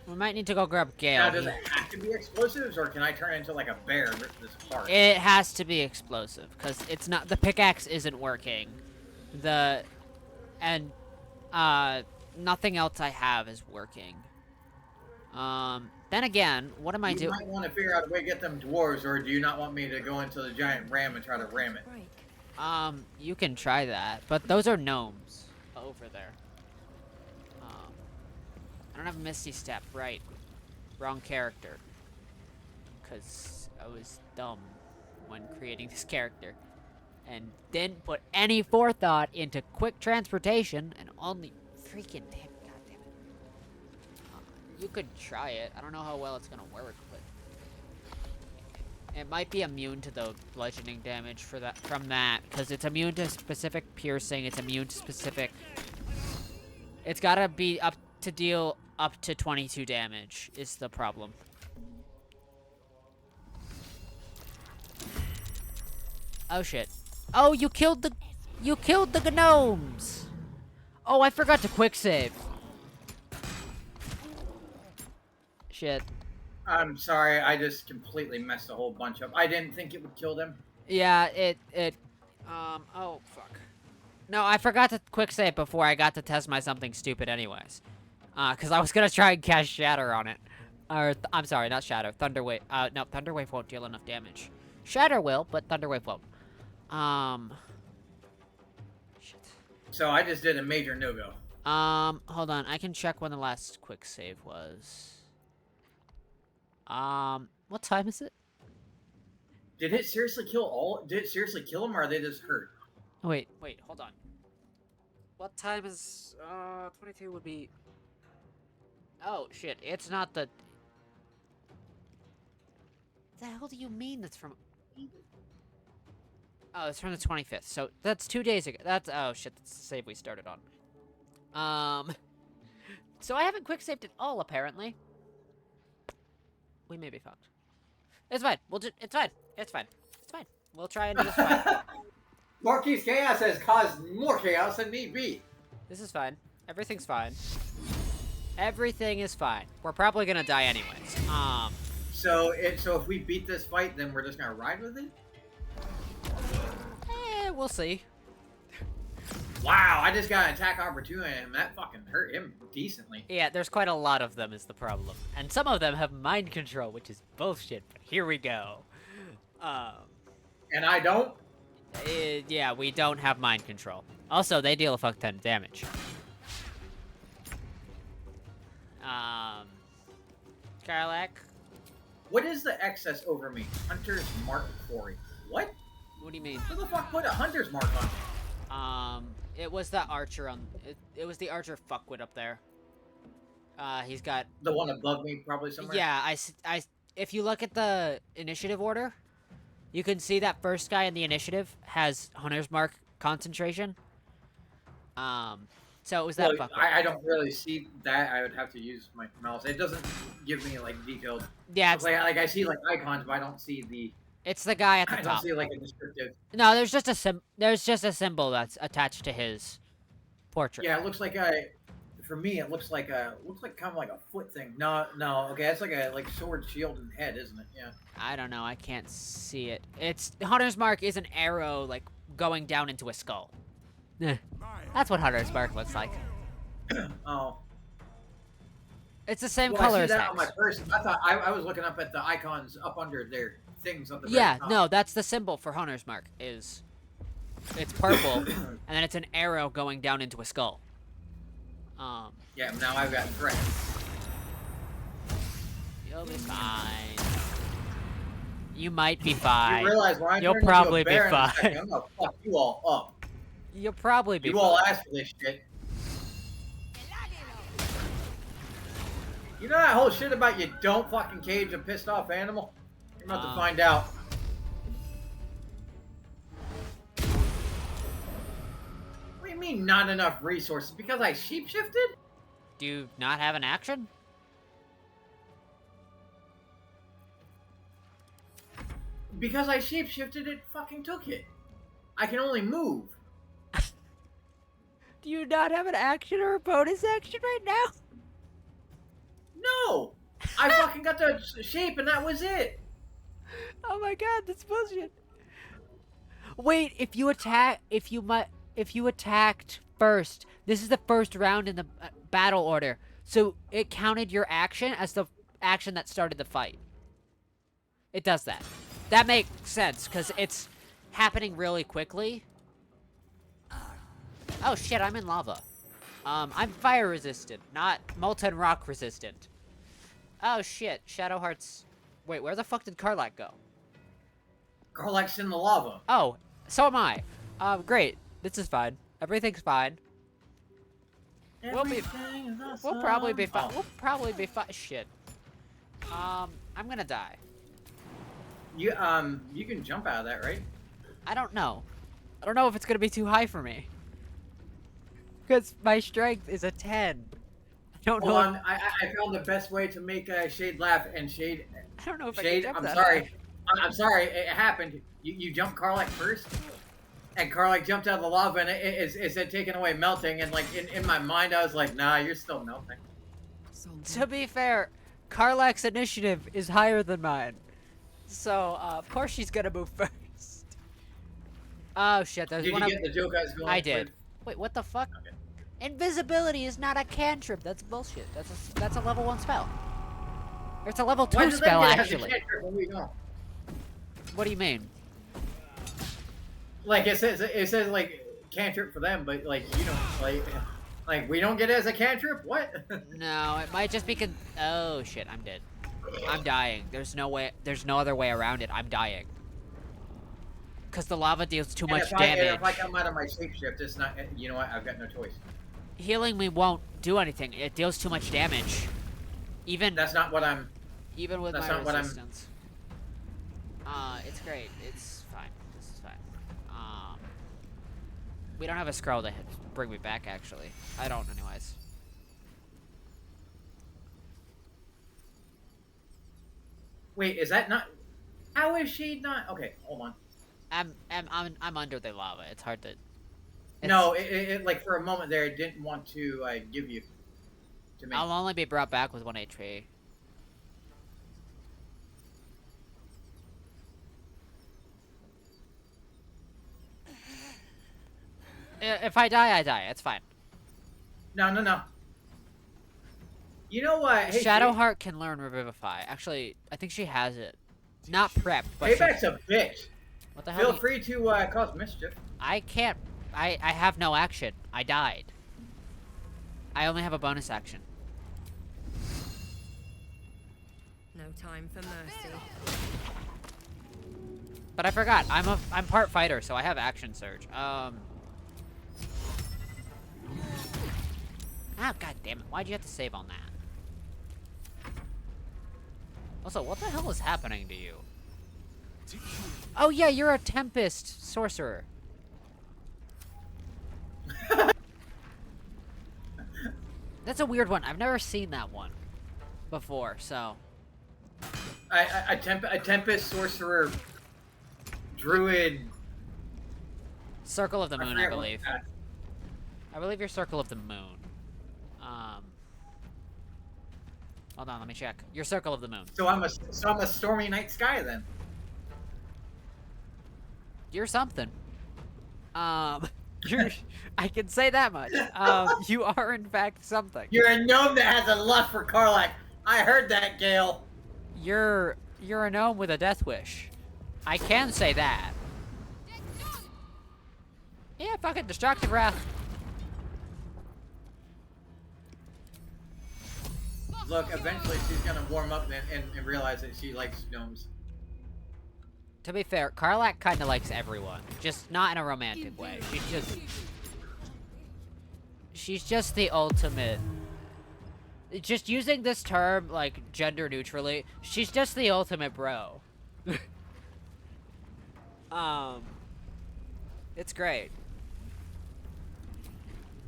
[SPEAKER 1] We might need to go grab Gale.
[SPEAKER 2] Now, does it have to be explosives, or can I turn into like a bear and rip this apart?
[SPEAKER 1] It has to be explosive, because it's not... The pickaxe isn't working. Nothing else I have is working. Then again, what am I doing?
[SPEAKER 2] You might want to figure out a way to get them dwarves, or do you not want me to go into the giant ram and try to ram it?
[SPEAKER 4] Break.
[SPEAKER 1] You can try that, but those are gnomes over there. I don't have a Misty Step, right. Wrong character. Because I was dumb when creating this character. And didn't put any forethought into quick transportation, and only freaking... God damn it. You could try it. I don't know how well it's gonna work, but... It might be immune to the bludgeoning damage from that, because it's immune to specific piercing, it's immune to specific... It's gotta be up to deal up to 22 damage, is the problem. Oh shit. Oh, you killed the gnomes! Oh, I forgot to quick save. Shit.
[SPEAKER 2] I'm sorry, I just completely messed a whole bunch up. I didn't think it would kill them.
[SPEAKER 1] Yeah, oh, fuck. No, I forgot to quick save before I got to test my something stupid anyways. Cause I was gonna try and cast Shatter on it. I'm sorry, not Shatter, Thunderwave. No, Thunderwave won't deal enough damage. Shatter will, but Thunderwave won't. Shit.
[SPEAKER 2] So I just did a major no-go.
[SPEAKER 1] Hold on, I can check when the last quick save was. What time is it?
[SPEAKER 2] Did it seriously kill Did it seriously kill them, or are they just hurt?
[SPEAKER 1] Oh, wait, hold on. What time is, 22 would be... Oh, shit, it's not the... The hell do you mean that's from... Oh, it's from the 25th, so that's 2 days ago. That's... Oh, shit, that's the save we started on. So I haven't quick saved at all, apparently. We may be fucked. It's fine. It's fine. It's fine. It's fine. We'll try and do this fine.
[SPEAKER 2] Marquis Chaos has caused more chaos than need be.
[SPEAKER 1] This is fine. Everything's fine. Everything is fine. We're probably gonna die anyways.
[SPEAKER 2] So if we beat this fight, then we're just gonna ride with it?
[SPEAKER 1] We'll see.
[SPEAKER 2] Wow, I just got an attack opportunity and that fucking hurt him decently.
[SPEAKER 1] Yeah, there's quite a lot of them is the problem. And some of them have mind control, which is bullshit, but here we go.
[SPEAKER 2] And I don't?
[SPEAKER 1] Yeah, we don't have mind control. Also, they deal a fuck ton of damage. Karlak?
[SPEAKER 2] What is the excess over me? Hunter's Mark Quarry. What?
[SPEAKER 1] What do you mean?
[SPEAKER 2] Who the fuck put a Hunter's Mark on me?
[SPEAKER 1] It was the archer on... It was the archer fuckwit up there. He's got...
[SPEAKER 2] The one above me, probably somewhere?
[SPEAKER 1] Yeah, if you look at the initiative order, you can see that first guy in the initiative has Hunter's Mark concentration. So it was that fuckwit.
[SPEAKER 2] I don't really see that. I would have to use my mouse. It doesn't give me, like, detailed...
[SPEAKER 1] Yeah,
[SPEAKER 2] it's like I see, like, icons, but I don't see the...
[SPEAKER 1] It's the guy at the
[SPEAKER 2] top. I don't see, like, a descriptive...
[SPEAKER 1] No, there's just a symbol that's attached to his portrait.
[SPEAKER 2] Yeah, it looks like for me, it looks like kind of like a foot thing. No, okay, that's like a sword, shield, and head, isn't it? Yeah.
[SPEAKER 1] I don't know. I can't see it. It's Hunter's Mark is an arrow like going down into a skull. That's what Hunter's Mark looks like.
[SPEAKER 2] Oh.
[SPEAKER 1] It's the same
[SPEAKER 2] well,
[SPEAKER 1] color
[SPEAKER 2] I
[SPEAKER 1] as
[SPEAKER 2] see that
[SPEAKER 1] Hex.
[SPEAKER 2] on my person. I thought I was looking up at the icons up under their things on the
[SPEAKER 1] Yeah,
[SPEAKER 2] very top.
[SPEAKER 1] no, that's the symbol for Hunter's Mark. It's purple, and then it's an arrow going down into a skull.
[SPEAKER 2] Yeah, now I've got threat.
[SPEAKER 1] You'll be fine. You might be fine.
[SPEAKER 2] You realize when I
[SPEAKER 1] You'll
[SPEAKER 2] turn into
[SPEAKER 1] probably
[SPEAKER 2] a bear
[SPEAKER 1] be
[SPEAKER 2] in a
[SPEAKER 1] fine.
[SPEAKER 2] second, I'm gonna fuck you all up.
[SPEAKER 1] You'll probably be
[SPEAKER 2] You all
[SPEAKER 1] fine.
[SPEAKER 2] asked for this shit. You know that whole shit about you don't fucking cage a pissed off animal? You're about to find out. What do you mean not enough resources? Because I shapeshifted?
[SPEAKER 1] Do you not have an action?
[SPEAKER 2] Because I shapeshifted, it fucking took it. I can only move.
[SPEAKER 1] Do you not have an action or a bonus action right now?
[SPEAKER 2] No! I fucking got the shape and that was it.
[SPEAKER 1] Oh my god, that's bullshit. Wait, if you attacked first, this is the first round in the battle order, so it counted your action as the action that started the fight. It does that. That makes sense because it's happening really quickly. Oh shit, I'm in lava. I'm fire resistant, not molten rock resistant. Oh shit, Shadow Heart's... Wait, where the fuck did Karlak go?
[SPEAKER 2] Karlak's in the lava.
[SPEAKER 1] Oh, so am I. Great. This is fine. Everything's fine. We'll probably be fine. We'll probably be fine. Shit. I'm gonna die.
[SPEAKER 2] You can jump out of that, right?
[SPEAKER 1] I don't know. I don't know if it's gonna be too high for me. Because my strength is a 10. I don't
[SPEAKER 2] Hold
[SPEAKER 1] know.
[SPEAKER 2] on, I found the best way to make Shade laugh, and Shade,
[SPEAKER 1] I don't know if I
[SPEAKER 2] Shade,
[SPEAKER 1] can jump
[SPEAKER 2] I'm
[SPEAKER 1] that
[SPEAKER 2] sorry.
[SPEAKER 1] high.
[SPEAKER 2] I'm sorry, it happened. You jumped Karlak first, and Karlak jumped out of the lava, and it said taken away melting, and like in my mind I was like, nah, you're still melting.
[SPEAKER 1] To be fair, Karlak's initiative is higher than mine. So, of course she's gonna move first. Oh shit, there's
[SPEAKER 2] Did
[SPEAKER 1] one
[SPEAKER 2] you
[SPEAKER 1] of...
[SPEAKER 2] get the joke I was going
[SPEAKER 1] I did.
[SPEAKER 2] with?
[SPEAKER 1] Wait, what the fuck?
[SPEAKER 2] Okay.
[SPEAKER 1] Invisibility is not a cantrip. That's bullshit. That's a level 1 spell. Or it's a level 2
[SPEAKER 2] Why does
[SPEAKER 1] spell,
[SPEAKER 2] that get
[SPEAKER 1] actually.
[SPEAKER 2] when we don't?
[SPEAKER 1] What do you mean?
[SPEAKER 2] Like it says like cantrip for them, but like you don't like we don't get it as a cantrip. What?
[SPEAKER 1] No, it might just be oh shit, I'm dead. I'm dying. There's no other way around it. I'm dying. Cause the lava deals too much damage.
[SPEAKER 2] If I come out of my shapeshift, it's not. You know what? I've got no choice.
[SPEAKER 1] Healing me won't do anything. It deals too much damage. Even
[SPEAKER 2] That's not what I'm.
[SPEAKER 1] even with
[SPEAKER 2] that's
[SPEAKER 1] my
[SPEAKER 2] not what I'm-
[SPEAKER 1] resistance. It's great. It's fine. This is fine. We don't have a scroll to bring me back. Actually, I don't. Anyways.
[SPEAKER 2] Wait, is that not? How is she not? Okay, hold on.
[SPEAKER 1] I'm under the lava. It's hard to.
[SPEAKER 2] No, it like for a moment there, it didn't want to give you to me.
[SPEAKER 1] I'll only be brought back with 1 HP. If I die, I die. It's fine.
[SPEAKER 2] No. You know what? Hey,
[SPEAKER 1] Shadowheart can learn Revivify. Actually, I think she has it. Not prepped, but
[SPEAKER 2] Payback's a bitch.
[SPEAKER 1] what the hell?
[SPEAKER 2] Feel free to cause mischief.
[SPEAKER 1] I can't. I have no action. I died. I only have a bonus action.
[SPEAKER 7] No time for mercy.
[SPEAKER 1] But I forgot. I'm part fighter, so I have action surge. Ah, god damn it! Why'd you have to save on that? Also, what the hell is happening to you? Oh yeah, you're a Tempest sorcerer. That's a weird one. I've never seen that one before, so.
[SPEAKER 2] A Tempest sorcerer, druid.
[SPEAKER 1] Circle of the Moon, I
[SPEAKER 2] forget what-
[SPEAKER 1] believe. I believe you're Circle of the Moon. Hold on, let me check. You're Circle of the Moon.
[SPEAKER 2] So I'm a stormy night sky then.
[SPEAKER 1] You're something. You're. I can say that much. You are in fact something.
[SPEAKER 2] You're a gnome that has a lust for Karlak. I heard that, Gale.
[SPEAKER 1] You're a gnome with a death wish. I can say that. Yeah, fucking destructive wrath. Look,
[SPEAKER 2] Eventually she's gonna warm up and realize that she likes gnomes.
[SPEAKER 1] To be fair, Karlak kind of likes everyone, just not in a romantic way. She's just the ultimate. Just using this term like gender neutrally, she's just the ultimate bro. It's great.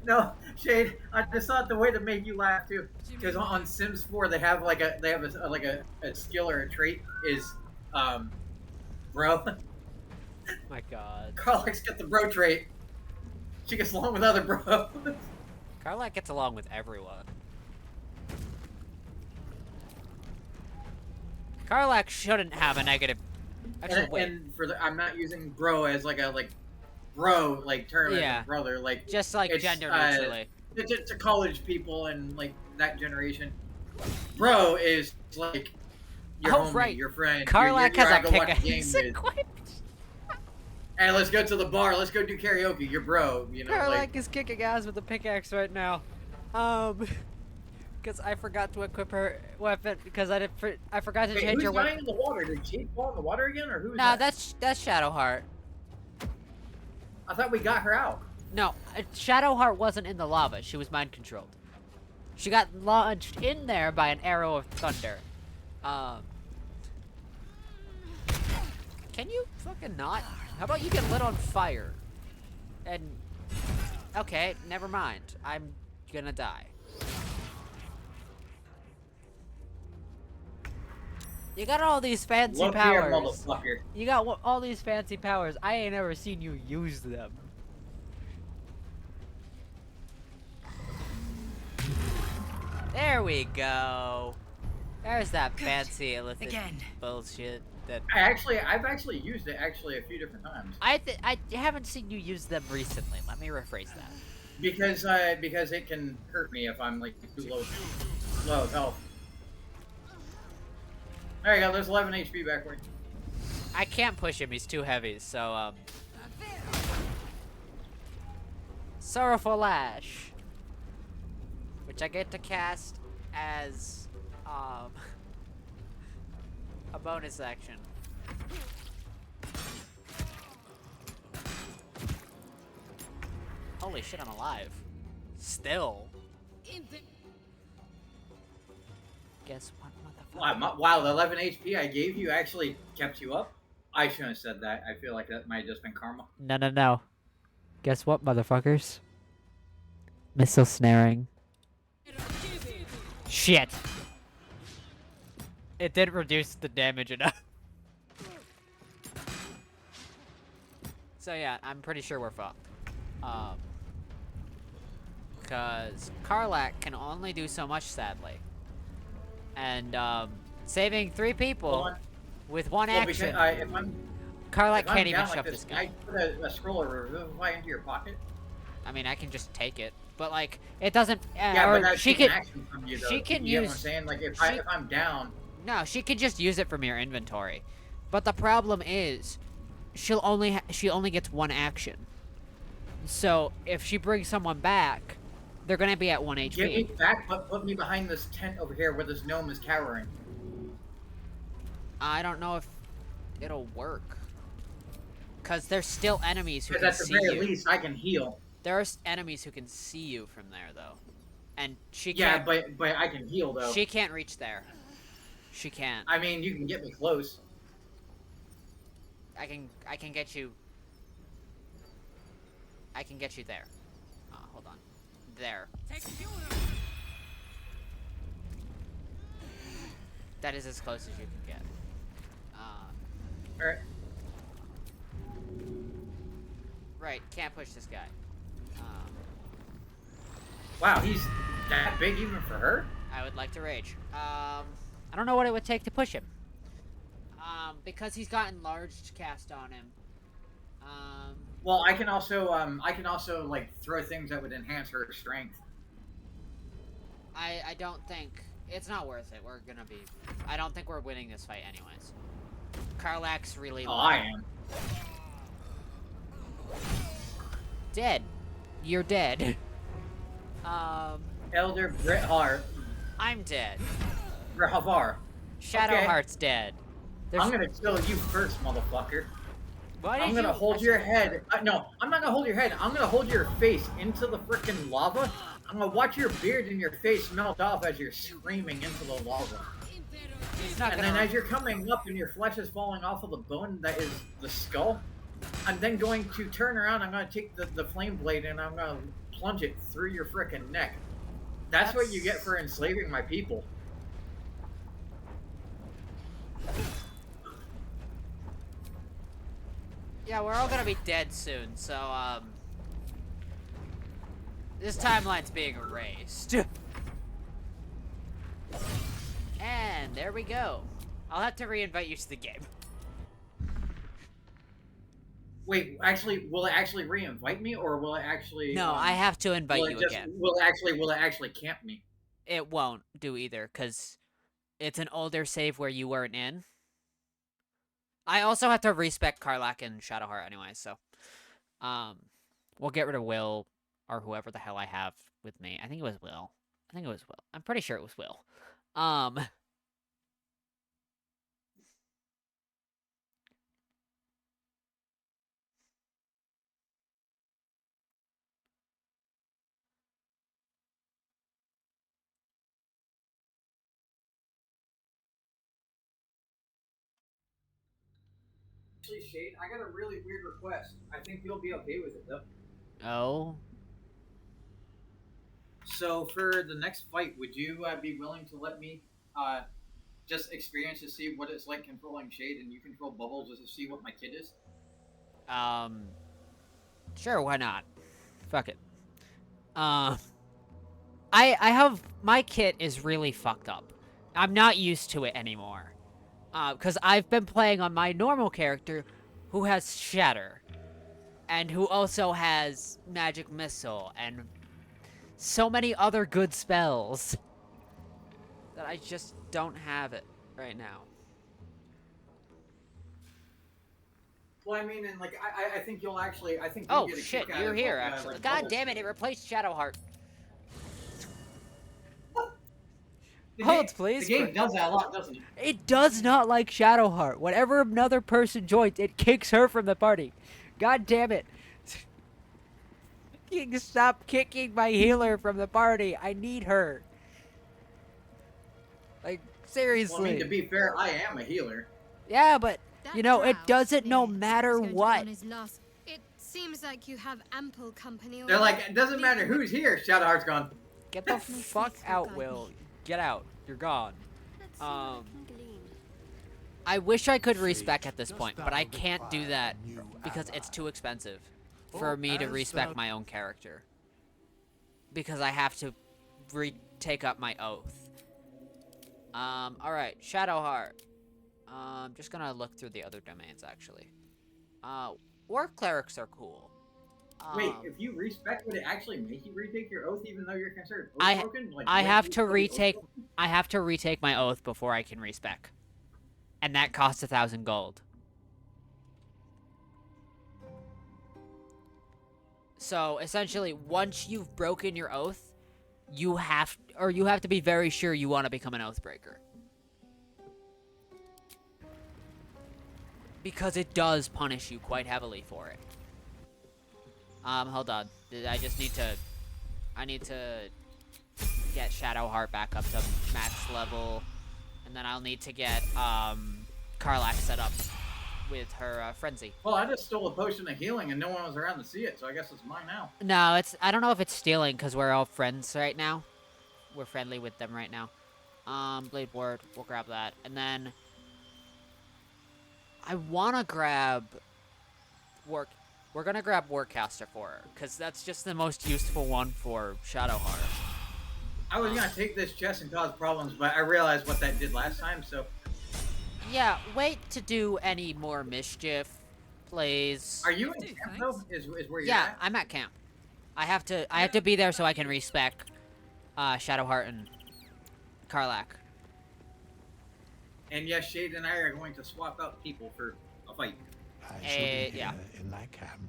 [SPEAKER 2] No, Shade. I just thought the way to make you laugh too, because on Sims 4 they have like a skill or a trait is bro.
[SPEAKER 1] My God.
[SPEAKER 2] Karlak's got the bro trait. She gets along with other bros.
[SPEAKER 1] Karlak gets along with everyone. Karlak shouldn't have a negative. Actually, wait.
[SPEAKER 2] And I'm not using bro as like a bro term as
[SPEAKER 1] Yeah.
[SPEAKER 2] a brother, like
[SPEAKER 1] Just like
[SPEAKER 2] it's,
[SPEAKER 1] gender neutrally.
[SPEAKER 2] To college people and like that generation. Bro is like your homie,
[SPEAKER 1] right.
[SPEAKER 2] your friend.
[SPEAKER 1] Karlak
[SPEAKER 2] you're
[SPEAKER 1] has a
[SPEAKER 2] go watch
[SPEAKER 1] pickaxe.
[SPEAKER 2] game with. Hey, let's go to the bar. Let's go do karaoke. Your bro, you know.
[SPEAKER 1] Karlak is kicking ass with a pickaxe right now. Because I forgot to equip her weapon because I forgot to
[SPEAKER 2] Wait,
[SPEAKER 1] change
[SPEAKER 2] who's
[SPEAKER 1] her
[SPEAKER 2] dying
[SPEAKER 1] weapon.
[SPEAKER 2] in the water? Did she fall in the water again, or who's
[SPEAKER 1] No,
[SPEAKER 2] that?
[SPEAKER 1] that's Shadowheart.
[SPEAKER 2] I thought we got her out.
[SPEAKER 1] No, Shadowheart wasn't in the lava. She was mind controlled. She got launched in there by an arrow of thunder. Can you fucking not? How about you get lit on fire? And okay, never mind. I'm gonna die. You got all these fancy
[SPEAKER 2] Look
[SPEAKER 1] powers.
[SPEAKER 2] here, motherfucker.
[SPEAKER 1] You got all these fancy powers. I ain't ever seen you use them. There we go. There's that fancy illicit
[SPEAKER 3] Again.
[SPEAKER 1] bullshit that
[SPEAKER 2] I've actually used it a few different times.
[SPEAKER 1] I haven't seen you use them recently. Let me rephrase that.
[SPEAKER 2] Because it can hurt me if I'm like too low of health. There you go. There's 11 HP back for you.
[SPEAKER 1] I can't push him. He's too heavy. So Sorrowful Lash, which I get to cast as a bonus action. Holy shit, I'm alive. Still. Guess what, motherfucker?
[SPEAKER 2] Wow, the 11 HP I gave you actually kept you up? I shouldn't have said that. I feel like that might have just been karma.
[SPEAKER 1] No. Guess what, motherfuckers? Missile snaring. Shit. It didn't reduce the damage enough. So yeah, I'm pretty sure we're fucked. Because Karlak can only do so much, sadly. And saving 3 people with one action. Karlak can't even shove this guy.
[SPEAKER 2] Can I put a scroll or revivify into your pocket?
[SPEAKER 1] I mean, I can just take it, but like, it doesn't.
[SPEAKER 2] Yeah,
[SPEAKER 1] or
[SPEAKER 2] but that's
[SPEAKER 1] she
[SPEAKER 2] taking
[SPEAKER 1] can.
[SPEAKER 2] action from you, though.
[SPEAKER 1] She can
[SPEAKER 2] You know
[SPEAKER 1] use.
[SPEAKER 2] what I'm saying? Like if I'm down.
[SPEAKER 1] No, she can just use it from your inventory. But the problem is, she only gets one action. So if she brings someone back, they're gonna be at 1 HP.
[SPEAKER 2] Get me back, but put me behind this tent over here where this gnome is cowering.
[SPEAKER 1] I don't know if it'll work. Cause there's still enemies who
[SPEAKER 2] Because
[SPEAKER 1] can
[SPEAKER 2] at
[SPEAKER 1] see
[SPEAKER 2] the very
[SPEAKER 1] you.
[SPEAKER 2] least, I can heal.
[SPEAKER 1] There are enemies who can see you from there, though, and she
[SPEAKER 2] Yeah,
[SPEAKER 1] can't.
[SPEAKER 2] but I can heal though.
[SPEAKER 1] She can't reach there. She can't.
[SPEAKER 2] I mean, you can get me close.
[SPEAKER 1] I can get you. I can get you there. Hold on. There. That is as close as you can get.
[SPEAKER 2] Alright.
[SPEAKER 1] Right, can't push this guy.
[SPEAKER 2] Wow, he's that big even for her?
[SPEAKER 1] I would like to rage. I don't know what it would take to push him. Because he's got enlarged cast on him.
[SPEAKER 2] Well, I can also like throw things that would enhance her strength.
[SPEAKER 1] I don't think it's not worth it. We're gonna be. I don't think we're winning this fight anyways. Karlak's really.
[SPEAKER 2] Oh, I am.
[SPEAKER 1] Dead. You're dead.
[SPEAKER 2] Elder Brithar.
[SPEAKER 1] I'm dead.
[SPEAKER 2] Brithar.
[SPEAKER 1] Shadowheart's dead. There's...
[SPEAKER 2] I'm gonna kill you first, motherfucker.
[SPEAKER 1] Why
[SPEAKER 2] I'm
[SPEAKER 1] did
[SPEAKER 2] gonna
[SPEAKER 1] you...
[SPEAKER 2] hold your head. No, I'm not gonna hold your head. I'm gonna hold your face into the frickin' lava. I'm gonna watch your beard and your face melt off as you're screaming into the lava.
[SPEAKER 1] He's not
[SPEAKER 2] And
[SPEAKER 1] gonna...
[SPEAKER 2] then as you're coming up and your flesh is falling off of the bone that is the skull, I'm then going to turn around. I'm gonna take the flame blade and I'm gonna plunge it through your frickin' neck. That's what you get for enslaving my people.
[SPEAKER 1] Yeah, we're all gonna be dead soon, so, this timeline's being erased. And there we go. I'll have to re-invite you to the game.
[SPEAKER 2] Wait, actually, will it actually re-invite me, or will it actually?
[SPEAKER 1] No, I have to invite you again.
[SPEAKER 2] Will it actually camp me?
[SPEAKER 1] It won't do either, because it's an older save where you weren't in. I also have to respec Karlach and Shadowheart anyway, so we'll get rid of Will or whoever the hell I have with me. I think it was Will. I'm pretty sure it was Will.
[SPEAKER 2] Actually, Shade, I got a really weird request. I think you'll be okay with it, though.
[SPEAKER 1] Oh.
[SPEAKER 2] So for the next fight, would you be willing to let me just experience to see what it's like controlling Shade, and you control Bubbles just to see what my kid is?
[SPEAKER 1] Sure, why not? Fuck it. I have... My kit is really fucked up. I'm not used to it anymore. Because I've been playing on my normal character, who has Shatter. And who also has Magic Missile, and so many other good spells. That I just don't have it right now.
[SPEAKER 2] Well, I mean, and like, I think you'll actually, I think
[SPEAKER 1] Oh
[SPEAKER 2] get a
[SPEAKER 1] shit,
[SPEAKER 2] kick out
[SPEAKER 1] you're
[SPEAKER 2] of,
[SPEAKER 1] here actually.
[SPEAKER 2] like,
[SPEAKER 1] God
[SPEAKER 2] Bubbles.
[SPEAKER 1] damn it, it replaced Shadowheart.
[SPEAKER 2] The
[SPEAKER 1] Hold,
[SPEAKER 2] game,
[SPEAKER 1] please.
[SPEAKER 2] The game does that a lot, doesn't it?
[SPEAKER 1] It does not like Shadowheart. Whenever another person joins, it kicks her from the party. God damn it. You can stop kicking my healer from the party. I need her. Like, seriously.
[SPEAKER 2] Well, I mean, to be fair, I am a healer.
[SPEAKER 1] Yeah, but, you know, it
[SPEAKER 4] That
[SPEAKER 1] doesn't no
[SPEAKER 4] drow,
[SPEAKER 1] matter
[SPEAKER 4] is going to be
[SPEAKER 1] what.
[SPEAKER 4] on his last- It seems like you have ample company.
[SPEAKER 2] They're like, it doesn't matter who's here. Shadowheart's gone.
[SPEAKER 1] Get the
[SPEAKER 4] No
[SPEAKER 1] fuck
[SPEAKER 4] faith will
[SPEAKER 1] out,
[SPEAKER 4] guide
[SPEAKER 1] Will.
[SPEAKER 4] me.
[SPEAKER 1] Get out. You're gone.
[SPEAKER 7] Let's see what I can glean.
[SPEAKER 1] I wish I could
[SPEAKER 5] Fate
[SPEAKER 1] respec at this
[SPEAKER 5] just
[SPEAKER 1] point, but I
[SPEAKER 5] found
[SPEAKER 1] can't do
[SPEAKER 5] fire
[SPEAKER 1] that
[SPEAKER 5] new
[SPEAKER 1] because it's
[SPEAKER 5] ally.
[SPEAKER 1] too expensive for
[SPEAKER 5] For
[SPEAKER 1] me to
[SPEAKER 5] as
[SPEAKER 1] respec
[SPEAKER 5] thou-
[SPEAKER 1] my own character. Because I have to take up my oath. Alright, Shadowheart. Just gonna look through the other domains, actually. War clerics are cool.
[SPEAKER 2] Wait, if you respec, would it actually make you retake your oath, even though you're considered oath
[SPEAKER 1] I-
[SPEAKER 2] broken? Like,
[SPEAKER 1] I
[SPEAKER 2] would
[SPEAKER 1] have
[SPEAKER 2] you
[SPEAKER 1] to
[SPEAKER 2] still be oath
[SPEAKER 1] retake.
[SPEAKER 2] broken?
[SPEAKER 1] I have to retake my oath before I can respec, and that costs 1,000 gold. So essentially, once you've broken your oath, you have to be very sure you want to become an oathbreaker. Because it does punish you quite heavily for it. Hold on. I need to get Shadowheart back up to max level. And then I'll need to get, Karlach set up with her, Frenzy.
[SPEAKER 2] Well, I just stole a potion of healing and no one was around to see it, so I guess it's mine now.
[SPEAKER 1] No, I don't know if it's stealing, because we're all friends right now. We're friendly with them right now. Blade Ward, we'll grab that. And then I want to grab we're gonna grab Warcaster for her, because that's just the most useful one for Shadowheart.
[SPEAKER 2] I was gonna take this chest and cause problems, but I realized what that did last time, so...
[SPEAKER 1] Yeah, wait to do any more mischief plays.
[SPEAKER 2] Are you in camp, though? Is where you're
[SPEAKER 1] Yeah,
[SPEAKER 2] at?
[SPEAKER 1] I'm at camp. I have to be there so I can respec Shadowheart and Karlach.
[SPEAKER 2] And yes, Shade and I are going to swap out people for a fight.
[SPEAKER 5] I shall be
[SPEAKER 1] yeah.
[SPEAKER 5] here in thy camp.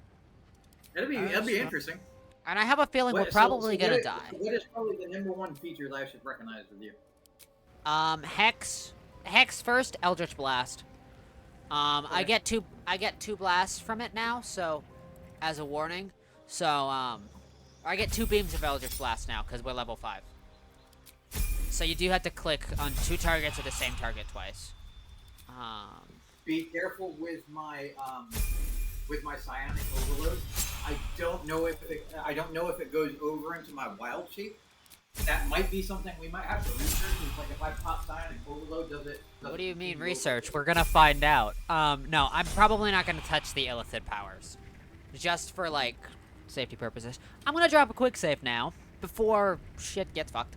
[SPEAKER 2] It'll be interesting.
[SPEAKER 1] And I have a feeling we're probably
[SPEAKER 2] what
[SPEAKER 1] gonna
[SPEAKER 2] is-
[SPEAKER 1] die.
[SPEAKER 2] What is probably the #1 feature that I should recognize with you?
[SPEAKER 1] Hex first, Eldritch Blast. I get two blasts from it now, so as a warning. So I get 2 beams of Eldritch Blast now because we're level 5. So you do have to click on 2 targets or the same target twice.
[SPEAKER 2] Be careful with my psionic overload. I don't know if it goes over into my wild shape. That might be something we might have to research. It's like if I pop psionic overload, does it?
[SPEAKER 1] What do you mean research? We're gonna find out. No, I'm probably not gonna touch the illithid powers, just for like safety purposes. I'm gonna drop a quick save now before shit gets fucked.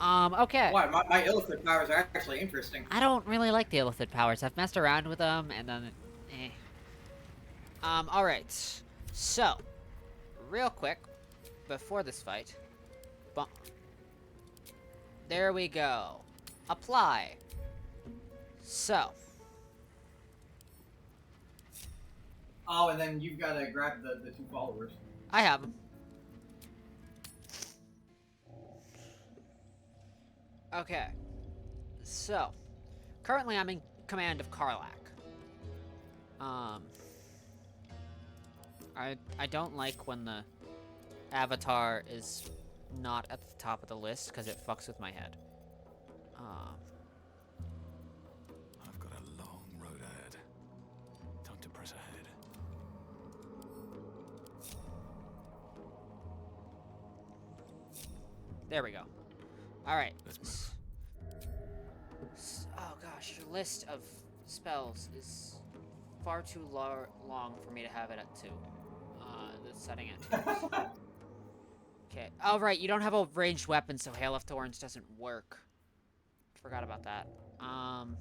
[SPEAKER 1] Okay.
[SPEAKER 2] Why? My illithid powers are actually interesting.
[SPEAKER 1] I don't really like the illithid powers. I've messed around with them, and then, alright. So, real quick, before this fight, there we go. Apply. So.
[SPEAKER 2] Oh, and then you've got to grab the 2 followers.
[SPEAKER 1] I have them. Okay. So, currently I'm in command of Karlak. I don't like when the avatar is not at the top of the list because it fucks with my head.
[SPEAKER 8] I've got a long road ahead. Time to press ahead.
[SPEAKER 1] There we go. All right.
[SPEAKER 8] Let's move.
[SPEAKER 1] Oh gosh, your list of spells is far too long for me to have it at 2. The setting at 2. Okay. Oh right, you don't have a ranged weapon, so Hail of Thorns doesn't work. Forgot about that. I'm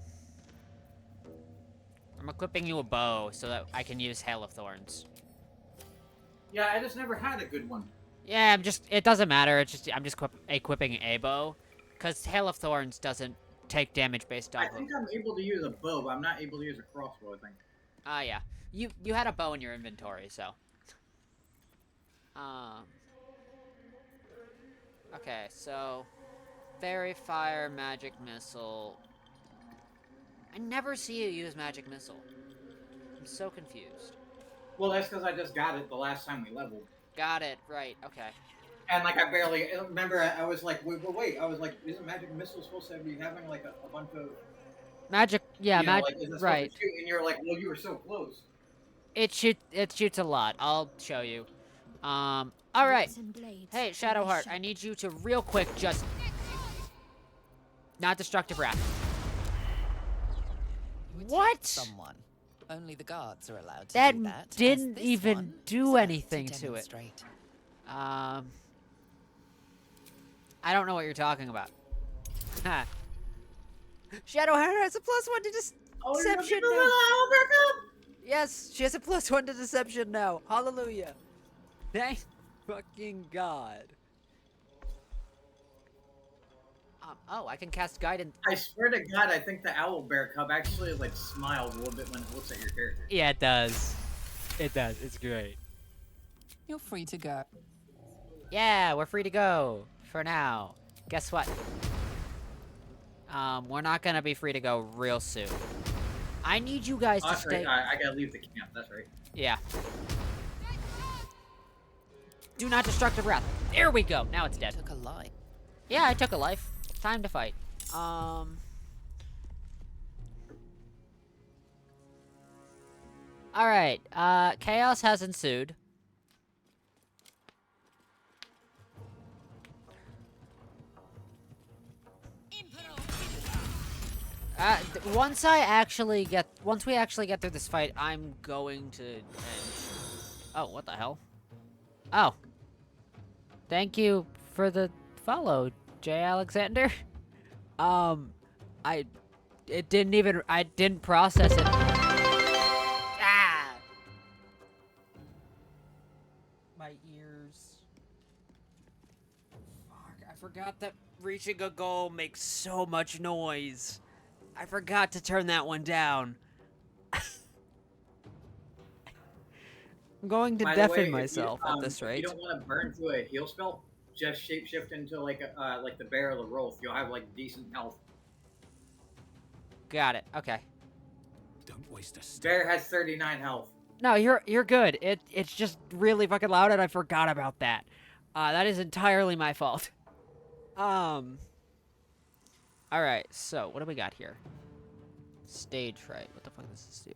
[SPEAKER 1] equipping you a bow so that I can use Hail of Thorns.
[SPEAKER 2] Yeah, I just never had a good one.
[SPEAKER 1] Yeah, it doesn't matter. I'm just equipping a bow, because Hail of Thorns doesn't take damage based off
[SPEAKER 2] I think I'm able to use a bow, but I'm not able to use a crossbow, I think.
[SPEAKER 1] Yeah. You had a bow in your inventory, so. Okay, so fairy fire, magic missile. I never see you use magic missile. I'm so confused.
[SPEAKER 2] Well, that's because I just got it the last time we leveled.
[SPEAKER 1] Got it, right, okay.
[SPEAKER 2] And like I barely remember. I was like, wait. I was like, isn't magic missile supposed to be having like a bunch of
[SPEAKER 1] Magic, yeah,
[SPEAKER 2] like, isn't it supposed to
[SPEAKER 1] right.
[SPEAKER 2] shoot? And you're like, well, you were so close.
[SPEAKER 1] It shoots a lot. I'll show you. Alright. Hey, Shadowheart, I need you to real quick just... Not destructive wrath. What?
[SPEAKER 3] Someone. Only the guards are allowed to
[SPEAKER 1] That
[SPEAKER 3] do that. as
[SPEAKER 1] didn't
[SPEAKER 3] this
[SPEAKER 1] even
[SPEAKER 3] one
[SPEAKER 1] do
[SPEAKER 3] serves
[SPEAKER 1] anything to it.
[SPEAKER 3] demonstrate.
[SPEAKER 1] I don't know what you're talking about. Ha. Shadowheart has a +1 to deception now. Yes, she has a +1 to deception now. Hallelujah. Thank fucking God. Oh, I can cast guidance.
[SPEAKER 2] I swear to God, I think the owlbear cub actually like smiles a little bit when it looks at your character.
[SPEAKER 1] Yeah, it does. It does. It's great.
[SPEAKER 3] You're free to go.
[SPEAKER 1] Yeah, we're free to go for now. Guess what? We're not gonna be free to go real soon. I need you guys to
[SPEAKER 2] That's
[SPEAKER 1] stay.
[SPEAKER 2] right. I gotta leave the camp. That's right.
[SPEAKER 1] Yeah. Do not destructive wrath. There we go. Now it's dead.
[SPEAKER 3] Took a life.
[SPEAKER 1] Yeah, I took a life. Time to fight. Alright, chaos has ensued. Once we actually get through this fight, I'm going to end. Oh, what the hell? Oh. Thank you for the follow, J. Alexander. I didn't process it. Ah! My ears. Fuck, I forgot that reaching a goal makes so much noise. I forgot to turn that one down. I'm going to
[SPEAKER 2] By the
[SPEAKER 1] deafen
[SPEAKER 2] way,
[SPEAKER 1] myself
[SPEAKER 2] if you,
[SPEAKER 1] at this
[SPEAKER 2] If
[SPEAKER 1] rate.
[SPEAKER 2] you don't want to burn through a heal spell, just shapeshift into like the bear or the wolf. You'll have like decent health.
[SPEAKER 1] Got it. Okay.
[SPEAKER 8] Don't waste a step.
[SPEAKER 2] Bear has 39 health.
[SPEAKER 1] No, you're good. It's just really fucking loud, and I forgot about that. That is entirely my fault. All right. So what do we got here? Stage fright. What the fuck does this do?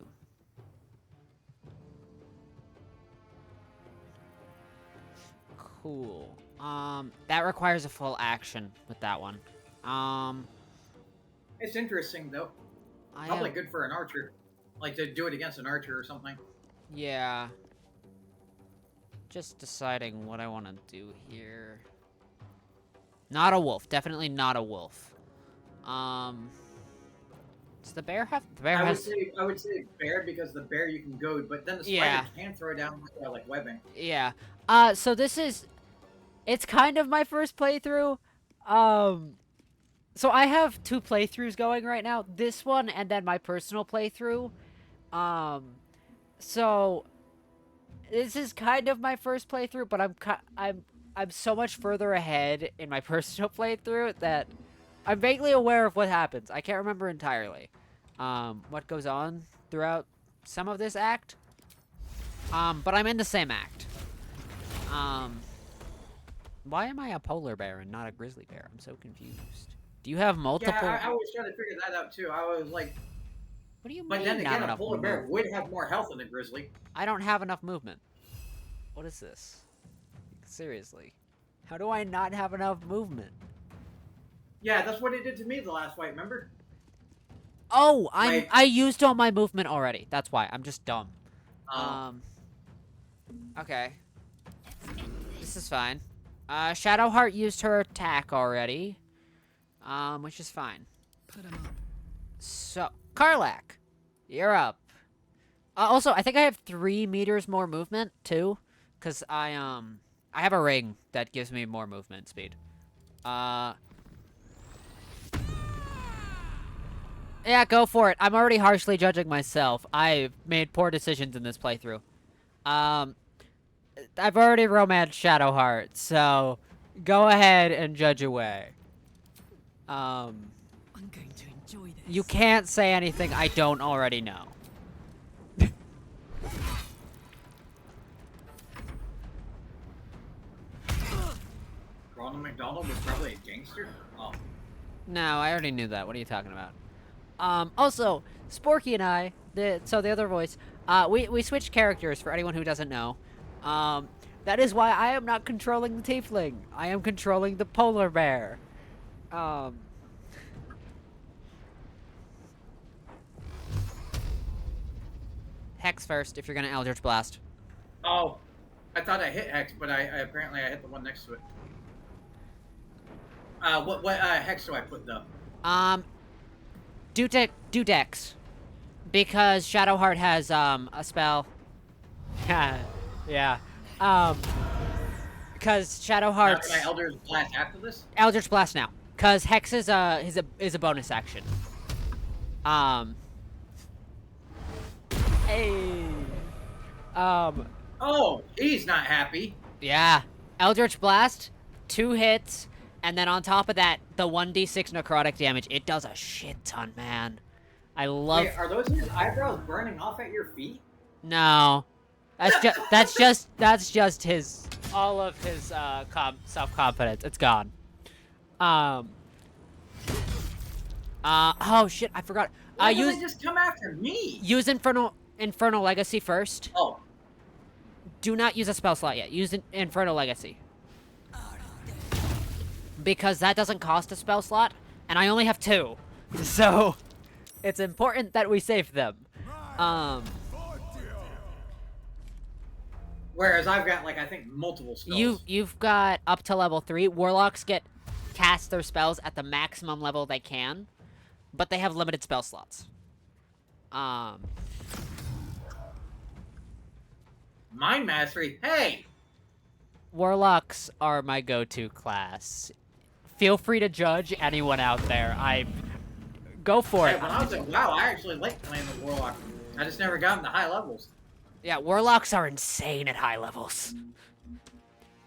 [SPEAKER 1] Cool. That requires a full action with that one.
[SPEAKER 2] It's interesting though. Probably good for an archer, like to do it against an archer or something.
[SPEAKER 1] Yeah. Just deciding what I want to do here. Not a wolf. Definitely not a wolf. Does the bear have? The bear has.
[SPEAKER 2] I would say bear because the bear you can goad, but then the spider
[SPEAKER 1] Yeah.
[SPEAKER 2] can throw down like webbing.
[SPEAKER 1] Yeah. So this is. It's kind of my first playthrough. So I have 2 playthroughs going right now. This one and then my personal playthrough. So this is kind of my first playthrough, but I'm so much further ahead in my personal playthrough that I'm vaguely aware of what happens. I can't remember entirely what goes on throughout some of this act. But I'm in the same act. Why am I a polar bear and not a grizzly bear? I'm so confused. Do you have multiple?
[SPEAKER 2] Yeah, I was trying to figure that out too. I was like,
[SPEAKER 1] What do you mean?
[SPEAKER 2] but then
[SPEAKER 1] not
[SPEAKER 2] again, a
[SPEAKER 1] enough
[SPEAKER 2] polar bear
[SPEAKER 1] movement?
[SPEAKER 2] would have more health than a grizzly.
[SPEAKER 1] I don't have enough movement. What is this? Seriously. How do I not have enough movement?
[SPEAKER 2] Yeah, that's what it did to me the last fight. Remember?
[SPEAKER 1] Oh,
[SPEAKER 2] Like-
[SPEAKER 1] I used all my movement already. That's why. I'm just dumb.
[SPEAKER 2] Oh.
[SPEAKER 1] Okay. This is fine. Shadowheart used her attack already. Which is fine.
[SPEAKER 3] Put him up.
[SPEAKER 1] So, Karlak, you're up. Also, I think I have 3 meters more movement, too. Because I have a ring that gives me more movement speed. Yeah, go for it. I'm already harshly judging myself. I've made poor decisions in this playthrough. I've already romanced Shadowheart, so go ahead and judge away.
[SPEAKER 3] I'm going to enjoy this.
[SPEAKER 1] You can't say anything I don't already know.
[SPEAKER 2] Ronald McDonald was probably a gangster. Oh.
[SPEAKER 1] No, I already knew that. What are you talking about? Also, Sporky and I, the other voice, we switched characters for anyone who doesn't know. That is why I am not controlling the tiefling. I am controlling the polar bear. Hex first if you're gonna Eldritch Blast.
[SPEAKER 2] Oh, I thought I hit Hex, but I apparently I hit the one next to it. What Hex do I put though?
[SPEAKER 1] Do Dex. Because Shadowheart has, a spell. Yeah. Because Shadowheart's...
[SPEAKER 2] Now, can I Eldritch Blast after this?
[SPEAKER 1] Eldritch Blast now. Because Hex is a bonus action. Hey.
[SPEAKER 2] Oh, he's not happy.
[SPEAKER 1] Yeah. Eldritch Blast, 2 hits, and then on top of that, the 1d6 necrotic damage. It does a shit ton, man. I love...
[SPEAKER 2] Wait, are those his eyebrows burning off at your feet?
[SPEAKER 1] No. That's just his... all of his, self-confidence. It's gone. Oh, shit, I forgot.
[SPEAKER 2] Why did they just come after me?
[SPEAKER 1] Use Infernal Legacy first.
[SPEAKER 2] Oh.
[SPEAKER 1] Do not use a spell slot yet. Use Infernal Legacy. Because that doesn't cost a spell slot, and I only have 2. So, it's important that we save them.
[SPEAKER 2] Whereas I've got, like, I think multiple spells.
[SPEAKER 1] You've got up to level 3. Warlocks cast their spells at the maximum level they can, but they have limited spell slots.
[SPEAKER 2] Mind Mastery? Hey!
[SPEAKER 1] Warlocks are my go-to class. Feel free to judge anyone out there. Go for it.
[SPEAKER 2] When I was like, wow, I actually like playing the Warlock. I just never got into high levels.
[SPEAKER 1] Yeah, Warlocks are insane at high levels.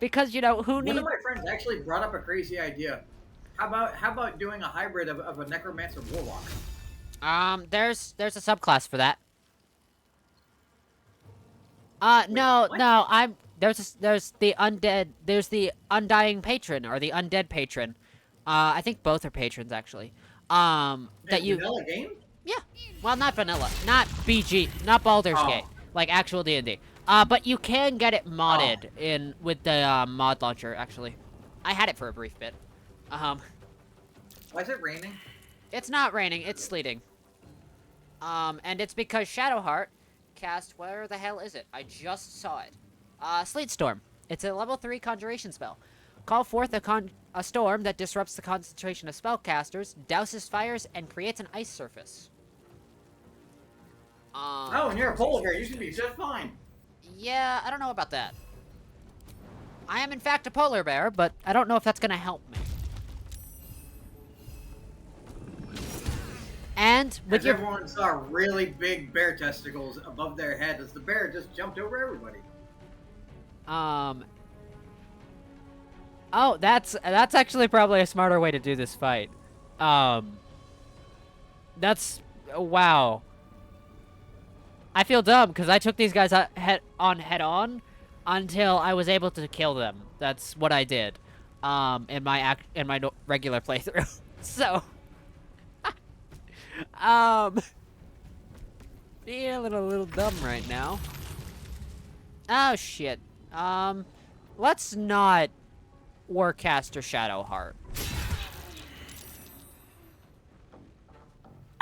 [SPEAKER 1] Because, you know,
[SPEAKER 2] One of my friends actually brought up a crazy idea. How about doing a hybrid of a Necromancer Warlock?
[SPEAKER 1] There's a subclass for that. No,
[SPEAKER 2] what?
[SPEAKER 1] no, there's the undead, there's the undying patron, or the undead patron. I think both are patrons, actually. That you,
[SPEAKER 2] Vanilla game?
[SPEAKER 1] yeah, well, not vanilla, not BG, not Baldur's
[SPEAKER 2] Oh.
[SPEAKER 1] Gate, like actual D&D. But you can get it modded with the, mod launcher, actually. I had it for a brief bit.
[SPEAKER 2] Why is it raining?
[SPEAKER 1] It's not raining, it's sleeting. And it's because Shadowheart cast, where the hell is it? I just saw it. Sleet Storm. It's a level 3 conjuration spell. Call forth a storm that disrupts the concentration of spellcasters, douses fires, and creates an ice surface.
[SPEAKER 2] Oh, and you're a polar bear. You should be just fine.
[SPEAKER 1] Yeah, I don't know about that. I am in fact a polar bear, but I don't know if that's gonna help me. And with your
[SPEAKER 2] everyone saw really big bear testicles above their head as the bear just jumped over everybody.
[SPEAKER 1] Oh, that's actually probably a smarter way to do this fight. That's wow. I feel dumb because I took these guys head on until I was able to kill them. That's what I did. In my regular playthrough. So, feeling a little dumb right now. Oh shit. Let's not Warcaster Shadowheart.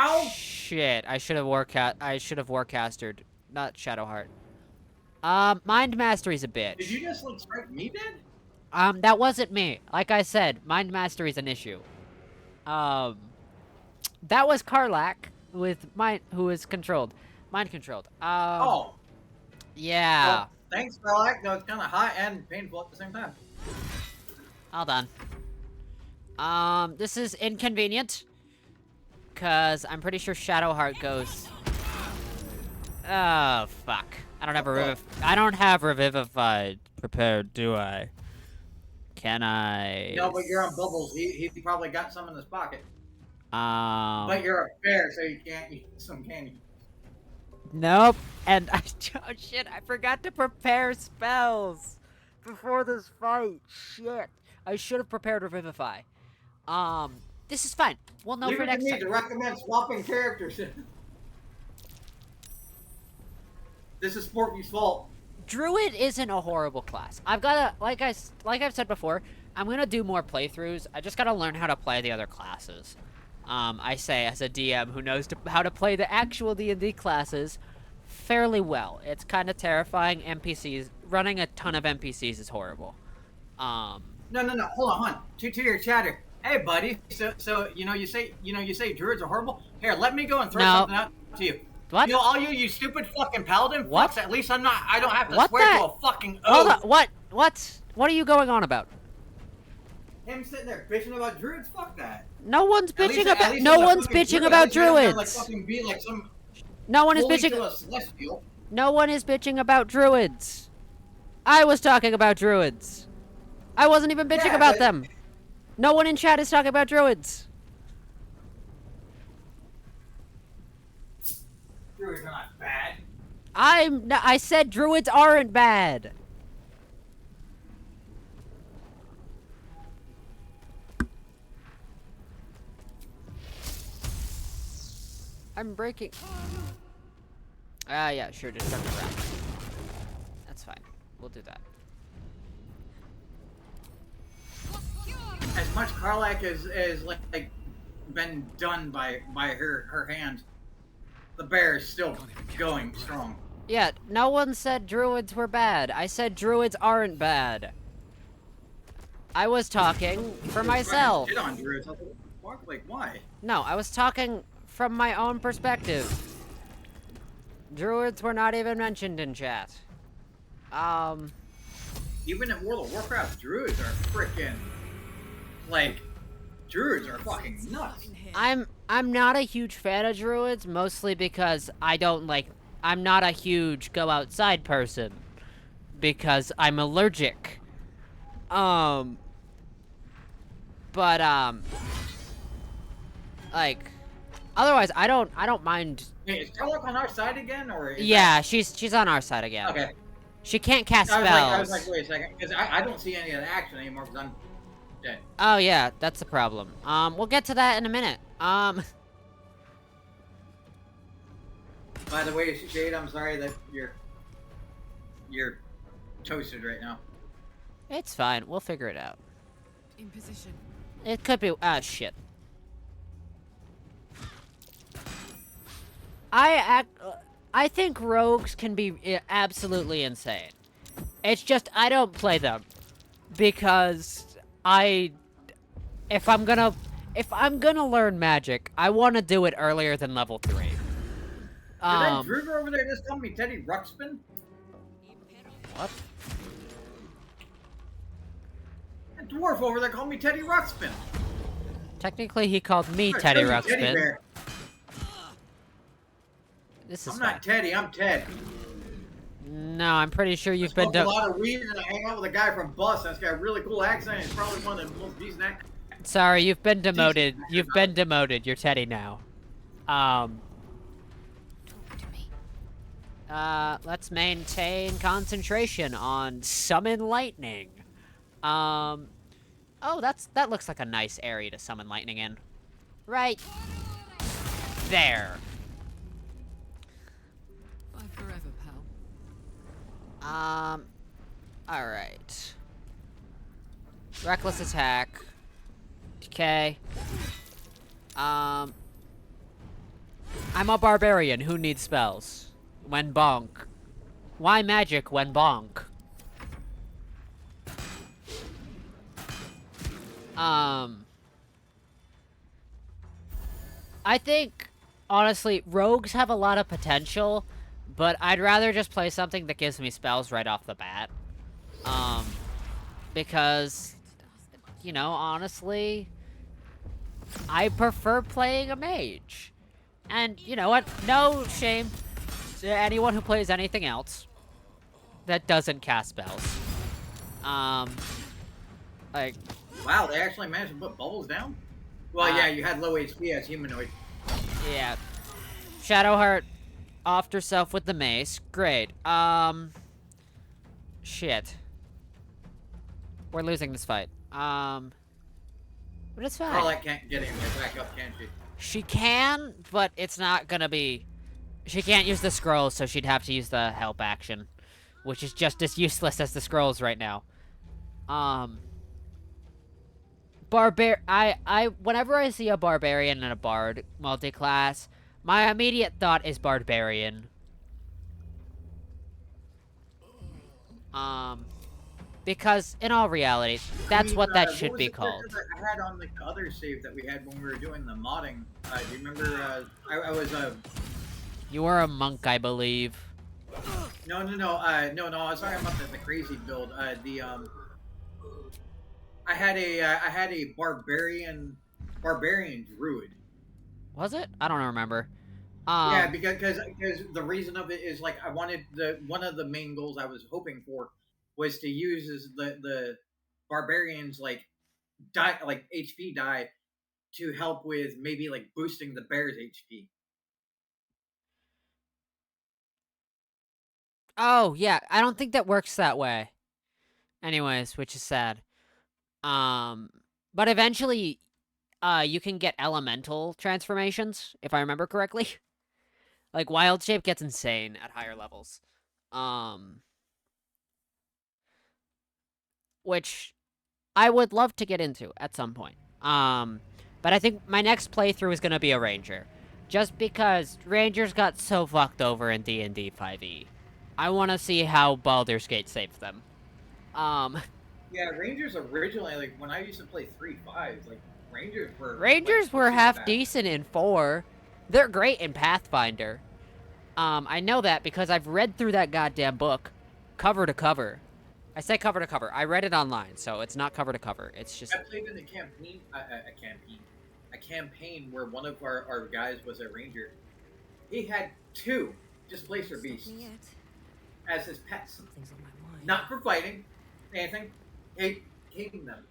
[SPEAKER 2] Ow!
[SPEAKER 1] Shit, I should have Warcastered, not Shadowheart. Mind Mastery's a bitch.
[SPEAKER 2] Did you just like strike me dead?
[SPEAKER 1] That wasn't me. Like I said, Mind Mastery's an issue. That was Karlak with who is controlled. Mind controlled.
[SPEAKER 2] Oh.
[SPEAKER 1] Yeah.
[SPEAKER 2] Well, thanks, Karlak. That was kind of hot and painful at the same time.
[SPEAKER 1] Hold on. This is inconvenient. Cause I'm pretty sure Shadowheart goes. Oh fuck! I don't have Revivify prepared, do I? Can I?
[SPEAKER 2] No, but you're on bubbles. He probably got some in his pocket.
[SPEAKER 1] But
[SPEAKER 2] But you're a bear, so you can't eat some candy.
[SPEAKER 1] Nope. And oh shit! I forgot to prepare spells before this fight. Shit! I should have prepared Revivify. This is fine. We'll know for next time.
[SPEAKER 2] To recommend swapping characters. This is Sporky's fault.
[SPEAKER 1] Druid isn't a horrible class. I've gotta, like I've said before, I'm gonna do more playthroughs. I just gotta learn how to play the other classes. I say as a DM who knows how to play the actual D&D classes fairly well. It's kind of terrifying. NPCs running a ton of NPCs is horrible.
[SPEAKER 2] No. Hold on. To your chatter. Hey, buddy. So you say druids are horrible. Here, let me go and throw something out to you.
[SPEAKER 1] What?
[SPEAKER 2] You know, all you stupid fucking paladin
[SPEAKER 1] What?
[SPEAKER 2] fucks, at least I don't have to
[SPEAKER 1] What
[SPEAKER 2] swear
[SPEAKER 1] the?
[SPEAKER 2] to a fucking
[SPEAKER 1] Hold
[SPEAKER 2] oath.
[SPEAKER 1] on. What are you going on about?
[SPEAKER 2] Him sitting there bitching about druids? Fuck that.
[SPEAKER 1] No one's
[SPEAKER 2] At least-
[SPEAKER 1] bitching
[SPEAKER 2] at
[SPEAKER 1] about.
[SPEAKER 2] least
[SPEAKER 1] No
[SPEAKER 2] I'm a
[SPEAKER 1] one's
[SPEAKER 2] fucking
[SPEAKER 1] bitching
[SPEAKER 2] druid.
[SPEAKER 1] about
[SPEAKER 2] At least I don't have to,
[SPEAKER 1] druids.
[SPEAKER 2] fucking be like some
[SPEAKER 1] No one is
[SPEAKER 2] holy
[SPEAKER 1] bitching.
[SPEAKER 2] to a celestial.
[SPEAKER 1] No one is bitching about druids. I was talking about druids. I wasn't even bitching
[SPEAKER 2] Yeah,
[SPEAKER 1] about
[SPEAKER 2] but-
[SPEAKER 1] them. No one in chat is talking about druids.
[SPEAKER 2] Druids are not bad.
[SPEAKER 1] I said druids aren't bad. I'm breaking. Yeah, sure, destructive round. That's fine. We'll do that.
[SPEAKER 2] As much Karlak is like been done by her hand, the bear is still going strong.
[SPEAKER 1] Yeah, no one said druids were bad. I said druids aren't bad. I was talking for myself.
[SPEAKER 2] Shit on druids. I was like, what? Like, why?
[SPEAKER 1] No, I was talking from my own perspective. Druids were not even mentioned in chat.
[SPEAKER 2] Even in World of Warcraft, druids are freaking like druids are fucking nuts.
[SPEAKER 1] I'm not a huge fan of druids, mostly because I'm not a huge go outside person because I'm allergic. Like otherwise I don't mind.
[SPEAKER 2] Hey, is Karlak on our side again, or is
[SPEAKER 1] Yeah, she's on our side again.
[SPEAKER 2] Okay.
[SPEAKER 1] She can't cast
[SPEAKER 2] I was
[SPEAKER 1] spells.
[SPEAKER 2] like, wait a second, because I don't see any of the action anymore because I'm dead.
[SPEAKER 1] Oh yeah, that's the problem. We'll get to that in a minute.
[SPEAKER 2] By the way, Shade, I'm sorry that you're toasted right now.
[SPEAKER 1] It's fine. We'll figure it out.
[SPEAKER 3] In position.
[SPEAKER 1] It could be. Ah, shit. I think rogues can be absolutely insane. It's just I don't play them because if I'm gonna learn magic, I want to do it earlier than level 3.
[SPEAKER 2] Did that Druger over there just call me Teddy Ruxpin?
[SPEAKER 1] What?
[SPEAKER 2] That dwarf over there called me Teddy Ruxpin.
[SPEAKER 1] Technically, he called me
[SPEAKER 2] Or
[SPEAKER 1] Teddy
[SPEAKER 2] Teddy
[SPEAKER 1] Ruxpin.
[SPEAKER 2] Bear.
[SPEAKER 1] This is
[SPEAKER 2] I'm
[SPEAKER 1] fine.
[SPEAKER 2] not Teddy, I'm Ted.
[SPEAKER 1] No, I'm pretty sure you've
[SPEAKER 2] I
[SPEAKER 1] been
[SPEAKER 2] smoke a lot of weed and I hang out with a guy from Bus that's got a really cool accent. He's probably one of the most decent actors.
[SPEAKER 1] Sorry, you've been demoted.
[SPEAKER 2] Decent
[SPEAKER 1] You've been demoted. You're Teddy now.
[SPEAKER 3] Talk to me.
[SPEAKER 1] Let's maintain concentration on summon lightning. Oh, that looks like a nice area to summon lightning in. Right there.
[SPEAKER 3] Bye forever, pal.
[SPEAKER 1] Alright. Reckless attack. Okay. I'm a barbarian who needs spells. When bonk. Why magic when bonk? I think, honestly, rogues have a lot of potential, but I'd rather just play something that gives me spells right off the bat. Because, you know, honestly, I prefer playing a mage. And, you know what? No shame to anyone who plays anything else that doesn't cast spells. Like...
[SPEAKER 2] Wow, they actually managed to put bubbles down? Well, yeah, you had low HP as humanoid.
[SPEAKER 1] Yeah. Shadowheart offed herself with the mace. Great. Shit. We're losing this fight. But it's fine.
[SPEAKER 2] Carlette can't get anywhere back up, can she?
[SPEAKER 1] She can, but it's not gonna be... She can't use the scrolls, so she'd have to use the help action. Which is just as useless as the scrolls right now. Whenever I see a barbarian and a bard multi-class, my immediate thought is barbarian. Because in all reality, that's what that should be called.
[SPEAKER 2] I had on like the other save that we had when we were doing the modding. Do you remember? I was
[SPEAKER 1] You were a monk, I believe.
[SPEAKER 2] No. I was talking about the crazy build. I had a barbarian druid.
[SPEAKER 1] Was it? I don't remember.
[SPEAKER 2] Yeah, because the reason of it is like I wanted one of the main goals I was hoping for was to use the barbarians like HP die to help with maybe like boosting the bear's HP.
[SPEAKER 1] Oh, yeah. I don't think that works that way. Anyways, which is sad. But eventually, you can get elemental transformations, if I remember correctly. Like, Wild Shape gets insane at higher levels. Which I would love to get into at some point. But I think my next playthrough is gonna be a Ranger. Just because Rangers got so fucked over in D&D 5e. I want to see how Baldur's Gate saved them.
[SPEAKER 2] Yeah, Rangers originally, like, when I used to play 3.5, like, Rangers
[SPEAKER 1] were
[SPEAKER 2] like,
[SPEAKER 1] half
[SPEAKER 2] bad.
[SPEAKER 1] decent in 4. They're great in Pathfinder. I know that because I've read through that goddamn book, cover to cover. I say cover to cover. I read it online, so it's not cover to cover. It's just...
[SPEAKER 2] I played in a campaign where one of our guys was a Ranger. He had 2 Displacer Beasts as his pets.
[SPEAKER 7] Something's on my mind.
[SPEAKER 2] Not for fighting, anything, hating them.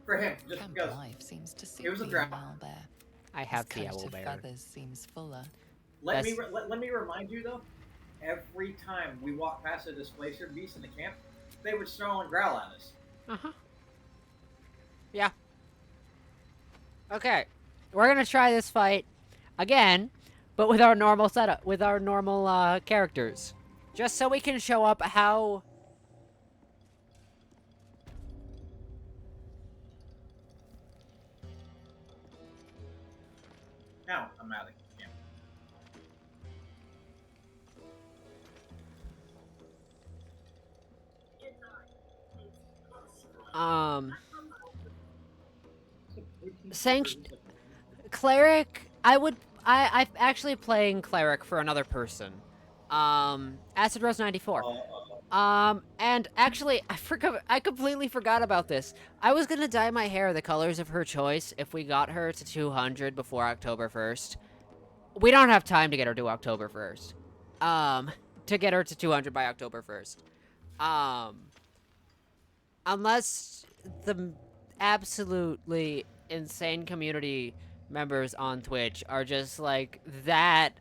[SPEAKER 2] For him, just
[SPEAKER 3] Camp
[SPEAKER 2] because.
[SPEAKER 3] life seems to suit
[SPEAKER 2] It was a
[SPEAKER 3] the
[SPEAKER 2] draft.
[SPEAKER 3] owl bear.
[SPEAKER 1] I have
[SPEAKER 3] His
[SPEAKER 1] the
[SPEAKER 3] coat
[SPEAKER 1] owl
[SPEAKER 3] of
[SPEAKER 1] bear.
[SPEAKER 3] feathers seems fuller.
[SPEAKER 2] Let me remind you though, every time we walked past a displacer beast in the camp, they would snarl and growl at us.
[SPEAKER 1] Uh-huh. Yeah. Okay. We're gonna try this fight again, but with our normal setup, with our normal characters. Just so we can show up how...
[SPEAKER 2] Now I'm out of camp.
[SPEAKER 1] Sanct... Cleric, I'm actually playing Cleric for another person. Acid Rose 94. And actually, I completely forgot about this. I was gonna dye my hair the colors of her choice if we got her to 200 before October 1st. We don't have time to get her to October 1st. To get her to 200 by October 1st. Unless the absolutely insane community members on Twitch are just, like, that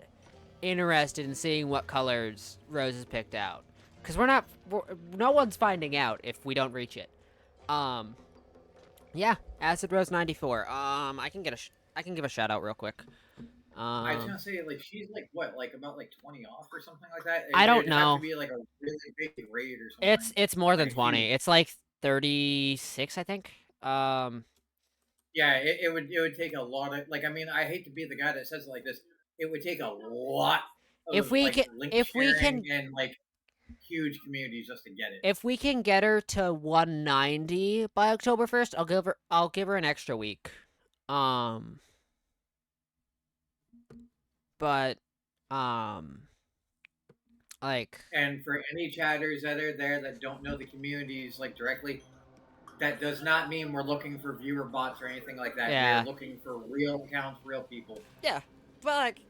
[SPEAKER 1] interested in seeing what colors Rose has picked out. Because no one's finding out if we don't reach it. Yeah, Acid Rose 94. I can give a shout out real quick.
[SPEAKER 2] I was gonna say, like, she's like what, like about like 20 off or something like that.
[SPEAKER 1] I don't
[SPEAKER 2] It'd
[SPEAKER 1] know.
[SPEAKER 2] have to be like a really big raid or something.
[SPEAKER 1] It's more than
[SPEAKER 2] Like,
[SPEAKER 1] 20. It's like 36, I think.
[SPEAKER 2] Yeah, it would take a lot of, like, I mean, I hate to be the guy that says it like this. It would take a lot of
[SPEAKER 1] If we
[SPEAKER 2] like,
[SPEAKER 1] can-
[SPEAKER 2] link
[SPEAKER 1] if we
[SPEAKER 2] sharing
[SPEAKER 1] can-
[SPEAKER 2] and like huge communities just to get it.
[SPEAKER 1] If we can get her to 190 by October 1st, I'll give her an extra week. But like,
[SPEAKER 2] And for any chatters that are there that don't know the communities like directly, that does not mean we're looking for viewer bots or anything like that.
[SPEAKER 1] Yeah.
[SPEAKER 2] We're looking for real accounts, real people.
[SPEAKER 1] yeah, but like,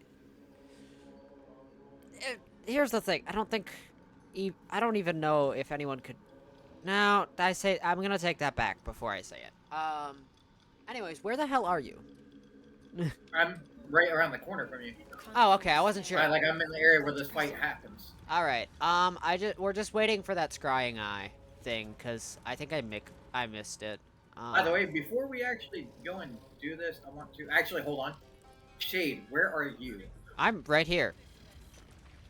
[SPEAKER 1] here's the thing. I don't even know if anyone could. No, I'm gonna take that back before I say it. Anyways, where the hell are you?
[SPEAKER 2] I'm right around the corner from you.
[SPEAKER 1] Oh, okay. I wasn't sure.
[SPEAKER 2] Right, like I'm in the area where this fight happens.
[SPEAKER 1] All right. We're just waiting for that scrying eye thing, cause I think I missed it.
[SPEAKER 2] By the way, before we actually go and do this, I want to actually hold on. Shade, where are you?
[SPEAKER 1] I'm right here.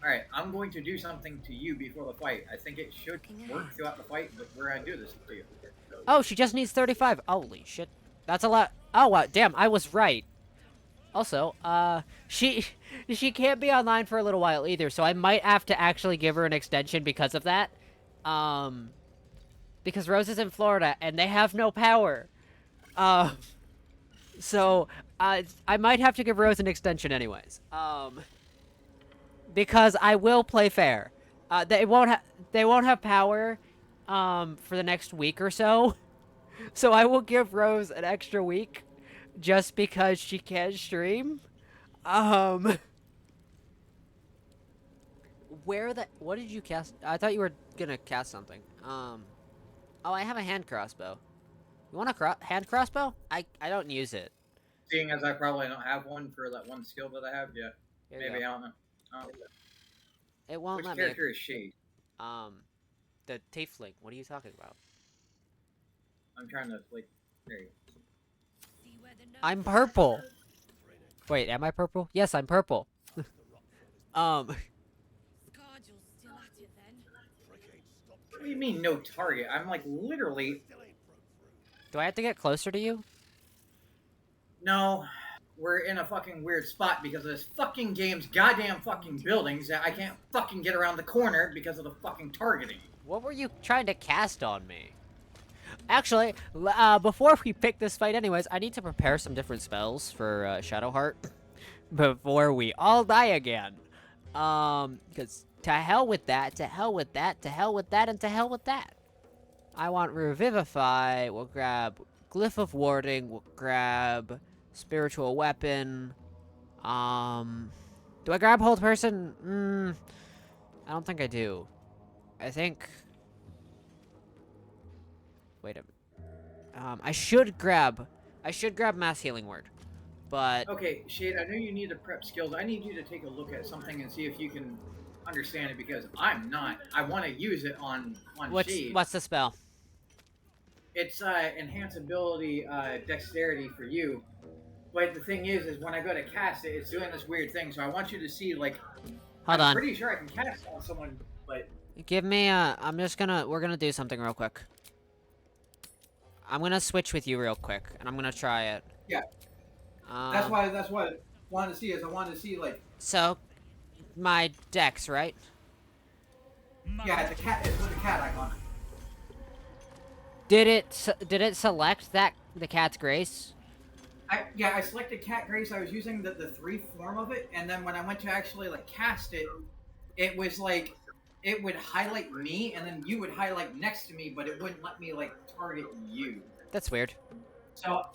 [SPEAKER 2] All right, I'm going to do something to you before the fight. I think it should work throughout the fight, but we're gonna do this to you.
[SPEAKER 1] Oh, she just needs 35. Holy shit. That's a lot. Oh, wow. Damn, I was right. Also, she can't be online for a little while either, so I might have to actually give her an extension because of that. Because Rose is in Florida, and they have no power. So, I might have to give Rose an extension anyways. Because I will play fair. They won't have power, for the next week or so. So I will give Rose an extra week, just because she can't stream. What did you cast? I thought you were gonna cast something. Oh, I have a hand crossbow. You want a hand crossbow? I don't use it.
[SPEAKER 2] Seeing as I probably don't have one for that one skill that I have, yeah.
[SPEAKER 1] Here you
[SPEAKER 2] Maybe,
[SPEAKER 1] go.
[SPEAKER 2] I don't know.
[SPEAKER 1] It won't
[SPEAKER 2] Which
[SPEAKER 1] let me.
[SPEAKER 2] character is Shade?
[SPEAKER 1] The tiefling. What are you talking about?
[SPEAKER 2] I'm trying to, like, there you go.
[SPEAKER 9] See where the
[SPEAKER 1] I'm purple. Wait, am I purple? Yes, I'm purple.
[SPEAKER 9] Scardule's still at it then.
[SPEAKER 2] What do you mean, no target? I'm, like, literally...
[SPEAKER 1] Do I have to get closer to you?
[SPEAKER 2] No, we're in a fucking weird spot because of this fucking game's goddamn fucking buildings that I can't fucking get around the corner because of the fucking targeting.
[SPEAKER 1] What were you trying to cast on me? Actually, before we pick this fight anyways, I need to prepare some different spells for Shadowheart before we all die again. Because to hell with that, to hell with that, to hell with that, and to hell with that. I want Revivify, we'll grab Glyph of Warding, we'll grab Spiritual Weapon. Do I grab Hold Person? I don't think I do. I think... Wait a minute. I should grab Mass Healing Word, but
[SPEAKER 2] Okay, Shade, I know you need to prep skills. I need you to take a look at something and see if you can understand it because I'm not. I want to use it on Shade.
[SPEAKER 1] What's the spell?
[SPEAKER 2] It's enhance ability, dexterity for you. But the thing is when I go to cast it, it's doing this weird thing. So I want you to see, like,
[SPEAKER 1] Hold
[SPEAKER 2] I'm
[SPEAKER 1] on.
[SPEAKER 2] pretty sure I can cast on someone, but
[SPEAKER 1] Give me a. We're gonna do something real quick. I'm gonna switch with you real quick, and I'm gonna try it.
[SPEAKER 2] yeah, that's why I wanted to see is I wanted to see, like,
[SPEAKER 1] So, my dex, right?
[SPEAKER 2] yeah, it's a cat. It's with a cat icon.
[SPEAKER 1] Did it select the cat's grace?
[SPEAKER 2] I selected Cat Grace. I was using the 3 form of it, and then when I went to actually, like, cast it, it was like it would highlight me, and then you would highlight next to me, but it wouldn't let me, like, target you.
[SPEAKER 1] That's weird.
[SPEAKER 2] So,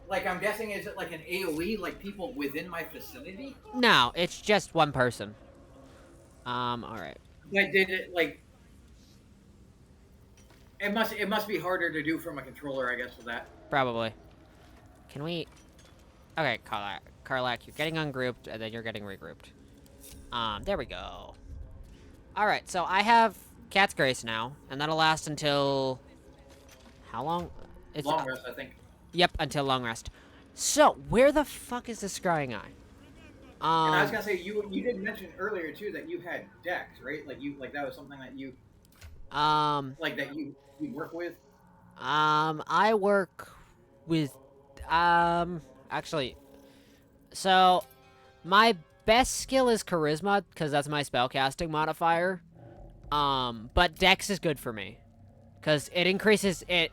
[SPEAKER 2] like, I'm guessing, is it like an AoE, like people within my vicinity?
[SPEAKER 1] No, it's just one person. All right.
[SPEAKER 2] But did it, like, it must be harder to do from a controller, I guess, with that.
[SPEAKER 1] Probably. Can we? Okay, Karlak, you're getting ungrouped, and then you're getting regrouped. There we go. All right, so I have Cat's Grace now, and that'll last until how long? It's
[SPEAKER 2] Long rest, I think.
[SPEAKER 1] Yep, until long rest. So where the fuck is the scrying eye?
[SPEAKER 2] And I was gonna say, you did mention earlier too that you had Dex, right? Like that was something that you like that you work with.
[SPEAKER 1] I work with actually. So my best skill is charisma because that's my spellcasting modifier. But Dex is good for me because it increases it.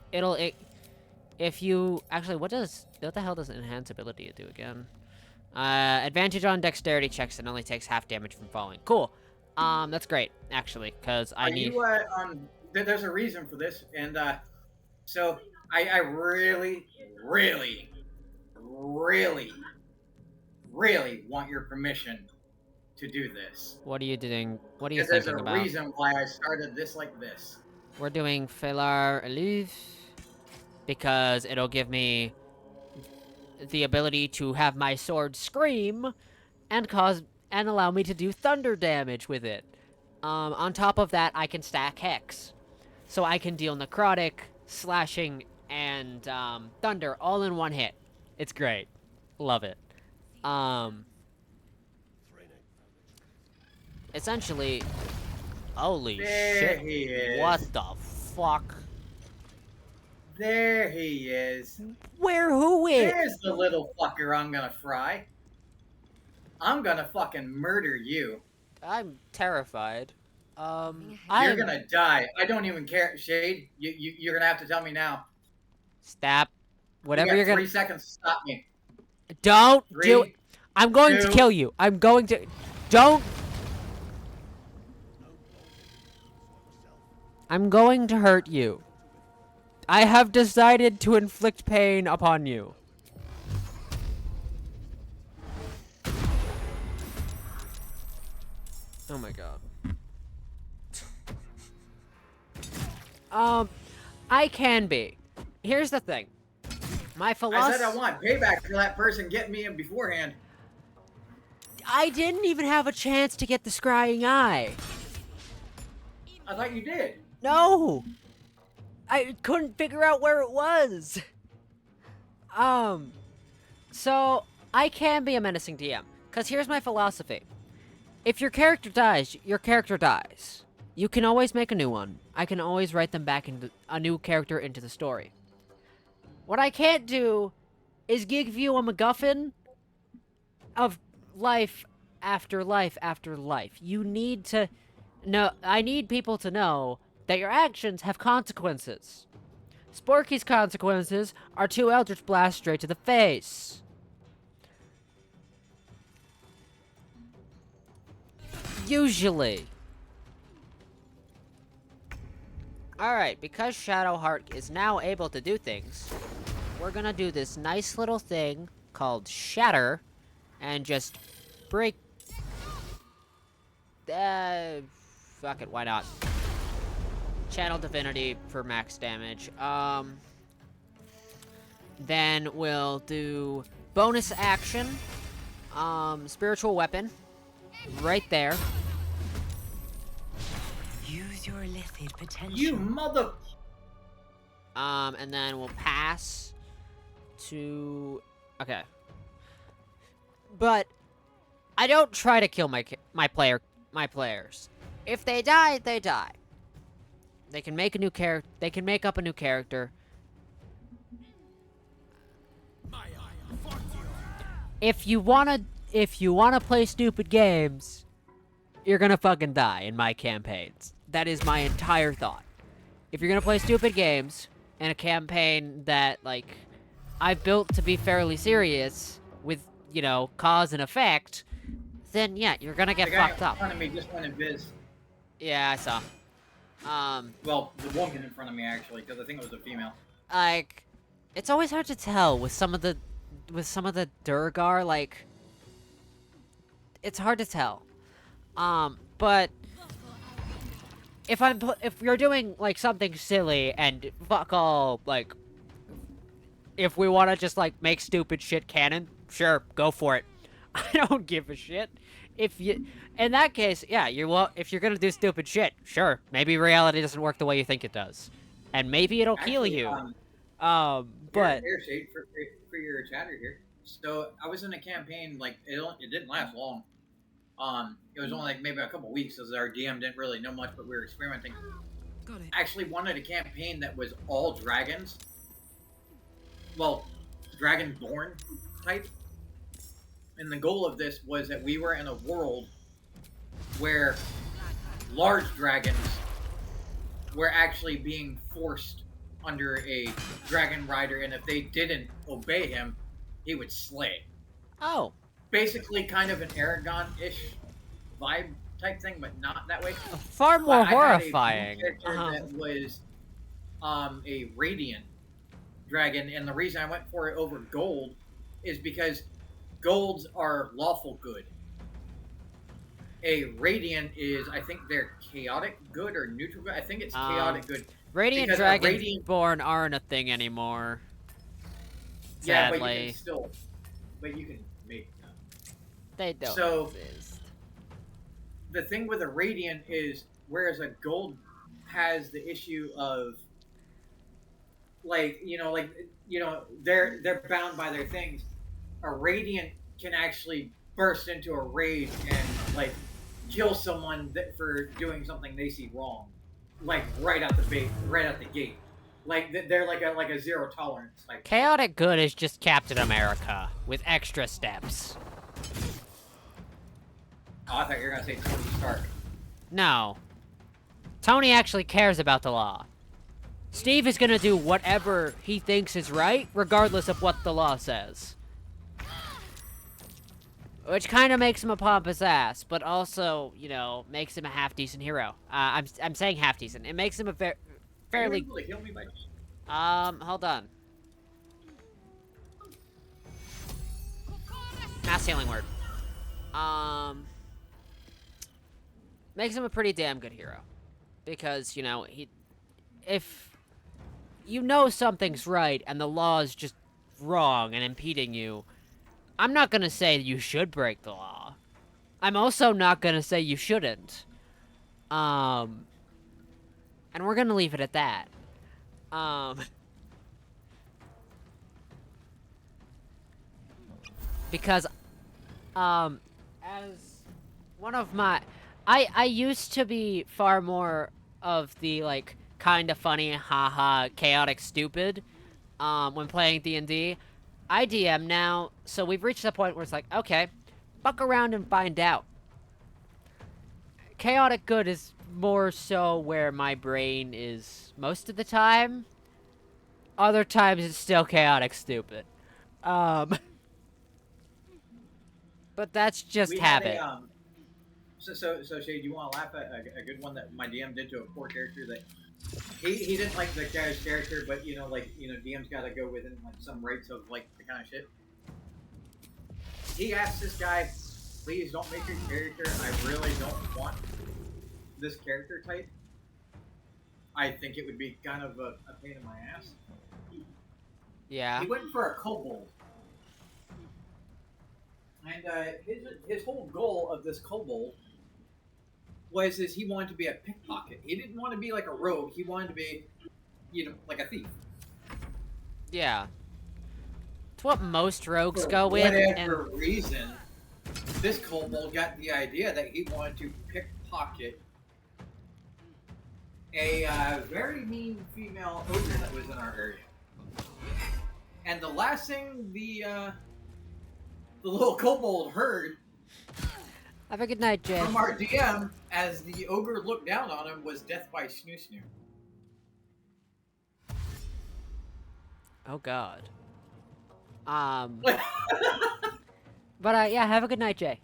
[SPEAKER 1] If you actually, what the hell does enhance ability do again? Advantage on dexterity checks and only takes half damage from falling. Cool. That's great actually because I need.
[SPEAKER 2] There's a reason for this, and so I really, really, really, really want your permission to do this.
[SPEAKER 1] What are you doing? What are you
[SPEAKER 2] Because
[SPEAKER 1] thinking about?
[SPEAKER 2] there's a reason why I started this like this.
[SPEAKER 1] We're doing Felar Elive because it'll give me the ability to have my sword scream and allow me to do thunder damage with it. On top of that, I can stack Hex. So I can deal necrotic, slashing, and thunder all in one hit. It's great. Love it. Essentially, holy
[SPEAKER 2] There
[SPEAKER 1] shit.
[SPEAKER 2] he is.
[SPEAKER 1] What the fuck?
[SPEAKER 2] There he is.
[SPEAKER 1] Who is?
[SPEAKER 2] There's the little fucker I'm gonna fry. I'm gonna fucking murder you.
[SPEAKER 1] I'm terrified.
[SPEAKER 2] You're gonna die. I don't even care, Shade. You're gonna have to tell me now.
[SPEAKER 1] Stop. Whatever
[SPEAKER 2] you
[SPEAKER 1] you're
[SPEAKER 2] got
[SPEAKER 1] gonna.
[SPEAKER 2] 3 seconds to stop me.
[SPEAKER 1] Don't
[SPEAKER 2] 3,
[SPEAKER 1] do it. I'm going to
[SPEAKER 2] 2.
[SPEAKER 1] kill you. I'm going to. Don't. I'm going to hurt you. I have decided to inflict pain upon you. Oh my god. I can be. Here's the thing. My philosophy.
[SPEAKER 2] I said I want payback for that person getting me in beforehand.
[SPEAKER 1] I didn't even have a chance to get the scrying eye.
[SPEAKER 2] I thought you did.
[SPEAKER 1] No! I couldn't figure out where it was. So I can be a menacing DM. Because here's my philosophy. If your character dies, your character dies. You can always make a new one. I can always write them back into a new character into the story. What I can't do is give you a MacGuffin of life after life after life. You need to know. I need people to know that your actions have consequences. Sporky's consequences are 2 Eldritch Blasts straight to the face. Usually. Alright, because Shadowheart is now able to do things, we're gonna do this nice little thing called Shatter, and just break... fuck it, why not? Channel Divinity for max damage. Then we'll do bonus action, Spiritual Weapon, right there.
[SPEAKER 10] Use your illithid potential.
[SPEAKER 2] You mother.
[SPEAKER 1] And then we'll pass to... Okay. But I don't try to kill my players. If they die, they die. They can make a new character. They can make up a new character. If you wanna play stupid games, you're gonna fucking die in my campaigns. That is my entire thought. If you're gonna play stupid games in a campaign that, like, I've built to be fairly serious with, you know, cause and effect, then yeah, you're gonna get fucked up.
[SPEAKER 2] The guy in front of me just went in biz.
[SPEAKER 1] Yeah, I saw.
[SPEAKER 2] Well, the woman in front of me actually, because I think it was a female.
[SPEAKER 1] Like, it's always hard to tell with some of the Durgar, like, it's hard to tell. But if you're doing, like, something silly and fuck all, like, if we want to just, like, make stupid shit canon, sure, go for it. I don't give a shit. In that case, yeah, if you're gonna do stupid shit, sure, maybe reality doesn't work the way you think it does. And maybe it'll heal you. But...
[SPEAKER 2] Here, Shade, for your chatter here. So, I was in a campaign, like, it didn't last long. It was only, like, maybe a couple weeks, as our DM didn't really know much, but we were experimenting.
[SPEAKER 3] Got it.
[SPEAKER 2] I actually wanted a campaign that was all dragons. Well, dragonborn type. And the goal of this was that we were in a world where large dragons were actually being forced under a dragon rider, and if they didn't obey him, he would slay.
[SPEAKER 1] Oh.
[SPEAKER 2] Basically kind of an Aragon-ish vibe type thing, but not that way.
[SPEAKER 1] Far more horrifying.
[SPEAKER 2] I had a character that was a radiant dragon, and the reason I went for it over gold is because golds are lawful good. A radiant is, I think they're chaotic good or neutral good. I think it's chaotic good.
[SPEAKER 1] Radiant Dragonborn aren't a thing anymore. Sadly.
[SPEAKER 2] Yeah, but you can make them.
[SPEAKER 1] They don't exist.
[SPEAKER 2] The thing with a radiant is, whereas a gold has the issue of, they're bound by their things. A radiant can actually burst into a rage and, like, kill someone for doing something they see wrong, like right out the gate. Like they're like a zero tolerance type.
[SPEAKER 1] Chaotic good is just Captain America with extra steps.
[SPEAKER 2] Oh, I thought you were gonna say Tony Stark.
[SPEAKER 1] No. Tony actually cares about the law. Steve is gonna do whatever he thinks is right, regardless of what the law says. Which kind of makes him a pompous ass, but also, you know, makes him a half-decent hero. I'm saying half-decent. It makes him a fairly...
[SPEAKER 2] Are you able to heal me by...
[SPEAKER 1] hold on. Mass healing word. Makes him a pretty damn good hero. Because, you know, if you know something's right and the law is just wrong and impeding you, I'm not gonna say you should break the law. I'm also not gonna say you shouldn't. And we're gonna leave it at that. Because, as one of my... I used to be far more of the, like, kinda funny, haha, chaotic stupid, when playing D&D. I DM now, so we've reached the point where it's like, okay, fuck around and find out. Chaotic good is more so where my brain is most of the time. Other times it's still chaotic stupid. But that's just habit.
[SPEAKER 2] So Shade, you want to laugh at a good one that my DM did to a poor character that he didn't like the guy's character, but DM's got to go within like some rates of like the kind of shit. He asked this guy, "Please don't make your character. I really don't want this character type. I think it would be kind of a pain in my ass."
[SPEAKER 1] Yeah.
[SPEAKER 2] He went for a kobold, and his whole goal of this kobold was is he wanted to be a pickpocket. He didn't want to be like a rogue. He wanted to be, like a thief.
[SPEAKER 1] Yeah. It's what most rogues
[SPEAKER 2] For
[SPEAKER 1] go with, and
[SPEAKER 2] whatever reason, this kobold got the idea that he wanted to pickpocket a very mean female ogre that was in our area. And the last thing the little kobold heard
[SPEAKER 1] have a good night, Jay.
[SPEAKER 2] from our DM as the ogre looked down on him was death by snoo snoo.
[SPEAKER 1] Oh God. But yeah, have a good night, Jay.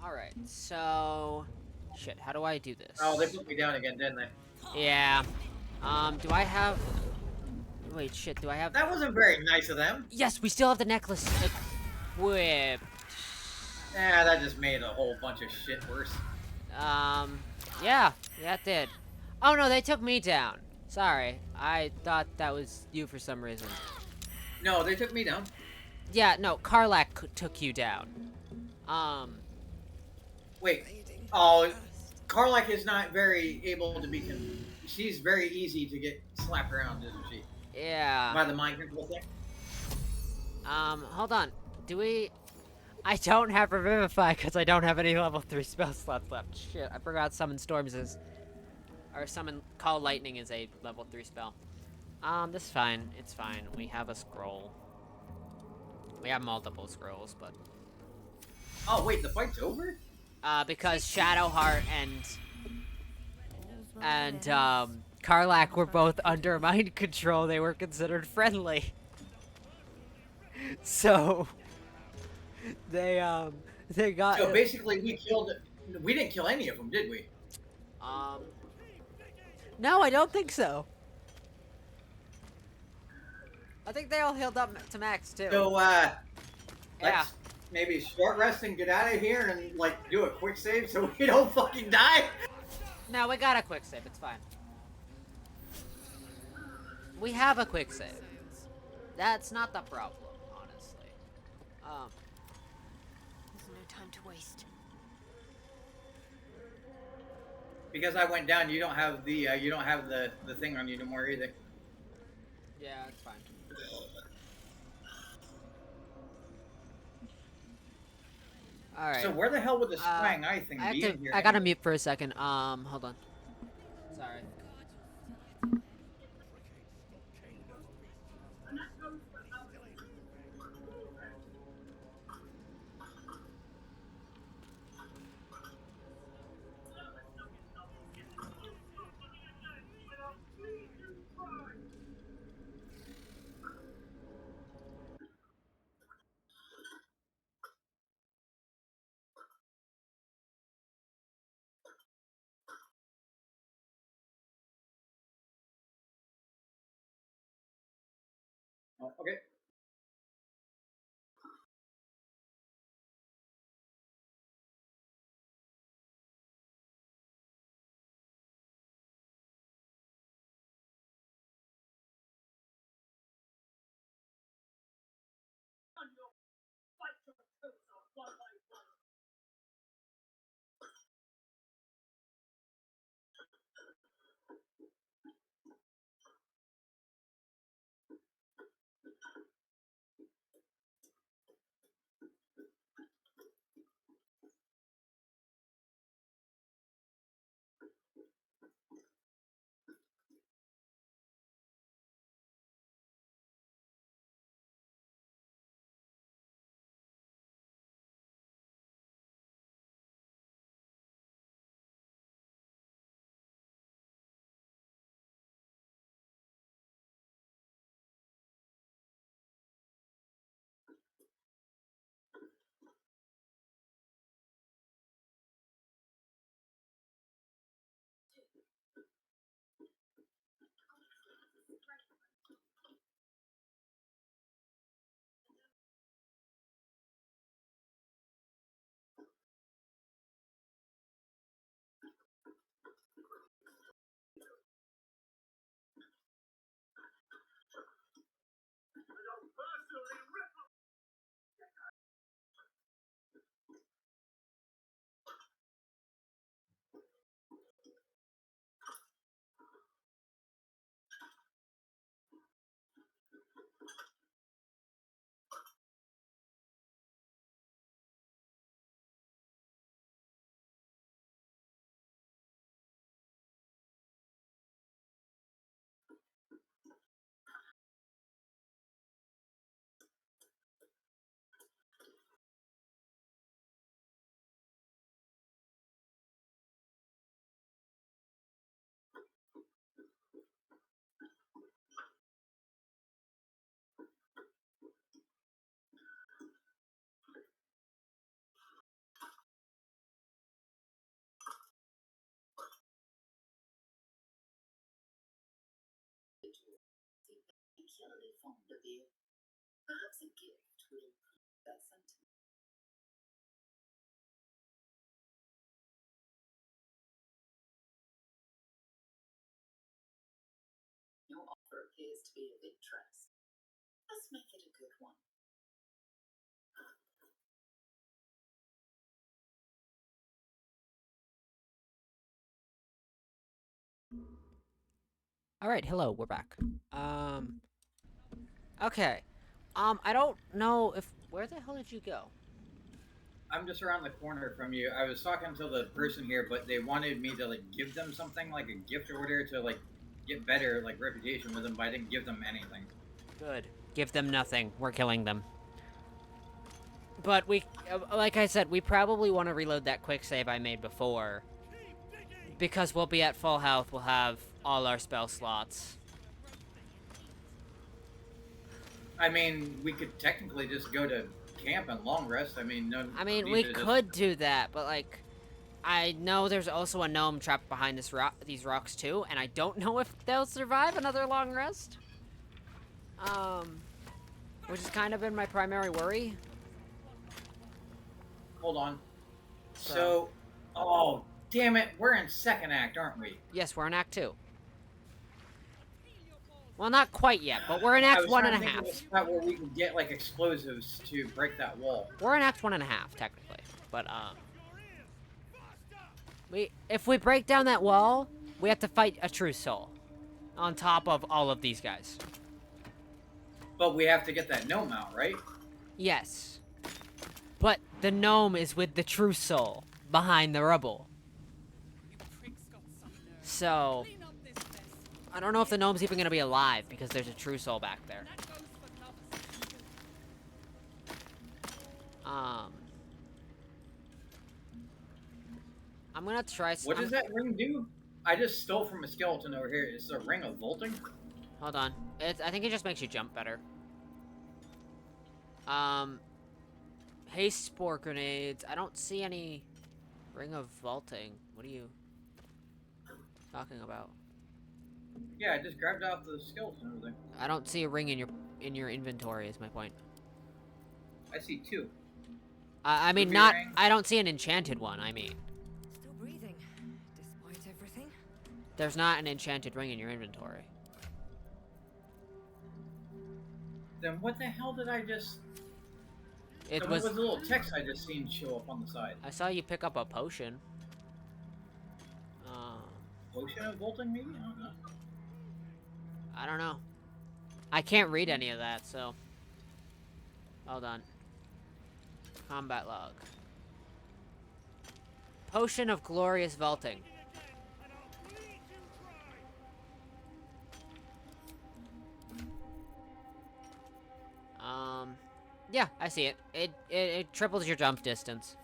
[SPEAKER 1] All right. So, shit. How do I do this?
[SPEAKER 2] Oh, they put me down again, didn't they?
[SPEAKER 1] Yeah. Do I have? Wait, shit. Do I have?
[SPEAKER 2] That wasn't very nice of them.
[SPEAKER 1] Yes, we still have the necklace equipped.
[SPEAKER 2] Yeah, that just made a whole bunch of shit worse.
[SPEAKER 1] Yeah, that did. Oh no, they took me down. Sorry, I thought that was you for some reason.
[SPEAKER 2] No, they took me down.
[SPEAKER 1] Yeah, no, Karlak took you down.
[SPEAKER 2] Wait. Oh, Karlak is not very able to be. She's very easy to get slapped around, isn't she?
[SPEAKER 1] Yeah.
[SPEAKER 2] By the mind control thing.
[SPEAKER 1] Hold on. Do we? I don't have Revivify because I don't have any level 3 spell slots left. Shit, I forgot Summon Storms is, or Summon Call Lightning is a level 3 spell. This is fine. It's fine. We have a scroll. We have multiple scrolls, but
[SPEAKER 2] Oh wait, the fight's over?
[SPEAKER 1] because Shadowheart and Karlak were both under mind control, they were considered friendly. So they got.
[SPEAKER 2] So basically, we didn't kill any of them, did we?
[SPEAKER 1] No, I don't think so. I think they all healed up to max too.
[SPEAKER 2] So
[SPEAKER 1] yeah.
[SPEAKER 2] let's maybe short rest and get out of here and like do a quick save so we don't fucking die.
[SPEAKER 1] No, we got a quick save. It's fine. We have a quick save. That's not the problem, honestly.
[SPEAKER 7] There's no time to waste.
[SPEAKER 2] Because I went down, you don't have the thing on you anymore either.
[SPEAKER 1] Yeah, it's fine. All right.
[SPEAKER 2] So where the hell would the sprang eye thing be in here?
[SPEAKER 1] I gotta mute for a second. Hold on. Sorry.
[SPEAKER 2] Oh, okay.
[SPEAKER 10] particularly fond of you. Perhaps a gift would improve that sentiment. Your offer appears to be of interest. Let's make it a good one.
[SPEAKER 1] All right, hello, we're back. Okay. I don't know if where the hell did you go?
[SPEAKER 2] I'm just around the corner from you. I was talking to the person here, but they wanted me to like give them something, like a gift or whatever, to like get better like reputation with them, but I didn't give them anything.
[SPEAKER 1] Good. Give them nothing. We're killing them. But we, like I said, we probably want to reload that quick save I made before. Because we'll be at full health, we'll have all our spell slots.
[SPEAKER 2] I mean, we could technically just go to camp and long rest. I mean, no.
[SPEAKER 1] I mean, we could do that, but like, I know there's also a gnome trapped behind these rocks too, and I don't know if they'll survive another long rest. Which has kind of been my primary worry.
[SPEAKER 2] Hold on. So, oh, damn it, we're in second act, aren't we?
[SPEAKER 1] Yes, we're in Act 2. Well, not quite yet, but we're in Act 1.5.
[SPEAKER 2] I was trying where we can get like explosives to break that wall.
[SPEAKER 1] We're in Act 1.5, technically, but if we break down that wall, we have to fight a true soul, on top of all of these guys.
[SPEAKER 2] But we have to get that gnome out, right?
[SPEAKER 1] Yes. But the gnome is with the true soul behind the rubble. So, I don't know if the gnome's even gonna be alive because there's a true soul back there. I'm gonna try.
[SPEAKER 2] What does that ring do? I just stole from a skeleton over here. It's a ring of vaulting.
[SPEAKER 1] Hold on. I think it just makes you jump better. Haste spore grenades. I don't see any ring of vaulting. What are you talking about?
[SPEAKER 2] Yeah, I just grabbed off the skeleton over there.
[SPEAKER 1] I don't see a ring in your inventory. Is my point.
[SPEAKER 2] I see two.
[SPEAKER 1] I mean, not. I don't see an enchanted one. I mean.
[SPEAKER 7] Still breathing, despite everything.
[SPEAKER 1] There's not an enchanted ring in your inventory.
[SPEAKER 2] Then what the hell did I just...
[SPEAKER 1] It
[SPEAKER 2] was a little text I just seen show up on the side.
[SPEAKER 1] I saw you pick up a potion.
[SPEAKER 2] Potion of vaulting, maybe? I don't know.
[SPEAKER 1] I don't know. I can't read any of that, so... Hold on. Combat log. Potion of glorious vaulting. Yeah, I see it. It triples your jump distance.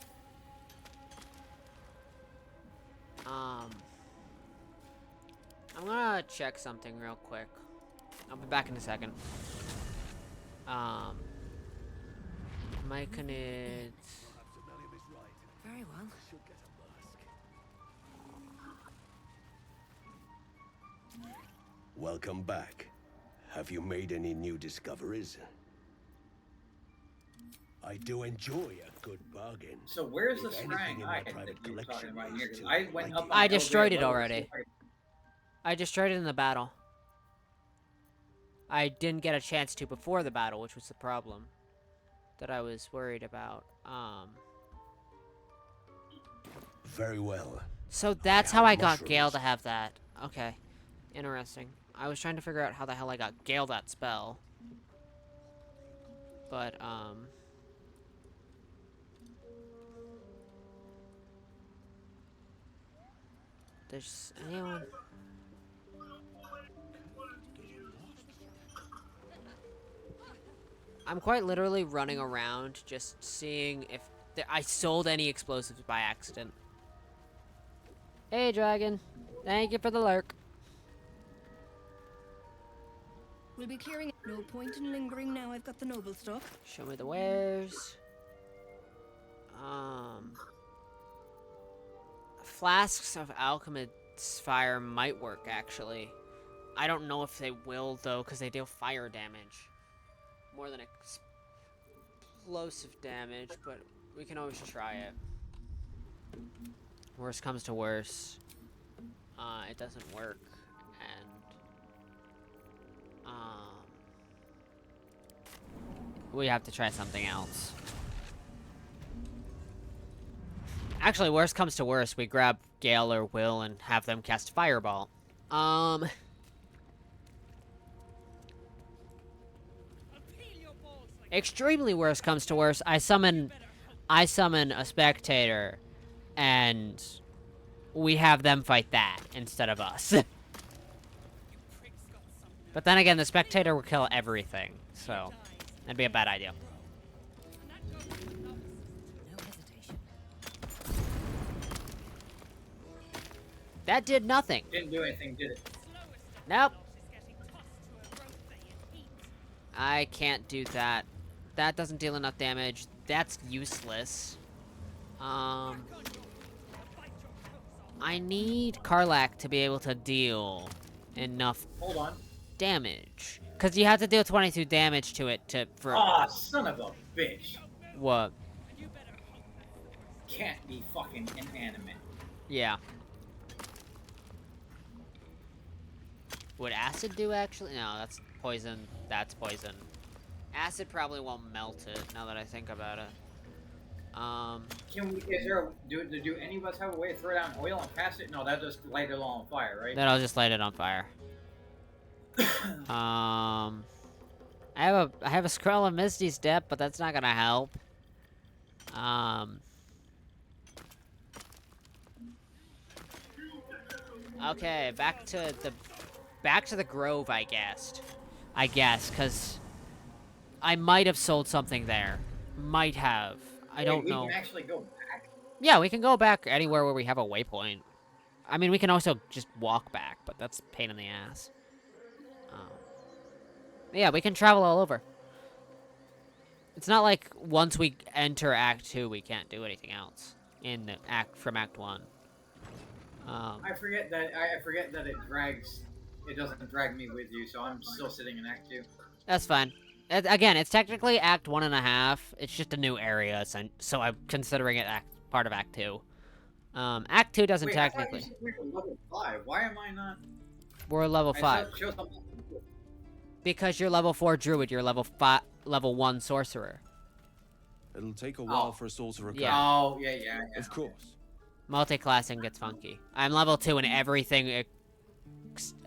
[SPEAKER 1] I'm gonna check something real quick. I'll be back in a second. Myconids.
[SPEAKER 7] Very well.
[SPEAKER 11] Welcome back. Have you made any new discoveries? I do enjoy a good bargain.
[SPEAKER 2] So where's the scrying eye that you were talking about here? I went up.
[SPEAKER 1] I destroyed it already. I destroyed it in the battle. I didn't get a chance to before the battle, which was the problem that I was worried about.
[SPEAKER 11] Very well.
[SPEAKER 1] So that's how I got Gale to have that. Okay. Interesting. I was trying to figure out how the hell I got Gale that spell. But, there's anyone... I'm quite literally running around just seeing if I sold any explosives by accident. Hey, dragon. Thank you for the lurk.
[SPEAKER 7] We'll be clearing it. No point in lingering now I've got the noble stuff.
[SPEAKER 1] Show me the wares. Flasks of alchemist's fire might work, actually. I don't know if they will, though, because they deal fire damage. More than explosive damage, but we can always try it. Worst comes to worst. It doesn't work, and we have to try something else. Actually, worst comes to worst, we grab Gale or Will and have them cast Fireball. Extremely worst comes to worst, I summon a spectator, and we have them fight that instead of us. But then again, the spectator will kill everything, so that'd be a bad idea. That did nothing.
[SPEAKER 2] Didn't do anything, did it?
[SPEAKER 1] Nope. I can't do that. That doesn't deal enough damage. That's useless. I need Karlach to be able to deal enough
[SPEAKER 2] Hold on.
[SPEAKER 1] damage. Because you have to deal 22 damage to it for...
[SPEAKER 2] Aw, son of a bitch.
[SPEAKER 1] What?
[SPEAKER 2] Can't be fucking inanimate.
[SPEAKER 1] Yeah. Would acid do, actually? No, that's poison. That's poison. Acid probably won't melt it, now that I think about it.
[SPEAKER 2] Do any of us have a way to throw down oil and pass it? No, that just light it all on fire, right?
[SPEAKER 1] Then I'll just light it on fire. I have a scroll of Misty Step, but that's not gonna help. Okay, back to the grove, I guess, because I might have sold something there. Might have. I don't know.
[SPEAKER 2] We can actually go back?
[SPEAKER 1] Yeah, we can go back anywhere where we have a waypoint. I mean, we can also just walk back, but that's a pain in the ass. Yeah, we can travel all over. It's not like once we enter Act 2, we can't do anything else in the from Act 1.
[SPEAKER 2] I forget that it drags. It doesn't drag me with you, so I'm still sitting in Act 2.
[SPEAKER 1] That's fine. Again, it's technically Act 1.5. It's just a new area, so I'm considering it part of Act 2. Act 2 doesn't technically.
[SPEAKER 2] I thought you said we were level 5. Why am I not?
[SPEAKER 1] We're level 5. Because you're level 4 druid, you're level 1 sorcerer.
[SPEAKER 11] It'll take a while for a sorcerer.
[SPEAKER 1] Yeah.
[SPEAKER 2] Oh, yeah.
[SPEAKER 11] Of course.
[SPEAKER 1] Multi-classing gets funky. I'm level 2 in everything in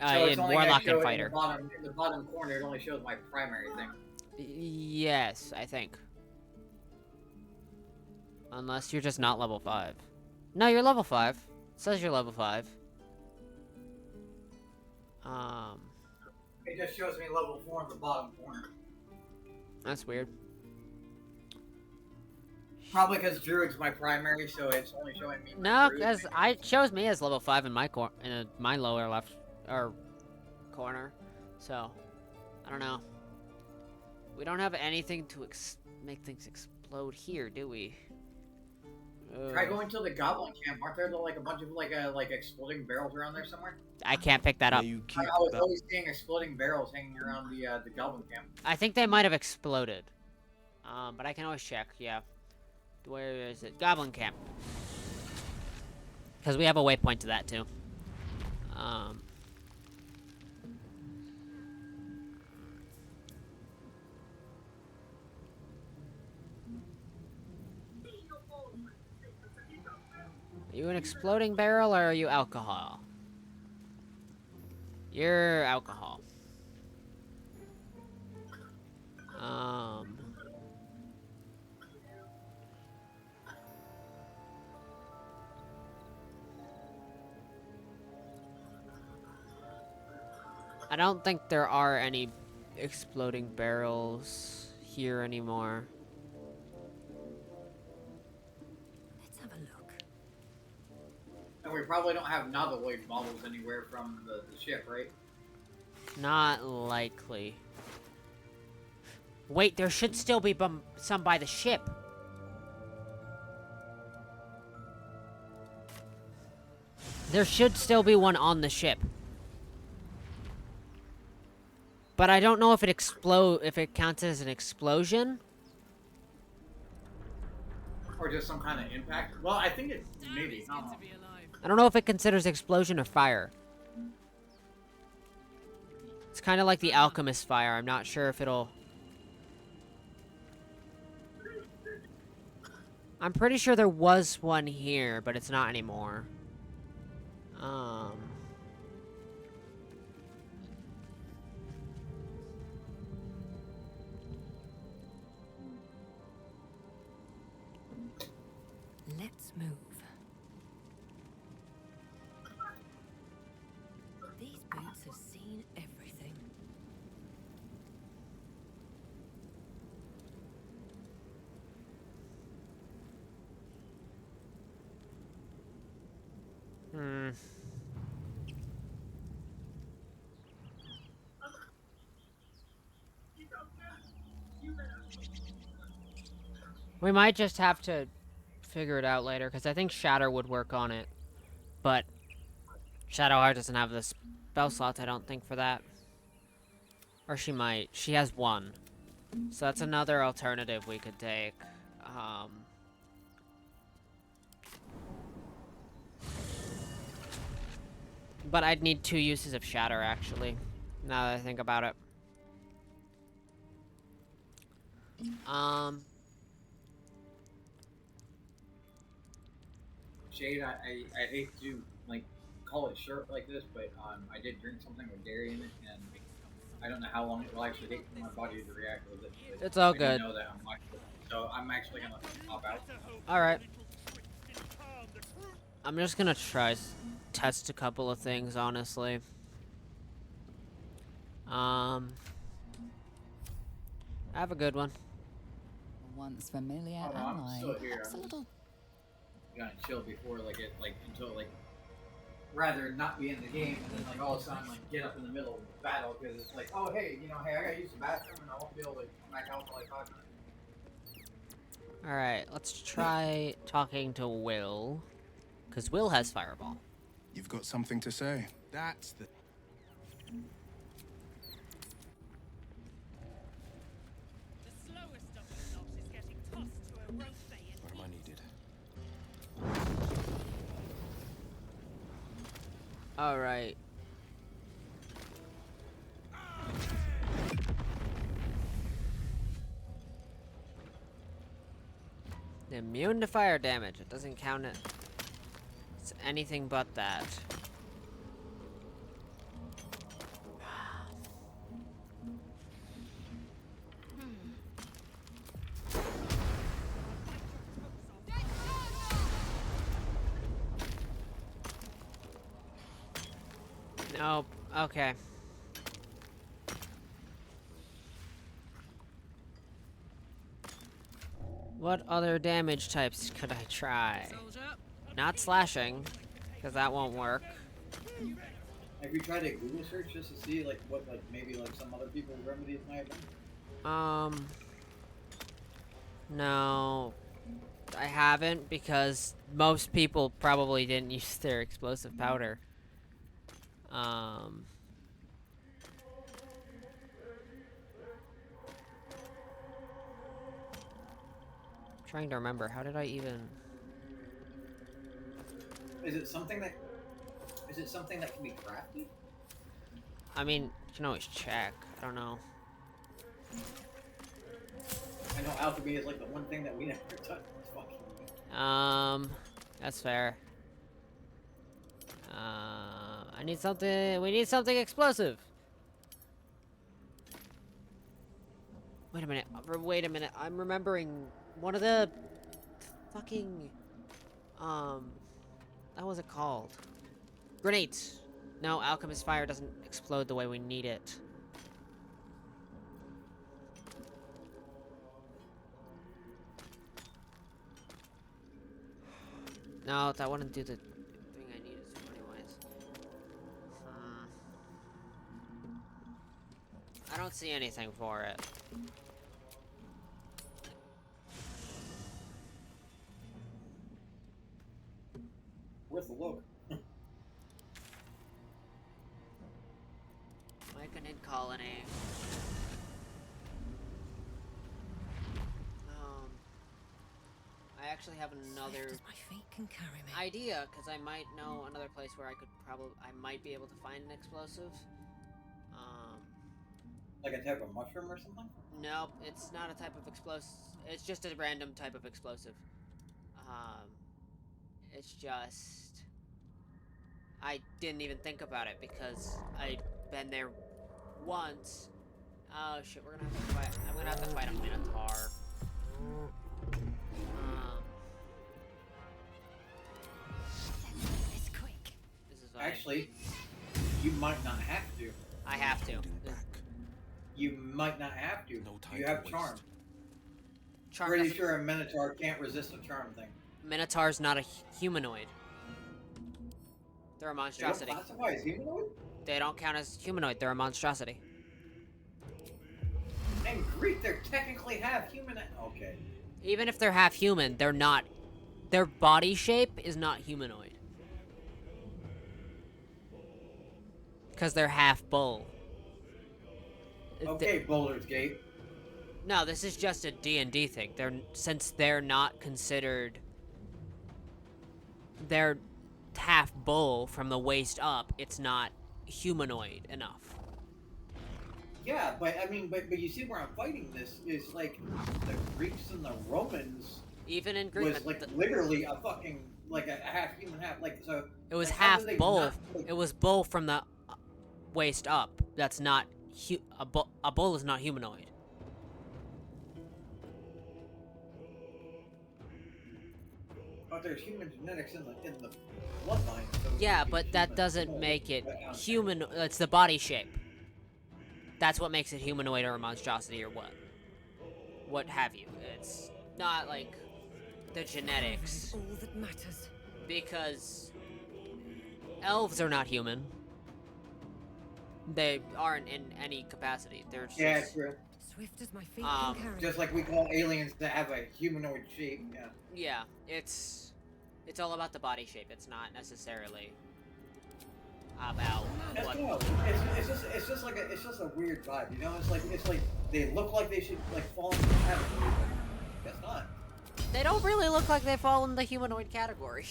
[SPEAKER 1] Warlock and Fighter.
[SPEAKER 2] In the bottom corner, it only shows my primary thing.
[SPEAKER 1] Yes, I think. Unless you're just not level 5. No, you're level 5. It says you're level 5.
[SPEAKER 2] It just shows me level 4 in the bottom corner.
[SPEAKER 1] That's weird.
[SPEAKER 2] Probably because Druid's my primary, so it's only showing me.
[SPEAKER 1] No, because it shows me as level 5 in my lower left corner. So, I don't know. We don't have anything to make things explode here, do we?
[SPEAKER 2] Try going to the Goblin Camp. Aren't there like a bunch of like exploding barrels around there somewhere?
[SPEAKER 1] I can't pick that up.
[SPEAKER 11] You
[SPEAKER 2] I was always seeing exploding barrels hanging around the Goblin Camp.
[SPEAKER 1] I think they might have exploded. But I can always check. Yeah. Where is it? Goblin Camp. Because we have a waypoint to that too. Are you an exploding barrel or are you alcohol? You're alcohol. I don't think there are any exploding barrels here anymore.
[SPEAKER 7] Let's have a look.
[SPEAKER 2] And we probably don't have Nautiloid models anywhere from the ship, right?
[SPEAKER 1] Not likely. Wait, there should still be some by the ship. There should still be one on the ship. But I don't know if it counts as an explosion.
[SPEAKER 2] Or just some kind of impact. Well, I think it's maybe. I don't know.
[SPEAKER 1] I don't know if it considers explosion or fire. It's kind of like the alchemist fire. I'm not sure if it'll... I'm pretty sure there was one here, but it's not anymore.
[SPEAKER 7] Let's move. These boots have seen everything.
[SPEAKER 1] We might just have to figure it out later, because I think Shatter would work on it. But Shadowheart doesn't have the spell slots, I don't think, for that. Or she might. She has one. So that's another alternative we could take. But I'd need 2 uses of Shatter, actually. Now that I think about it.
[SPEAKER 2] Shade, I hate to like call it short like this, but I did drink something with dairy in it, and I don't know how long it will actually take for my body to react with it.
[SPEAKER 1] It's all
[SPEAKER 2] I
[SPEAKER 1] good.
[SPEAKER 2] know that so I'm actually gonna pop out.
[SPEAKER 1] Alright. I'm just gonna try test a couple of things, honestly. Have a good one.
[SPEAKER 3] Once familiar
[SPEAKER 2] Oh, no, I'm
[SPEAKER 3] ally.
[SPEAKER 2] still here.
[SPEAKER 3] Perhaps a little
[SPEAKER 2] Gonna chill before until rather not be in the game and then all of a sudden get up in the middle of the battle because it's like, oh hey, hey, I gotta use the bathroom and I won't be able to come back out for 5 minutes.
[SPEAKER 1] Alright, let's try talking to Will. Because Will has Fireball.
[SPEAKER 8] You've got something to say. That's the...
[SPEAKER 9] The slowest of the lot is getting tossed to a rope bay in
[SPEAKER 8] Where am I needed?
[SPEAKER 1] Alright. Immune to fire damage. It doesn't count it. It's anything but that. Nope. Okay. What other damage types could I try? Not slashing, because that won't work.
[SPEAKER 2] Have you tried a Google search just to see what maybe some other people's remedies might have been?
[SPEAKER 1] No. I haven't, because most people probably didn't use their explosive powder. Trying to remember, how did I even...
[SPEAKER 2] Is it something that can be crafted?
[SPEAKER 1] I mean, you can always check. I don't know.
[SPEAKER 2] I know alchemy is the one thing that we never touched. Fucking
[SPEAKER 1] That's fair. I need something. We need something explosive. Wait a minute. Wait a minute. I'm remembering one of the fucking what was it called? Grenades. No, alchemist fire doesn't explode the way we need it. No, that wouldn't do the thing I needed to anyways. I don't see anything for it.
[SPEAKER 2] Worth a look.
[SPEAKER 1] Like an in colony. actually have another
[SPEAKER 7] Swift as my feet can carry me.
[SPEAKER 1] idea, because I might know another place where I might be able to find an explosive.
[SPEAKER 2] Like a type of mushroom or something?
[SPEAKER 1] Nope, it's not a type of explosive. It's just a random type of explosive. Um, it's just I didn't even think about it because I'd been there once. Oh shit, we're gonna have to fight. I'm gonna have to fight a Minotaur.
[SPEAKER 7] It's quick.
[SPEAKER 1] This is what
[SPEAKER 2] Actually, you might not have to.
[SPEAKER 1] I have to.
[SPEAKER 2] You might not have to.
[SPEAKER 8] No time
[SPEAKER 2] You
[SPEAKER 8] to
[SPEAKER 2] have
[SPEAKER 8] waste.
[SPEAKER 2] charm.
[SPEAKER 1] Charm
[SPEAKER 2] Pretty
[SPEAKER 1] doesn't-
[SPEAKER 2] sure a Minotaur can't resist a charm thing.
[SPEAKER 1] Minotaur's not a humanoid. They're a
[SPEAKER 2] They don't
[SPEAKER 1] monstrosity.
[SPEAKER 2] classify as humanoid?
[SPEAKER 1] They don't count as humanoid. They're a monstrosity.
[SPEAKER 2] In Greek, they're technically half human. Okay.
[SPEAKER 1] Even if they're half human, they're not. Their body shape is not humanoid. Because they're half bull.
[SPEAKER 2] Okay, Boulder's Gate.
[SPEAKER 1] No, this is just a D&D thing. Since they're not considered. They're half bull from the waist up. It's not humanoid enough.
[SPEAKER 2] Yeah, but I mean, but you see where I'm fighting this is like the Greeks and the Romans
[SPEAKER 1] Even in Greek,
[SPEAKER 2] was like literally a fucking like a half human, half like so.
[SPEAKER 1] it was
[SPEAKER 2] like, how
[SPEAKER 1] half
[SPEAKER 2] do they
[SPEAKER 1] bull.
[SPEAKER 2] not, like-
[SPEAKER 1] It was bull from the waist up. That's not a bull is not humanoid.
[SPEAKER 2] But there's human genetics in the bloodline. So
[SPEAKER 1] Yeah,
[SPEAKER 2] it's
[SPEAKER 1] but that
[SPEAKER 2] human.
[SPEAKER 1] doesn't make it
[SPEAKER 2] But,
[SPEAKER 1] human. It's the body shape. That's what makes it humanoid or a monstrosity or what have you. It's not like the genetics,
[SPEAKER 7] All that matters.
[SPEAKER 1] because elves are not human. They aren't in any capacity. They're just,
[SPEAKER 2] Yeah, true.
[SPEAKER 7] Swift as my feet
[SPEAKER 1] Um,
[SPEAKER 7] can carry
[SPEAKER 2] Just like we call aliens to have a humanoid shape. Yeah.
[SPEAKER 1] yeah. It's all about the body shape. It's not necessarily about
[SPEAKER 2] That's
[SPEAKER 1] what.
[SPEAKER 2] cool. It's just like it's just a weird vibe, you know. It's like they look like they should like fall into the category, but guess not.
[SPEAKER 1] They don't really look like they fall in the humanoid category.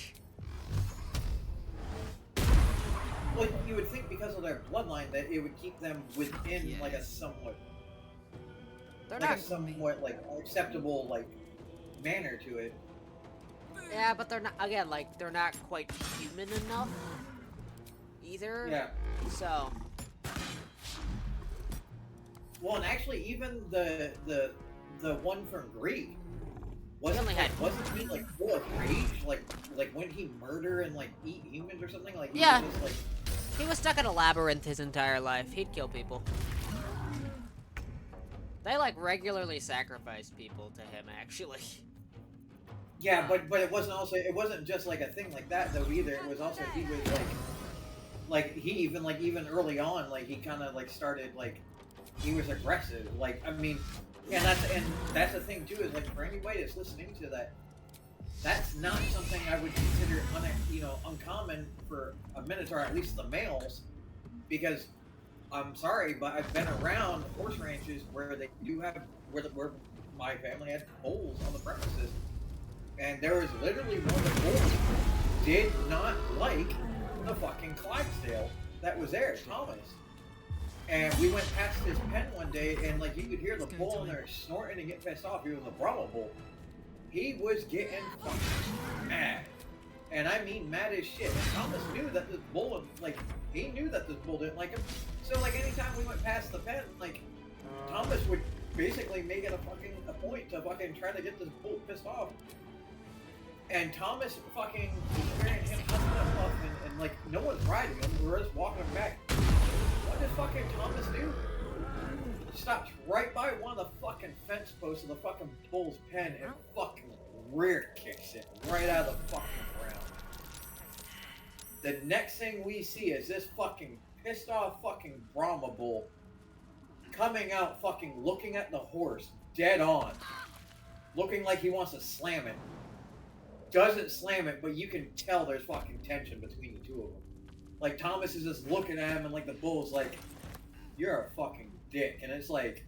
[SPEAKER 2] Well, you would think because of their bloodline that it would keep them within like a somewhat,
[SPEAKER 1] They're
[SPEAKER 2] like
[SPEAKER 1] not.
[SPEAKER 2] a somewhat like acceptable like manner to it.
[SPEAKER 1] Yeah, but they're not. Again, like they're not quite human enough either.
[SPEAKER 2] Yeah.
[SPEAKER 1] So
[SPEAKER 2] Well, and actually, even the one from Greek wasn't
[SPEAKER 1] only had-
[SPEAKER 2] wasn't he like full of rage? Like when he murder and like eat humans or something? Like he
[SPEAKER 1] Yeah.
[SPEAKER 2] was just, like,
[SPEAKER 1] he was stuck in a labyrinth his entire life. He'd kill people. They like regularly sacrificed people to him, actually.
[SPEAKER 2] yeah, but it wasn't just like a thing like that though either. It was also he was like he even early on like he kind of like started like he was aggressive. Like I mean, and that's the thing too is like for anybody that's listening to that, that's not something I would consider uncommon for a Minotaur, at least the males, because I'm sorry, but I've been around horse ranches where they do have where my family had bulls on the premises, and there was literally one of the bulls did not like the fucking Clydesdale that was there, Thomas. And we went past his pen one day, and like you could hear the bull in there snorting and getting pissed off. He was a Brahma bull. He was getting fucking mad, and I mean mad as shit. And Thomas knew that this bull, he knew that this bull didn't like him. So like anytime we went past the pen, like Thomas would basically make it a point to fucking try to get this bull pissed off. And Thomas fucking carrying him up and like no one's riding him. We're just walking him back. What did fucking Thomas do? Stops right by one of the fucking fence posts of the fucking bull's pen and fucking rear kicks it right out of the fucking ground. The next thing we see is this fucking pissed off fucking Brahma bull coming out fucking looking at the horse dead on. Looking like he wants to slam it. Doesn't slam it, but you can tell there's fucking tension between the two of them. Like Thomas is just looking at him and like the bull's like, you're a fucking dick. And it's like,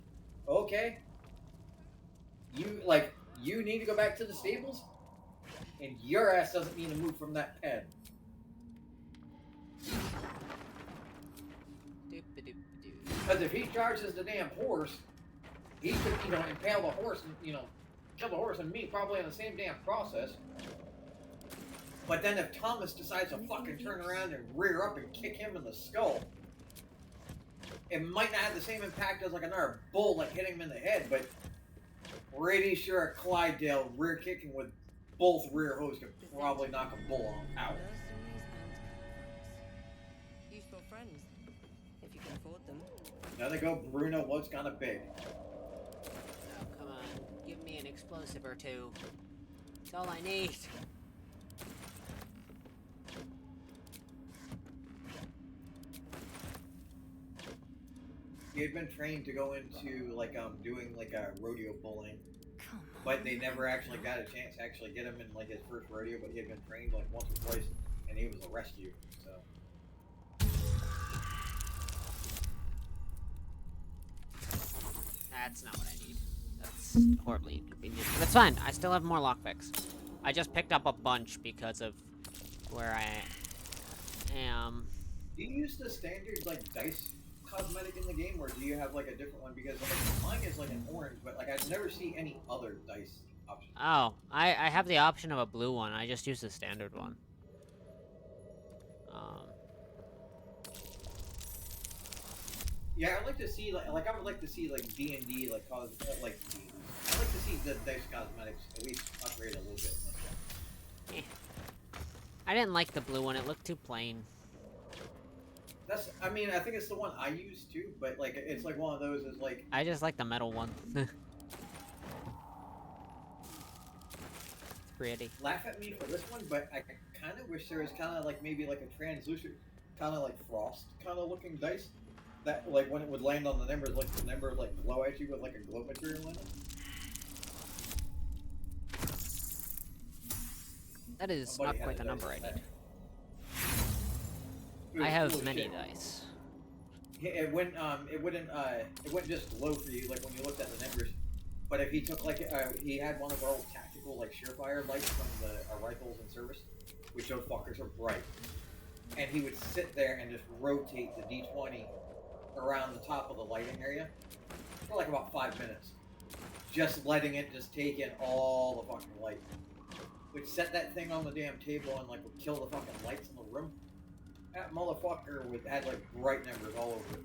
[SPEAKER 2] okay. You need to go back to the stables? and your ass doesn't need to move from that pen. Because if he charges the damn horse, he could, impale the horse and, kill the horse and me probably in the same damn process. But then if Thomas decides to fucking turn around and rear up and kick him in the skull, it might not have the same impact as like another bull like hitting him in the head, but pretty sure a Clydesdale rear kicking with both rear hooves could probably knock a bull out.
[SPEAKER 7] Useful friends, if you can afford them.
[SPEAKER 2] Now they go, Bruno looks kind of big.
[SPEAKER 1] Oh, come on. Give me an explosive or two. That's all I need.
[SPEAKER 2] He had been trained to go into like doing like a rodeo bullying, but they never actually got a chance to actually get him in like his first rodeo. But he had been trained like once or twice, and he was a rescue. So
[SPEAKER 1] That's not what I need. That's horribly inconvenient. But it's fine. I still have more lockpicks. I just picked up a bunch because of where I am.
[SPEAKER 2] do you use the standard like dice cosmetic in the game, or do you have like a different one? Because like mine is like an orange, but like I never see any other dice option.
[SPEAKER 1] Oh, I have the option of a blue one. I just use the standard one.
[SPEAKER 2] Yeah, I'd like to see like I would like to see like D&D like I'd like to see the dice cosmetics at least upgrade a little bit.
[SPEAKER 1] Eh. I didn't like the blue one. It looked too plain.
[SPEAKER 2] I mean, I think it's the one I use too, but like it's like one of those is like
[SPEAKER 1] I just like the metal one. Pretty.
[SPEAKER 2] laugh at me for this one, but I kind of wish there was kind of like maybe like a translucent, kind of like frost kind of looking dice that like when it would land on the numbers, like the number like glow at you with like a glow material in it.
[SPEAKER 1] That is
[SPEAKER 2] Somebody
[SPEAKER 1] not quite
[SPEAKER 2] had
[SPEAKER 1] the
[SPEAKER 2] a dice
[SPEAKER 1] number I
[SPEAKER 2] like
[SPEAKER 1] need.
[SPEAKER 2] that. It was
[SPEAKER 1] I have
[SPEAKER 2] cool as
[SPEAKER 1] many
[SPEAKER 2] shit.
[SPEAKER 1] dice.
[SPEAKER 2] It wouldn't just glow for you like when you looked at the numbers. But if he took like he had one of our old tactical like surefire lights from our rifles in service, which those fuckers are bright, and he would sit there and just rotate the D20 around the top of the lighting area for like about 5 minutes, just letting it just take in all the fucking light. Would set that thing on the damn table and like would kill the fucking lights in the room. That motherfucker had like bright numbers all over it.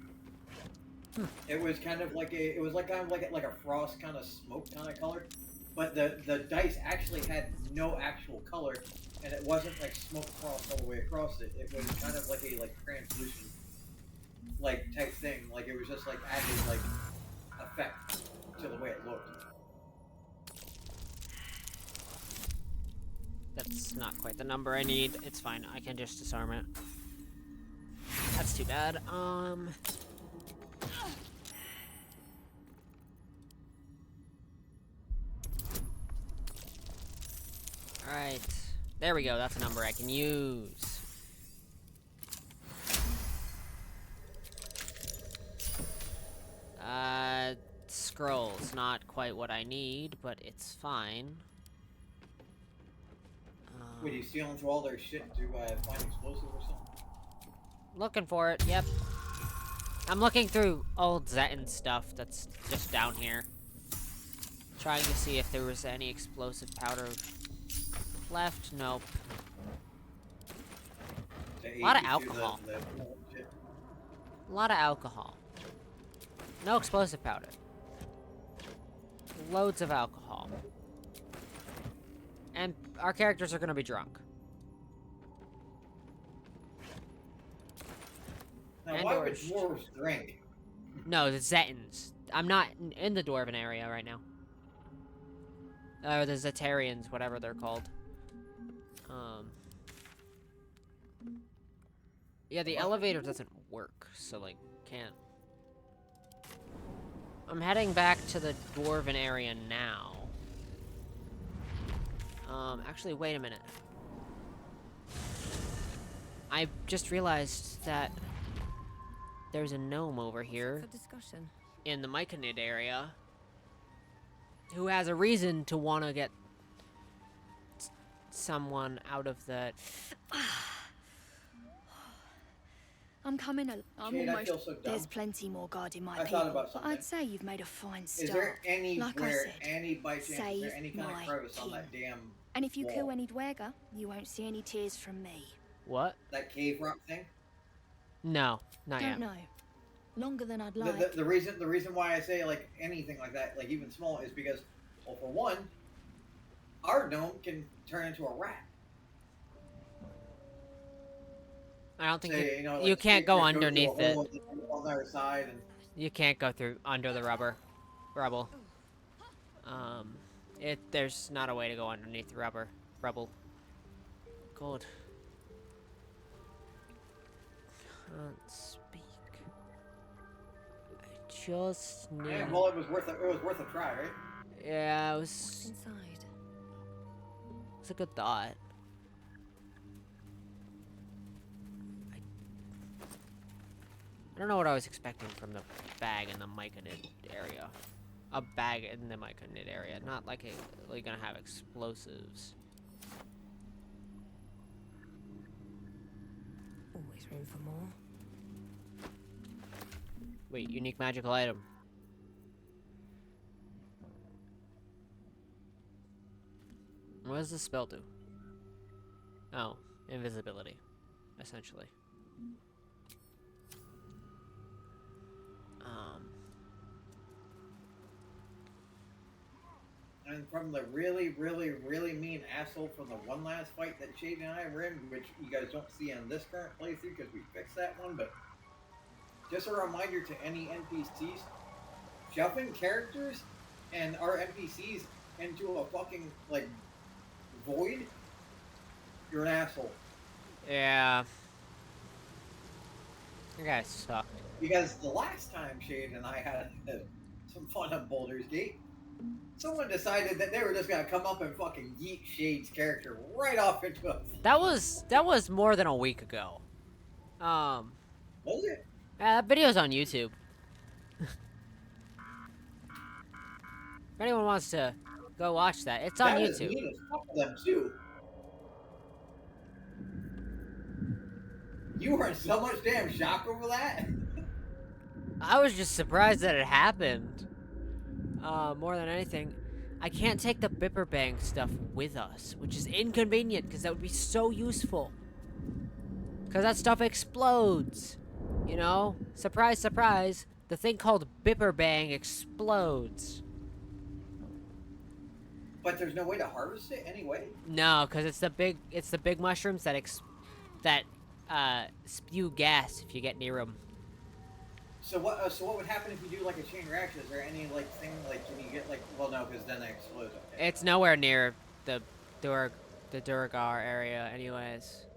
[SPEAKER 2] It was kind of like a frost kind of smoke kind of color, but the dice actually had no actual color, and it wasn't like smoke frost all the way across it. It was kind of like a translucent like type thing. Like it was just like added like effect to the way it looked.
[SPEAKER 1] That's not quite the number I need. It's fine. I can just disarm it. That's too bad. Alright. There we go. That's a number I can use. Scrolls. Not quite what I need, but it's fine.
[SPEAKER 2] Wait, you stealing through all their shit to find explosives or something?
[SPEAKER 1] Looking for it, yep. I'm looking through old Zeton stuff that's just down here. Trying to see if there was any explosive powder left. Nope. A lot of alcohol. A lot of alcohol. No explosive powder. Loads of alcohol. And our characters are gonna be drunk.
[SPEAKER 2] Now,
[SPEAKER 1] And
[SPEAKER 2] why would dwarves drink?
[SPEAKER 1] No, the Zetans. I'm not in the Dwarven area right now. Or the Zetarians, whatever they're called. Yeah, the elevator doesn't work, so, like, can't. I'm heading back to the Dwarven area now. Actually, wait a minute. I just realized that there's a gnome over here in the Myconid area who has a reason to want to get someone out of the.
[SPEAKER 7] I'm coming. I'm
[SPEAKER 2] Jade, I
[SPEAKER 7] almost.
[SPEAKER 2] feel so dumb.
[SPEAKER 7] There's plenty more guarding my
[SPEAKER 2] I thought
[SPEAKER 7] people,
[SPEAKER 2] about
[SPEAKER 7] but
[SPEAKER 2] something.
[SPEAKER 7] I'd say you've made a fine start.
[SPEAKER 2] Is there
[SPEAKER 7] Like I
[SPEAKER 2] anywhere,
[SPEAKER 7] said,
[SPEAKER 2] any by chance, is there
[SPEAKER 7] save
[SPEAKER 2] any kind
[SPEAKER 7] my
[SPEAKER 2] of crevice on
[SPEAKER 7] kin.
[SPEAKER 2] that damn
[SPEAKER 7] And if you
[SPEAKER 2] wall?
[SPEAKER 7] kill any Dwerger, you won't see any tears from me.
[SPEAKER 1] What?
[SPEAKER 2] That cave rock thing?
[SPEAKER 1] No, not
[SPEAKER 7] Don't
[SPEAKER 1] yet.
[SPEAKER 7] know. Longer than I'd like.
[SPEAKER 2] The reason why I say like anything like that, like even small, is because, well, for one, our gnome can turn into a rat.
[SPEAKER 1] I don't think
[SPEAKER 2] Say, like,
[SPEAKER 1] you can't go
[SPEAKER 2] through a
[SPEAKER 1] underneath it.
[SPEAKER 2] hole on the other side, and
[SPEAKER 1] You can't go through under the rubble. There's not a way to go underneath the rubble. God. Can't speak. I just need.
[SPEAKER 2] yeah, well, it was worth a try, right?
[SPEAKER 1] Yeah, it
[SPEAKER 7] What's
[SPEAKER 1] was.
[SPEAKER 7] inside?
[SPEAKER 1] It's a good thought. I don't know what I was expecting from the bag in the Myconid area. A bag in the Myconid area, not like gonna have explosives.
[SPEAKER 7] Always room for more.
[SPEAKER 1] Wait, unique magical item. What does this spell do? Oh, invisibility, essentially.
[SPEAKER 2] And from the really, really, really mean asshole from the one last fight that Shade and I were in, which you guys don't see in this current playthrough because we fixed that one, but just a reminder to any NPCs, shoving characters and our NPCs into a fucking, like, void, you're an asshole.
[SPEAKER 1] Yeah. You guys sucked.
[SPEAKER 2] Because the last time Shade and I had some fun on Baldur's Gate, someone decided that they were just gonna come up and fucking yeet Shade's character right off into a...
[SPEAKER 1] That was more than a week ago.
[SPEAKER 2] Was it?
[SPEAKER 1] That video's on YouTube. If anyone wants to go watch that, it's on
[SPEAKER 2] That was
[SPEAKER 1] YouTube.
[SPEAKER 2] mean as fuck of them too. You were in so much damn shock over that.
[SPEAKER 1] I was just surprised that it happened. More than anything, I can't take the Bipperbang stuff with us, which is inconvenient because that would be so useful. Because that stuff explodes. You know? Surprise, surprise. The thing called Bipperbang explodes.
[SPEAKER 2] But there's no way to harvest it anyway.
[SPEAKER 1] No, because it's the big mushrooms that spew gas if you get near them.
[SPEAKER 2] So what would happen if you do like a chain reaction? Is there any like thing like can you get like well no because then they explode. Okay.
[SPEAKER 1] It's nowhere near the Durgar area, anyways.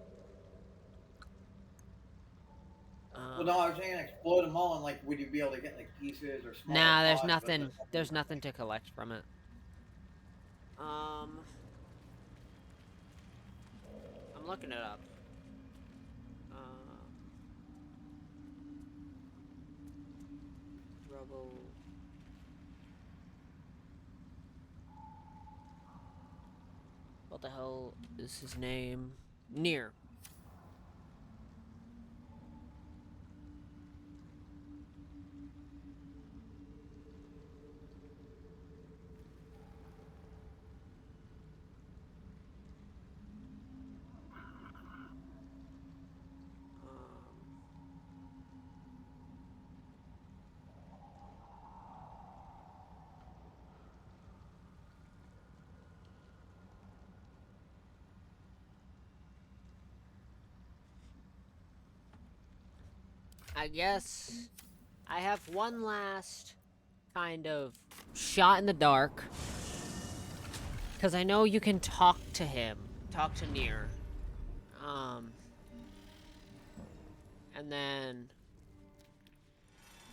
[SPEAKER 2] Well, no, I was saying explode them all, and like, would you be able to get like pieces or small?
[SPEAKER 1] Nah, there's
[SPEAKER 2] pods,
[SPEAKER 1] nothing. There's nothing to collect from it. I'm looking it up. Rubble. What the hell is his name? Near. I guess I have one last kind of shot in the dark. Because I know you can talk to him. Talk to Nier. And then...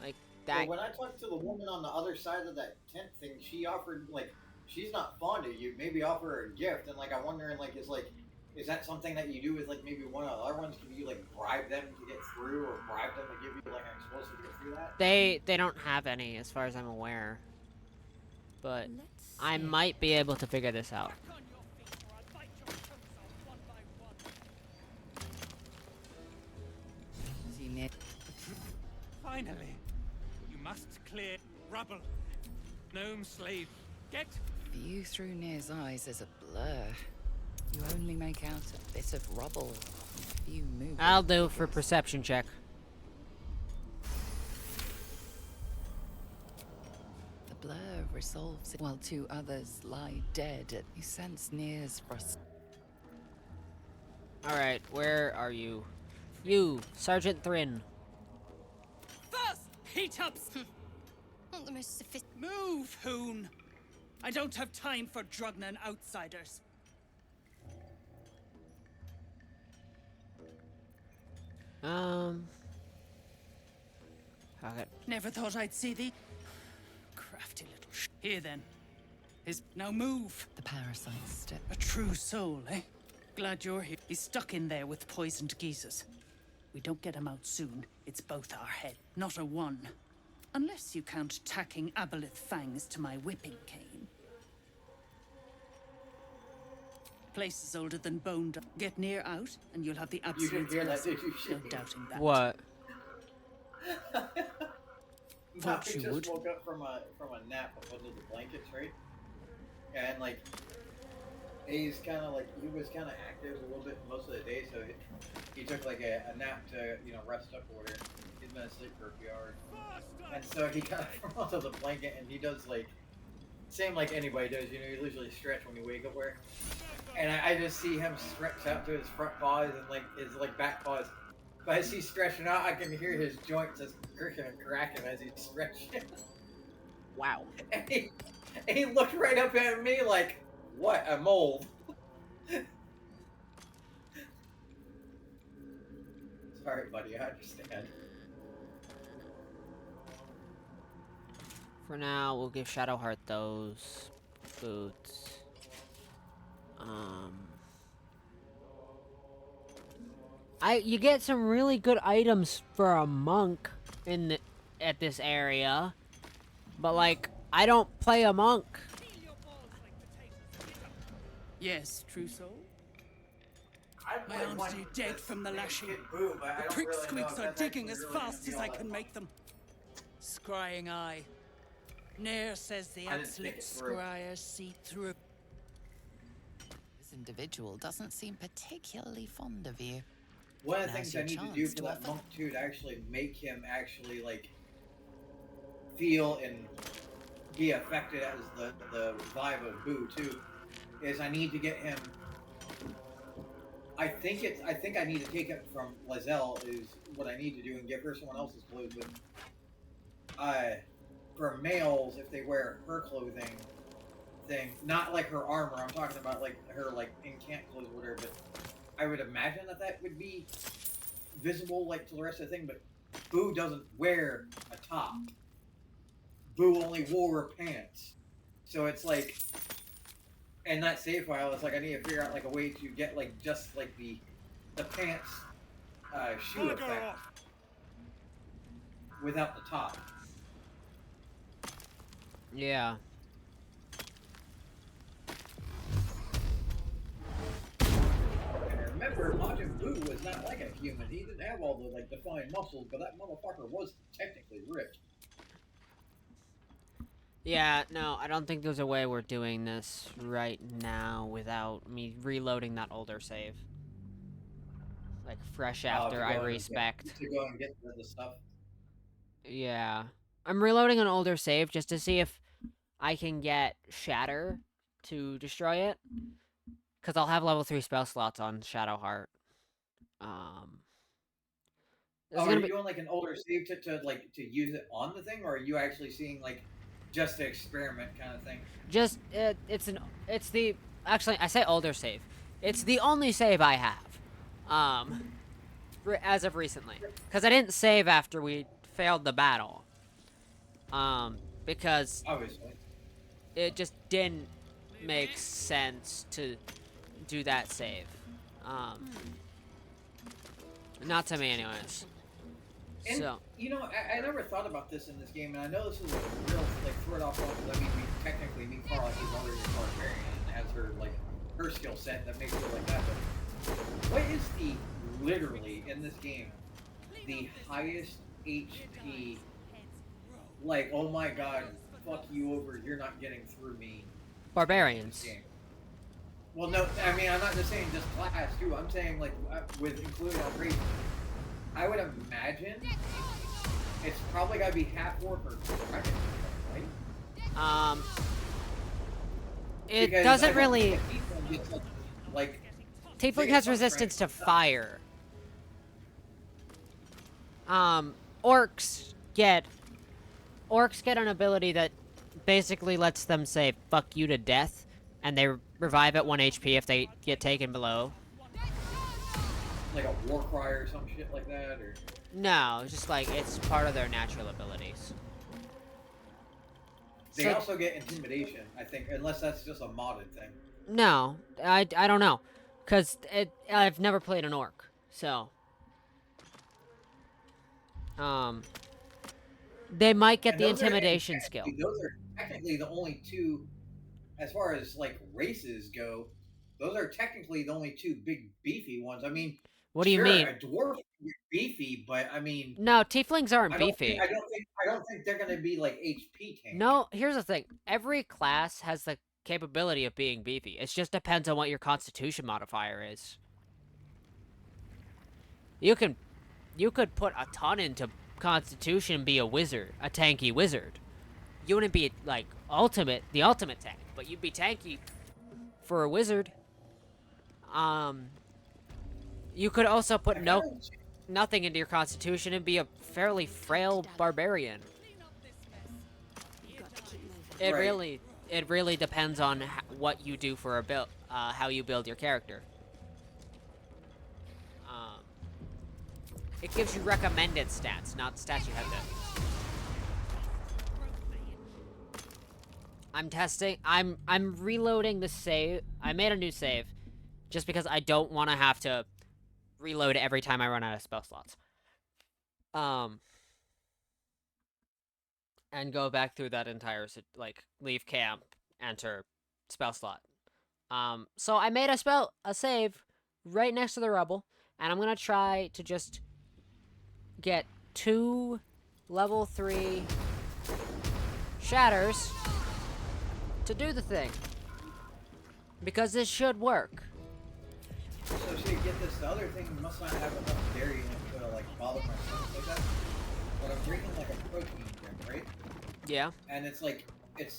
[SPEAKER 1] like, that...
[SPEAKER 2] Well, when I talked to the woman on the other side of that tent thing, she offered, like, she's not fond of you. Maybe offer her a gift. And, like, I'm wondering, like, is that something that you do with, like, maybe one of the other ones? Can you, like, bribe them to get through or bribe them to give you, like, an explosive to get through that?
[SPEAKER 1] They don't have any, as far as I'm aware. But I might be able to figure this out.
[SPEAKER 3] here.
[SPEAKER 9] Finally, you must clear rubble. Gnome slave, get.
[SPEAKER 3] View through Near's eyes is a blur. You only make out a bit of rubble. A few moving
[SPEAKER 1] I'll do for
[SPEAKER 3] figures.
[SPEAKER 1] perception check.
[SPEAKER 3] The blur resolves while two others lie dead. You sense Near's frustration.
[SPEAKER 1] Alright, where are you? You, Sergeant Thrin.
[SPEAKER 9] First, heat up.
[SPEAKER 4] Not the most sophisticated.
[SPEAKER 9] Move, Hoon. I don't have time for Drugnan outsiders.
[SPEAKER 1] Okay.
[SPEAKER 9] Never thought I'd see thee. Crafty little Here then. Now move.
[SPEAKER 3] The parasite step.
[SPEAKER 9] A true soul, eh? Glad you're here. He's stuck in there with poisoned geezers. We don't get him out soon, it's both our head, not a one. Unless you count tacking aboleth fangs to my whipping cane. Place is older than bone. Get near out, and you'll have the
[SPEAKER 2] You didn't
[SPEAKER 9] absolute
[SPEAKER 2] hear that,
[SPEAKER 9] blessing.
[SPEAKER 2] did you?
[SPEAKER 9] No doubting that.
[SPEAKER 1] What?
[SPEAKER 9] Thought
[SPEAKER 2] He
[SPEAKER 9] you
[SPEAKER 2] just
[SPEAKER 9] would.
[SPEAKER 2] woke up from a nap up under the blankets, right? And like, he's kind of like, he was kind of active a little bit most of the day, so he took like a nap to, you know, rest up or whatever. He's been asleep for a few hours. And so he got from onto the blanket and he does like, same like anybody does, you know, you usually stretch when you wake up where. And I just see him stretch out to his front paws and like his like back paws. But as he's stretching out, I can hear his joints just cracking and cracking as he's stretching.
[SPEAKER 1] Wow.
[SPEAKER 2] And he looked right up at me like, what, a mole? Sorry, buddy, I understand.
[SPEAKER 1] For now, we'll give Shadowheart those boots. You get some really good items for a monk at this area, but like, I don't play a monk.
[SPEAKER 9] Yes, true soul. My
[SPEAKER 2] My
[SPEAKER 9] arms are dead from the lashing. The prick squeaks are digging as fast as I can make them. Scrying eye. Nair says the
[SPEAKER 2] I didn't think
[SPEAKER 9] absolute
[SPEAKER 2] it through.
[SPEAKER 9] scryer see through.
[SPEAKER 3] This individual doesn't seem particularly fond of you.
[SPEAKER 2] One of the
[SPEAKER 3] Now's
[SPEAKER 2] things I
[SPEAKER 3] your
[SPEAKER 2] need to do
[SPEAKER 3] chance
[SPEAKER 2] for
[SPEAKER 3] to
[SPEAKER 2] that
[SPEAKER 3] offer.
[SPEAKER 2] monk too, to actually make him actually like feel and be affected as the vibe of Boo too, is I need to get him. I think I need to take it from Lizelle is what I need to do and give her someone else's clothes. But for males, if they wear her clothing thing, not like her armor, I'm talking about like her like incant clothes or whatever, but I would imagine that would be visible like to the rest of the thing, but Boo doesn't wear a top. Boo only wore pants. So it's like, and that save file, it's like I need to figure out like a way to get like just like the pants shoe effect without the top.
[SPEAKER 1] Yeah.
[SPEAKER 2] And remember, Majin Buu was not like a human. He didn't have all the like defined muscles, but that motherfucker was technically ripped.
[SPEAKER 1] Yeah, no, I don't think there's a way we're doing this right now without me reloading that older save. Like, fresh after I respect.
[SPEAKER 2] To go and get the stuff.
[SPEAKER 1] Yeah. I'm reloading an older save just to see if I can get Shatter to destroy it. Because I'll have level 3 spell slots on Shadowheart.
[SPEAKER 2] Are you doing like an older save to use it on the thing, or are you actually seeing like just an experiment kind of thing?
[SPEAKER 1] Just, actually, I say older save. It's the only save I have. As of recently. Because I didn't save after we failed the battle. Because
[SPEAKER 2] obviously
[SPEAKER 1] it just didn't make sense to do that save. Not to me anyways.
[SPEAKER 2] And,
[SPEAKER 1] so
[SPEAKER 2] you know, I never thought about this in this game, and I know this is a real, like, throw it off, because, I mean, me Carl, like, he's already a barbarian, and has her, like, her skill set that makes her like that, but what is literally, in this game, the highest HP, like, oh my god, fuck you over, you're not getting through me.
[SPEAKER 1] Barbarians.
[SPEAKER 2] Game. Well, no, I mean, I'm not just saying just class, too. I'm saying, like, with including on race. I would imagine it's probably got to be half orc or dragon, right?
[SPEAKER 1] It
[SPEAKER 2] Because
[SPEAKER 1] doesn't really.
[SPEAKER 2] Like,
[SPEAKER 1] Tiefling has resistance to fire. Orcs get an ability that basically lets them say "fuck you" to death, and they revive at 1 HP if they get taken below.
[SPEAKER 2] Like a war cry or some shit like that, or
[SPEAKER 1] no, just like it's part of their natural abilities.
[SPEAKER 2] They also get intimidation, I think, unless that's just a modded thing.
[SPEAKER 1] No, I don't know, cause I've never played an orc, so they might get the intimidation skill.
[SPEAKER 2] Those are technically the only two, as far as like races go. Those are technically the only two big beefy ones. I mean,
[SPEAKER 1] what do you mean?
[SPEAKER 2] A dwarf is beefy, but I mean,
[SPEAKER 1] no, tieflings aren't beefy.
[SPEAKER 2] I don't think they're gonna be like HP tank.
[SPEAKER 1] No, here's the thing. Every class has the capability of being beefy. It just depends on what your constitution modifier is. You could put a ton into constitution and be a wizard, a tanky wizard. You wouldn't be like the ultimate tank, but you'd be tanky for a wizard. You could also put nothing into your constitution and be a fairly frail barbarian. It really depends on what you do for a build, how you build your character. It gives you recommended stats, not stats you have to. I'm testing. I'm reloading the save. I made a new save, just because I don't want to have to reload every time I run out of spell slots. And go back through that entire, like, leave camp, enter spell slot. So I made a save right next to the rubble, and I'm gonna try to just get 2 level 3 shatters to do the thing. Because this should work.
[SPEAKER 2] So should get this, the other thing must not have enough dairy in it to like bother my stomach like that. But I'm drinking like a protein drink, right?
[SPEAKER 1] Yeah.
[SPEAKER 2] And it's like vegan,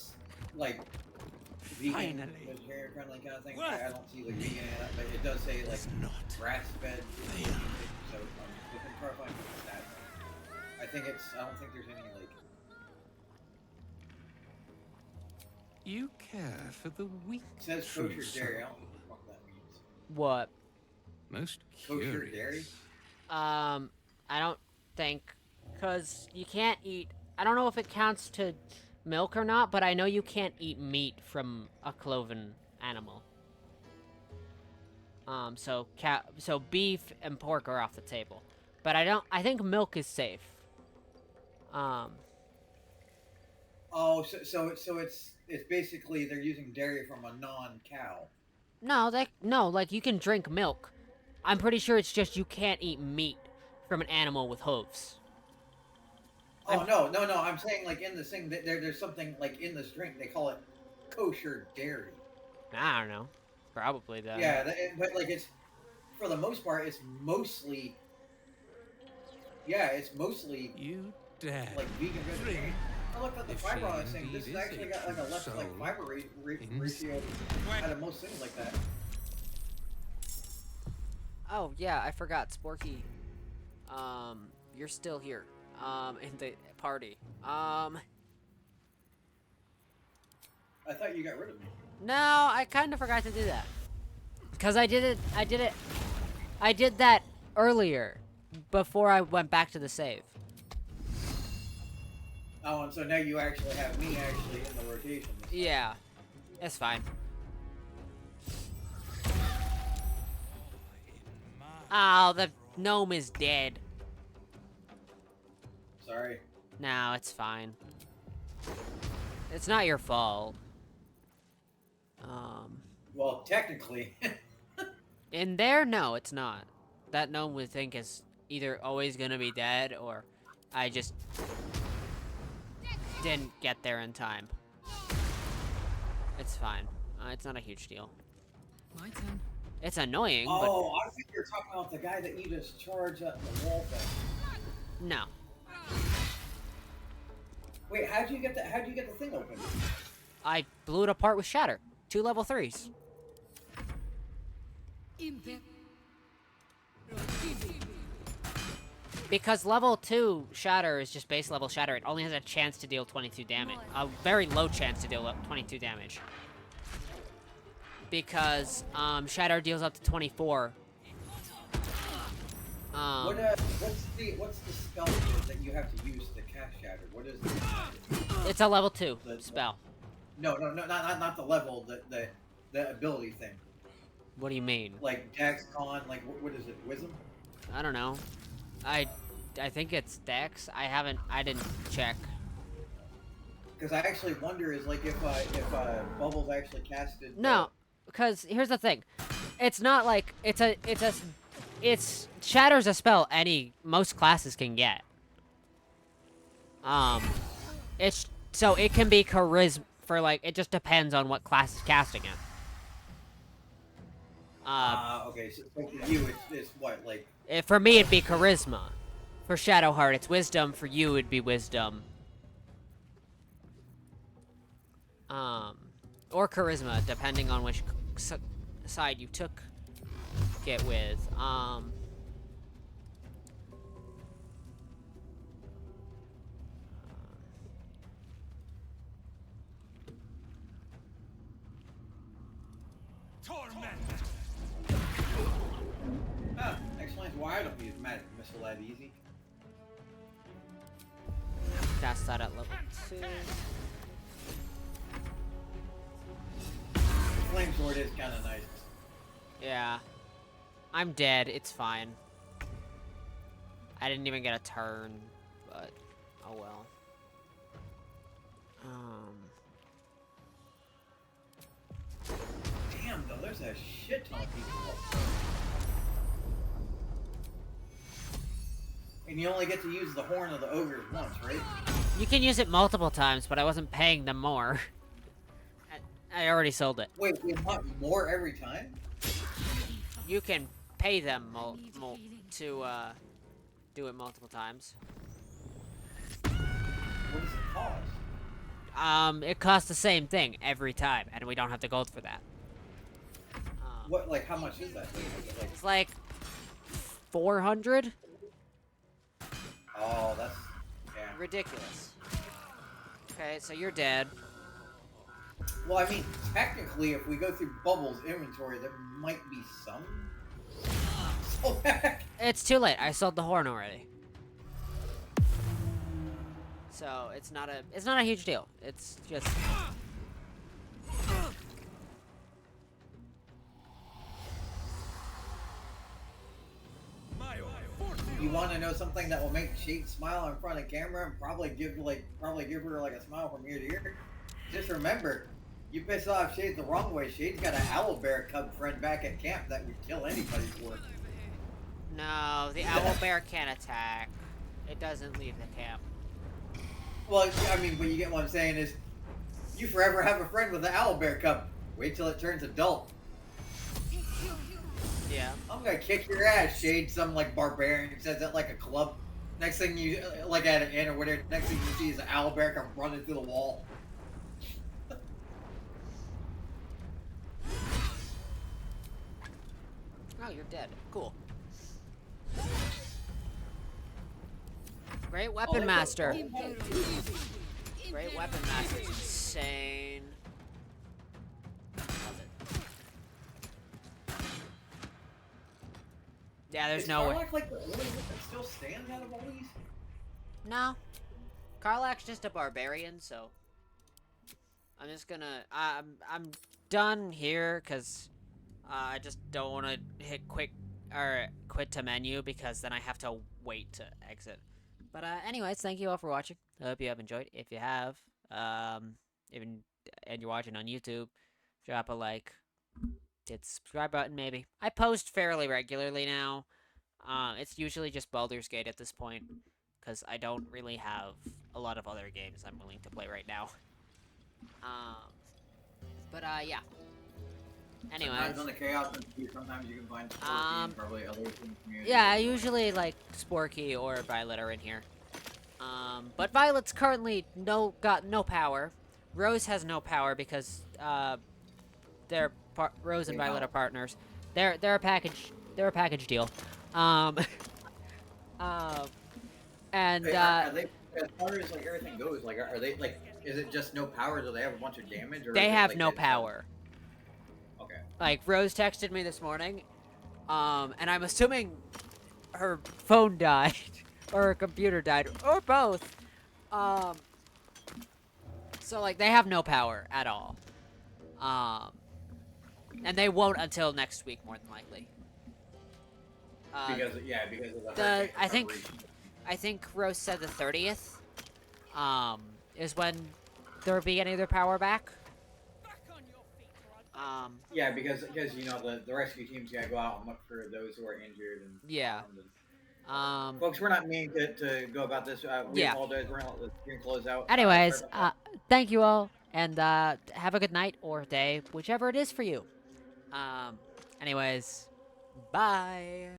[SPEAKER 2] vegetarian friendly kind of thing. I don't see like vegan in it, but it does say like grass fed. So within clarifying that, I don't think there's any like.
[SPEAKER 8] You care for the weak.
[SPEAKER 2] It says kosher dairy. I don't know what the fuck that means.
[SPEAKER 1] What?
[SPEAKER 8] Most
[SPEAKER 2] kosher dairy?
[SPEAKER 1] I don't think, cause you can't eat. I don't know if it counts to milk or not, but I know you can't eat meat from a cloven animal. So beef and pork are off the table, but I think milk is safe.
[SPEAKER 2] Oh, so it's basically they're using dairy from a non-cow.
[SPEAKER 1] No, like you can drink milk. I'm pretty sure it's just you can't eat meat from an animal with hooves.
[SPEAKER 2] Oh, no. I'm saying, like, in this thing, there's something, like, in this drink, they call it kosher dairy.
[SPEAKER 1] I don't know. Probably, though.
[SPEAKER 2] Yeah, but, like, it's, for the most part, it's mostly,
[SPEAKER 8] you dare
[SPEAKER 2] like, vegan vegetarian. I looked at the fiber on this thing. This has actually got, like, a less, like, fiber ratio out of most things like that.
[SPEAKER 1] Oh, yeah, I forgot. Sporky, you're still here. In the party.
[SPEAKER 2] I thought you got rid of me.
[SPEAKER 1] No, I kind of forgot to do that. Because I did that earlier, before I went back to the save.
[SPEAKER 2] Oh, and so now you actually have me actually in the rotation.
[SPEAKER 1] Yeah, it's fine. Oh, the gnome is dead.
[SPEAKER 2] Sorry.
[SPEAKER 1] No, it's fine. It's not your fault.
[SPEAKER 2] Well, technically.
[SPEAKER 1] In there, no, it's not. That gnome would think is either always gonna be dead or I just didn't get there in time. It's fine. It's not a huge deal.
[SPEAKER 12] My turn.
[SPEAKER 1] It's annoying,
[SPEAKER 2] Oh, I think you're talking about the guy that you just charged up the wall thing.
[SPEAKER 1] but no.
[SPEAKER 2] Wait, how'd you get the thing open?
[SPEAKER 1] I blew it apart with Shatter. 2 level 3s. Because level 2 Shatter is just base level Shatter. It only has a chance to deal 22 damage. A very low chance to deal 22 damage. Because Shatter deals up to 24.
[SPEAKER 2] What's the spell that you have to use to cast Shatter? What is it?
[SPEAKER 1] It's a level 2 spell.
[SPEAKER 2] No, not the level, the ability thing.
[SPEAKER 1] What do you mean?
[SPEAKER 2] Like Dex, Con, like what is it? Wisdom?
[SPEAKER 1] I don't know. I think it's Dex. I didn't check.
[SPEAKER 2] Because I actually wonder is like if Bubbles actually casted.
[SPEAKER 1] No, because here's the thing. It's not like it's Shatter's a spell most classes can get. So it can be charisma for like it just depends on what class is casting it.
[SPEAKER 2] Okay, so for you it's what like.
[SPEAKER 1] For me it'd be charisma. For Shadowheart it's wisdom. For you it'd be wisdom. Or charisma, depending on which side you took it with.
[SPEAKER 2] Explains why I don't use magic missile that easy.
[SPEAKER 1] Cast that at level 2.
[SPEAKER 2] Flame sword is kind of nice.
[SPEAKER 1] Yeah. I'm dead. It's fine. I didn't even get a turn, but oh well.
[SPEAKER 2] Damn, though, there's a shit ton of people up there. And you only get to use the horn of the ogres once, right?
[SPEAKER 1] You can use it multiple times, but I wasn't paying them more. I already sold it.
[SPEAKER 2] Wait, you want more every time?
[SPEAKER 1] You can pay them to do it multiple times.
[SPEAKER 2] What does it cost?
[SPEAKER 1] It costs the same thing every time, and we don't have to gold for that.
[SPEAKER 2] What, like, how much is that? Like,
[SPEAKER 1] it's like 400.
[SPEAKER 2] Oh, that's
[SPEAKER 1] ridiculous. Okay, so you're dead.
[SPEAKER 2] Well, I mean, technically, if we go through Bubbles' inventory, there might be some.
[SPEAKER 1] It's too late. I sold the horn already. So it's not a huge deal. It's just.
[SPEAKER 2] You want to know something that will make Shade smile in front of camera and probably give her like a smile from ear to ear? Just remember, you piss off Shade the wrong way. Shade's got an owlbear cub friend back at camp that would kill anybody for.
[SPEAKER 1] No, the owlbear can't attack. It doesn't leave the camp.
[SPEAKER 2] Well, I mean, but you get what I'm saying is, you forever have a friend with an owlbear cub. Wait till it turns adult.
[SPEAKER 1] Yeah.
[SPEAKER 2] I'm gonna kick your ass, Shade. Some like barbarian who says that like a club. Next thing you like at an inn or whatever. Next thing you see is an owlbear come running through the wall.
[SPEAKER 1] Oh, you're dead. Cool. Great weapon master. Great weapon master is insane. Love it. Yeah, there's no way.
[SPEAKER 2] Is Karlach like the only one that still stands out of all these?
[SPEAKER 1] No. Karlach's just a barbarian, so I'm just gonna I'm done here because I just don't want to hit quit to menu because then I have to wait to exit. But anyways, thank you all for watching. I hope you have enjoyed. If you have, and you're watching on YouTube, drop a like, hit the subscribe button maybe. I post fairly regularly now. It's usually just Baldur's Gate at this point, because I don't really have a lot of other games I'm willing to play right now. But yeah. Anyways.
[SPEAKER 2] Sometimes on the Chaos and sometimes you can find Sporky and probably other things.
[SPEAKER 1] Yeah, usually like Sporky or Violet are in here. But Violet's currently got no power. Rose has no power because Rose and Violet are partners. They're a package deal. And
[SPEAKER 2] are they, as far as like everything goes, like are they like, is it just no power? Do they have a bunch of damage? Or
[SPEAKER 1] they
[SPEAKER 2] is it,
[SPEAKER 1] have
[SPEAKER 2] like,
[SPEAKER 1] no power.
[SPEAKER 2] Okay.
[SPEAKER 1] Like Rose texted me this morning, and I'm assuming her phone died or her computer died or both. So like they have no power at all. And they won't until next week, more than likely.
[SPEAKER 2] Because of the
[SPEAKER 1] I think Rose said the 30th, is when they're getting their power back.
[SPEAKER 2] Yeah, because you know the rescue teams gotta go out and look for those who are injured and
[SPEAKER 1] yeah.
[SPEAKER 2] Folks, we're not meaning to go about this. We apologize. We're gonna let the stream close out.
[SPEAKER 1] Anyways, thank you all, and have a good night or day, whichever it is for you. Anyways, bye.